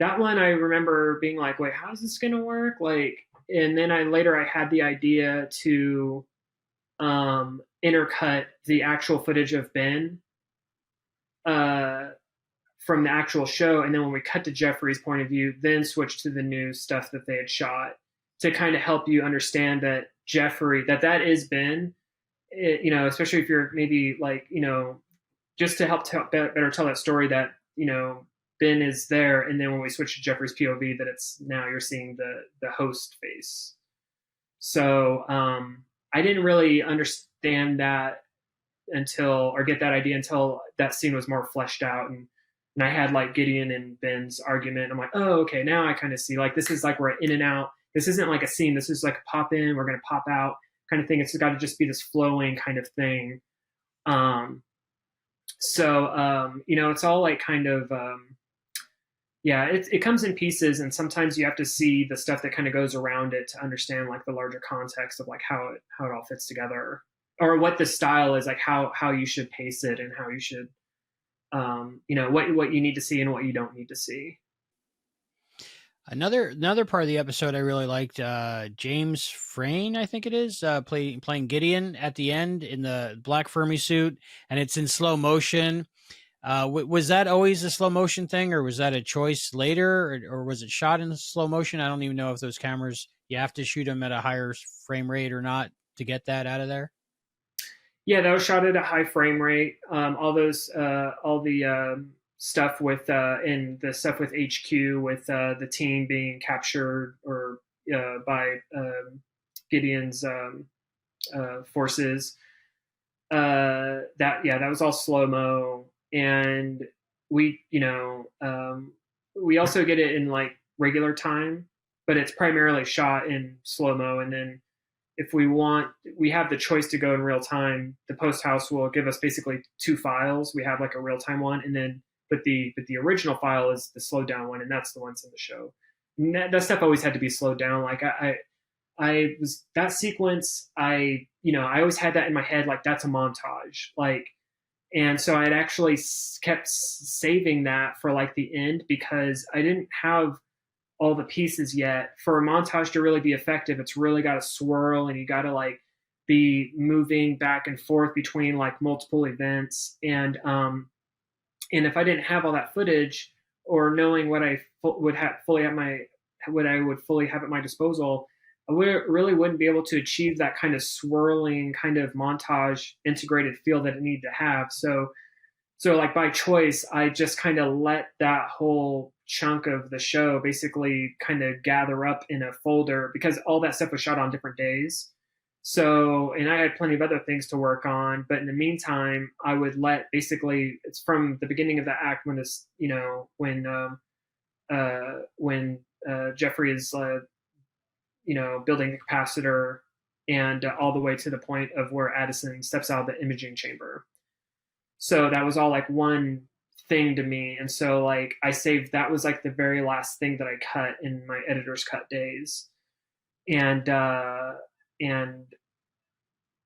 That one I remember being like, "Wait, how's this gonna work?" Like, and then I had the idea to intercut the actual footage of Ben uh, from the actual show, and then when we cut to Jeffrey's point of view, then switch to the new stuff that they had shot to kind of help you understand that Jeffrey that is Ben. Especially if you're maybe like just to help better tell that story that Ben is there, and then when we switch to Jeffrey's POV, that it's now you're seeing the host face. So I didn't really understand that until or get that idea until that scene was more fleshed out, and I had like Gideon and Ben's argument. I'm like, oh, okay, now I kind of see like this is like we're in and out. This isn't like a scene. This is like a pop in. We're gonna pop out kind of thing. It's got to just be this flowing kind of thing. Um, it's all like kind of yeah, it comes in pieces, and sometimes you have to see the stuff that kind of goes around it to understand like the larger context of like how it all fits together, or what the style is, like how you should pace it, and how you should what you need to see and what you don't need to see. Another part of the episode I really liked, James Frain, I think it is, playing Gideon at the end in the black Fermi suit, and it's in slow motion. Was that always a slow motion thing, or was that a choice later, or was it shot in slow motion? I don't even know if those cameras, you have to shoot them at a higher frame rate or not to get that out of there. Yeah, that was shot at a high frame rate. All the stuff with and the stuff with HQ with the team being captured or by Gideon's forces. That was all slow mo, and we we also get it in like regular time, but it's primarily shot in slow mo, and then if we want, we have the choice to go in real time. The post house will give us basically two files. We have like a real time one, and then but the original file is the slowed down one, and that's the ones in the show. And that stuff always had to be slowed down. Like I was that sequence. I always had that in my head. Like that's a montage. Like, and so I'd actually kept saving that for like the end because I didn't have all the pieces yet. For a montage to really be effective, it's really got to swirl, and you got to like be moving back and forth between like multiple events. And if I didn't have all that footage or knowing what I would have fully at my what I would fully have at my disposal, I really wouldn't be able to achieve that kind of swirling kind of montage integrated feel that it needed to have. So like by choice, I just kind of let that whole chunk of the show basically kind of gather up in a folder because all that stuff was shot on different days. So, and I had plenty of other things to work on, but in the meantime, I would let basically it's from the beginning of the act when this, when Jeffrey is, building the capacitor and all the way to the point of where Addison steps out of the imaging chamber. So that was all like one thing to me. And so like I saved that was like the very last thing that I cut in my editor's cut days. And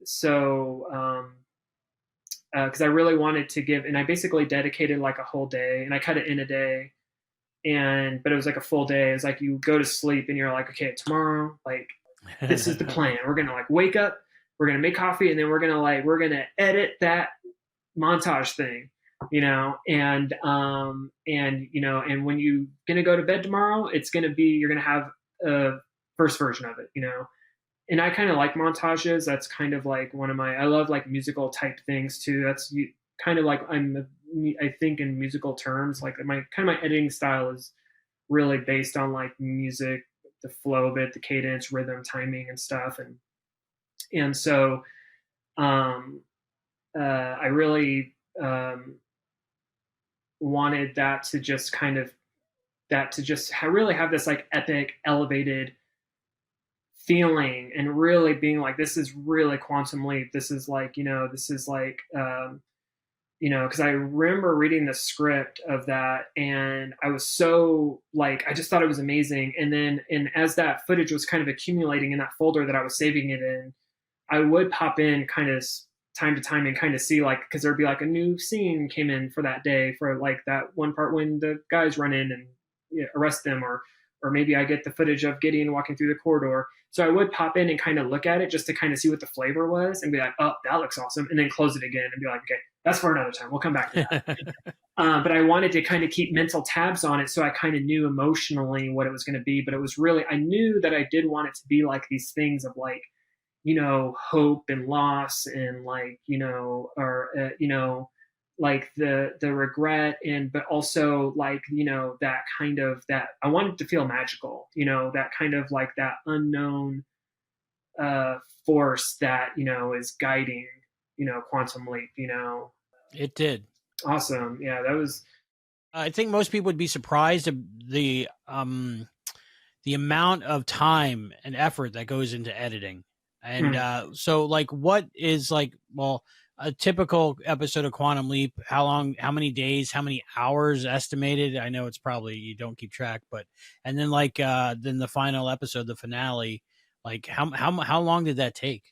so because I really wanted to give, and I basically dedicated like a whole day, and I cut it in a day, but it was like a full day. It's like you go to sleep and you're like, okay, tomorrow, like this is the plan. We're gonna like wake up, we're gonna make coffee, and then we're gonna edit that montage thing, and when you're gonna go to bed tomorrow, you're gonna have a first version of it, And I kind of like montages. That's kind of like I love like musical type things too. That's kind of like I think in musical terms, like my editing style is really based on like music, the flow of it, the cadence, rhythm, timing, and stuff. And so I really wanted that to just really have this like epic, elevated feeling, and really being like, this is really Quantum Leap. This is like, because I remember reading the script of that, and I was so like, I just thought it was amazing. And as that footage was kind of accumulating in that folder that I was saving it in, I would pop in kind of time to time and kind of see like, because there'd be like a new scene came in for that day for like that one part when the guys run in and arrest them, or maybe I get the footage of Gideon walking through the corridor. So I would pop in and kind of look at it just to kind of see what the flavor was and be like, oh, that looks awesome. And then close it again and be like, okay, that's for another time. We'll come back to that. But I wanted to kind of keep mental tabs on it. So I kind of knew emotionally what it was going to be, but it was really, I knew that I did want it to be like these things of like, hope and loss and like, like the regret, but also like, that kind of, that I wanted to feel magical, that kind of like that unknown force that, is guiding, Quantum Leap, It did. Awesome. Yeah, that was. I think most people would be surprised at the amount of time and effort that goes into editing. And so like, what is like, well, a typical episode of Quantum Leap, how many days, how many hours estimated? I know it's probably, you don't keep track, but, and then like, then the final episode, the finale, like how long did that take?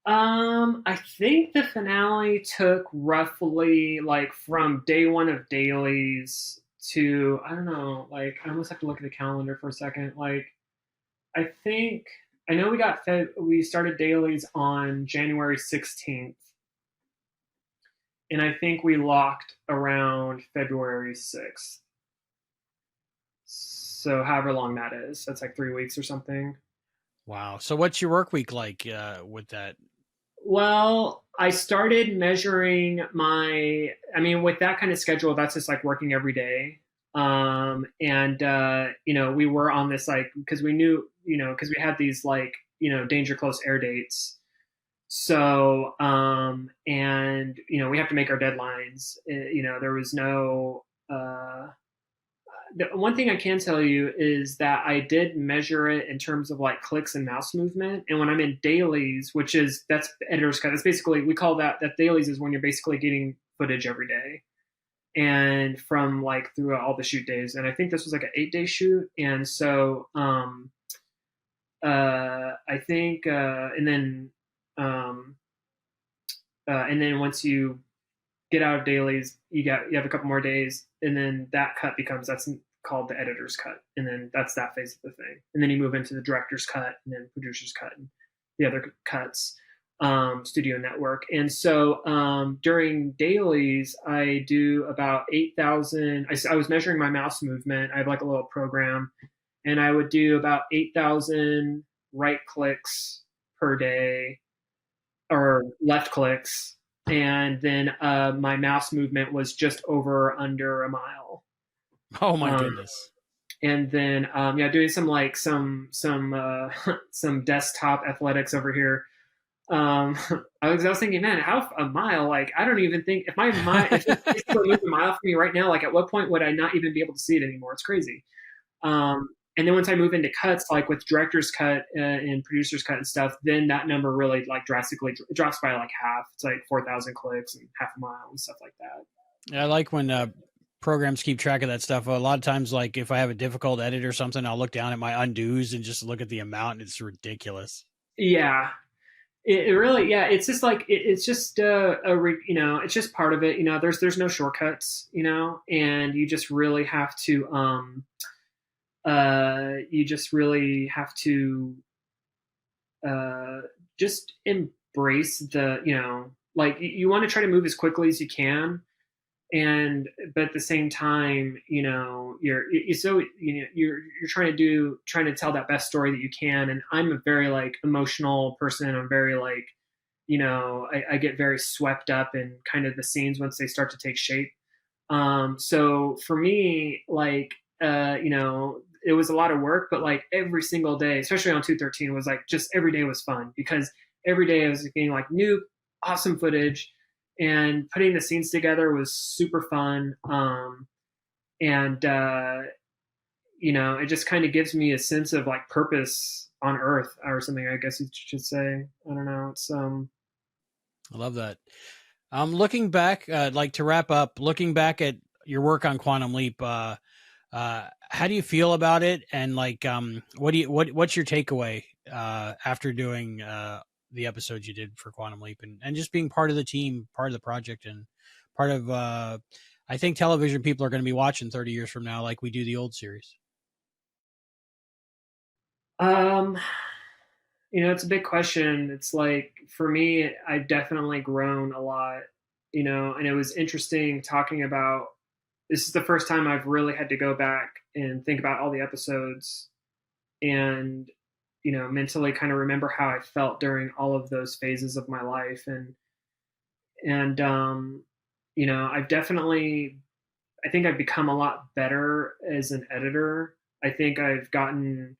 I think the finale took roughly like from day one of dailies to, I don't know, like I almost have to look at the calendar for a second. Like, I know we started dailies on January 16th, and I think we locked around February 6th. So however long that is, that's like 3 weeks or something. Wow. So what's your work week like with that? Well, I started measuring with that kind of schedule, that's just like working every day. We were on this like, because we knew, because we had these like, danger close air dates. So, we have to make our deadlines. There was no, the one thing I can tell you is that I did measure it in terms of like clicks and mouse movement. And when I'm in dailies, that's editor's cut. That's basically, we call that dailies is when you're basically getting footage every day. And from like throughout all the shoot days. And I think this was like an 8-day shoot. And so, I think, and then once you get out of dailies, you have a couple more days, and then that's called the editor's cut, and then that's that phase of the thing, and then you move into the director's cut, and then producer's cut, and the other cuts, studio network. And so during dailies, I do about 8,000. I was measuring my mouse movement. I have like a little program, and I would do about 8,000 right clicks per day, or left clicks. And then my mouse movement was just under a mile. Oh my goodness. And then doing some desktop athletics over here. I was thinking, man, how a mile? Like, I don't even think if it's basically moved a mile for me right now, like at what point would I not even be able to see it anymore? It's crazy. And then once I move into cuts, like with director's cut and producer's cut and stuff, then that number really like drastically drops by like half. It's like 4,000 clicks and half a mile and stuff like that. I like when programs keep track of that stuff. A lot of times, like if I have a difficult edit or something, I'll look down at my undos and just look at the amount, and it's ridiculous. Yeah. It really, yeah, it's just like it's just it's just part of it. There's no shortcuts, and you just really have to you just really have to uh, just embrace the, like you want to try to move as quickly as you can, and but at the same time, you're trying to tell that best story that you can. And I'm a very like emotional person. I'm very like, I get very swept up in kind of the scenes once they start to take shape. So for me, like, it was a lot of work, but like every single day, especially on 213, was like just every day was fun, because every day I was getting like new awesome footage, and putting the scenes together was super fun. And it just kind of gives me a sense of like purpose on Earth or something, I guess you should say. I don't know. It's I love that. Looking back, like to wrap up, looking back at your work on Quantum Leap, how do you feel about it? And like, what's your takeaway after doing the episodes you did for Quantum Leap, and just being part of the team, part of the project, and part of I think television people are going to be watching 30 years from now, like we do the old series. um it's a big question. It's like, for me, I've definitely grown a lot, and it was interesting talking about, this is the first time I've really had to go back and think about all the episodes, and, mentally kind of remember how I felt during all of those phases of my life. And I've definitely, I think I've become a lot better as an editor. I think I've gotten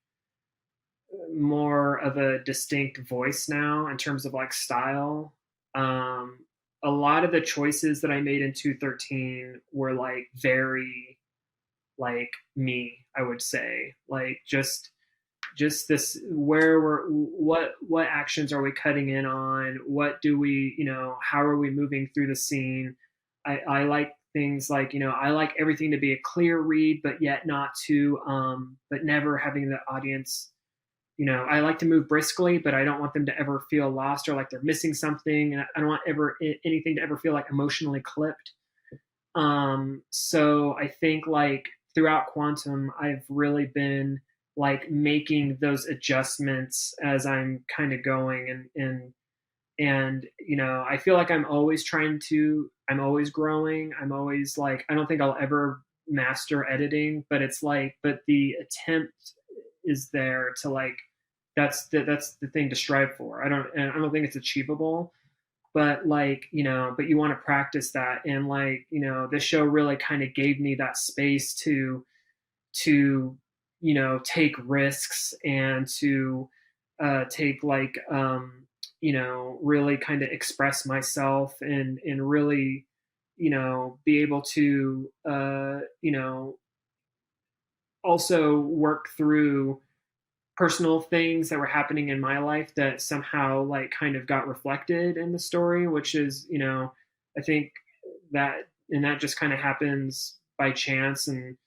more of a distinct voice now in terms of like style. Um, a lot of the choices that I made in 213 were like very like me, I would say. Like just this, where we're, what actions are we cutting in on? What do we, how are we moving through the scene? I like things like, I like everything to be a clear read, but yet not too but never having the audience, I like to move briskly, but I don't want them to ever feel lost or like they're missing something. And I don't want anything to ever feel like emotionally clipped. So I think like throughout Quantum, I've really been like making those adjustments as I'm kind of going, and I feel like I'm always growing. I'm always like, I don't think I'll ever master editing, but it's like, but the attempt is there to like, that's the thing to strive for. I don't think it's achievable, but like, but you want to practice that. And like, this show really kind of gave me that space to take risks, and to take like really kind of express myself, and really be able to also work through personal things that were happening in my life that somehow like kind of got reflected in the story, which is, I think that, and that just kind of happens by chance. And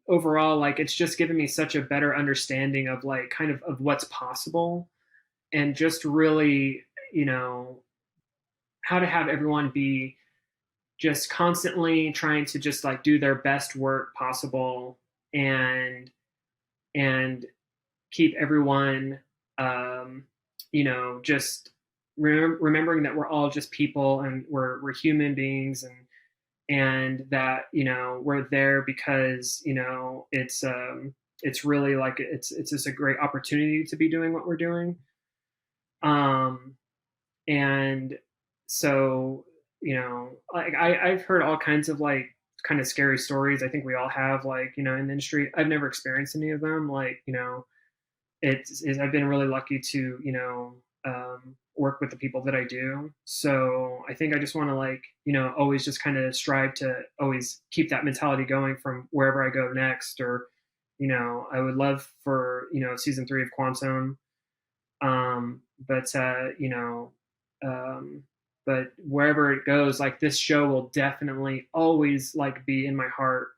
overall, like, it's just given me such a better understanding of like kind of what's possible, and just really, how to have everyone be just constantly trying to just like do their best work possible, and keep everyone, just remembering that we're all just people, and we're human beings, and that we're there because it's really like it's just a great opportunity to be doing what we're doing. And so like I've heard all kinds of like kind of scary stories. I think we all have, like, in the industry. I've never experienced any of them. Like, I've been really lucky to work with the people that I do. So I think I just want to like always just kind of strive to always keep that mentality going from wherever I go next. Or I would love for season 3 of Quantum, but but wherever it goes, like, this show will definitely always like be in my heart.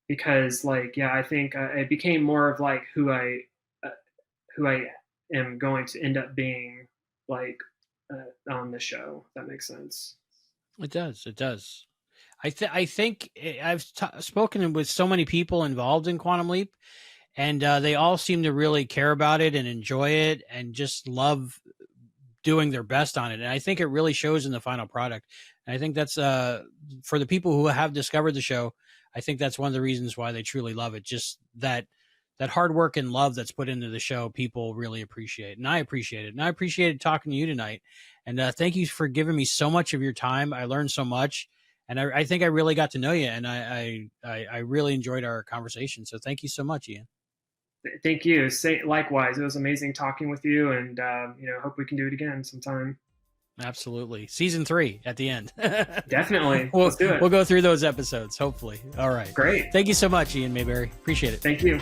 Because like, yeah, I think it became more of like who I am going to end up being like on the show. If that makes sense. It does. It does. I think I've spoken with so many people involved in Quantum Leap, and they all seem to really care about it and enjoy it and just love doing their best on it. And I think it really shows in the final product. And I think that's for the people who have discovered the show, I think that's one of the reasons why they truly love it. Just that hard work and love that's put into the show, people really appreciate. And I appreciate it. And I appreciated talking to you tonight. And thank you for giving me so much of your time. I learned so much. And I think I really got to know you. And I really enjoyed our conversation. So thank you so much, Ian. Thank you. Likewise. It was amazing talking with you, and hope we can do it again sometime. Absolutely. Season 3 at the end. Definitely. Let's do it. We'll go through those episodes, hopefully. All right. Great. Thank you so much, Ian Mayberry. Appreciate it. Thank you.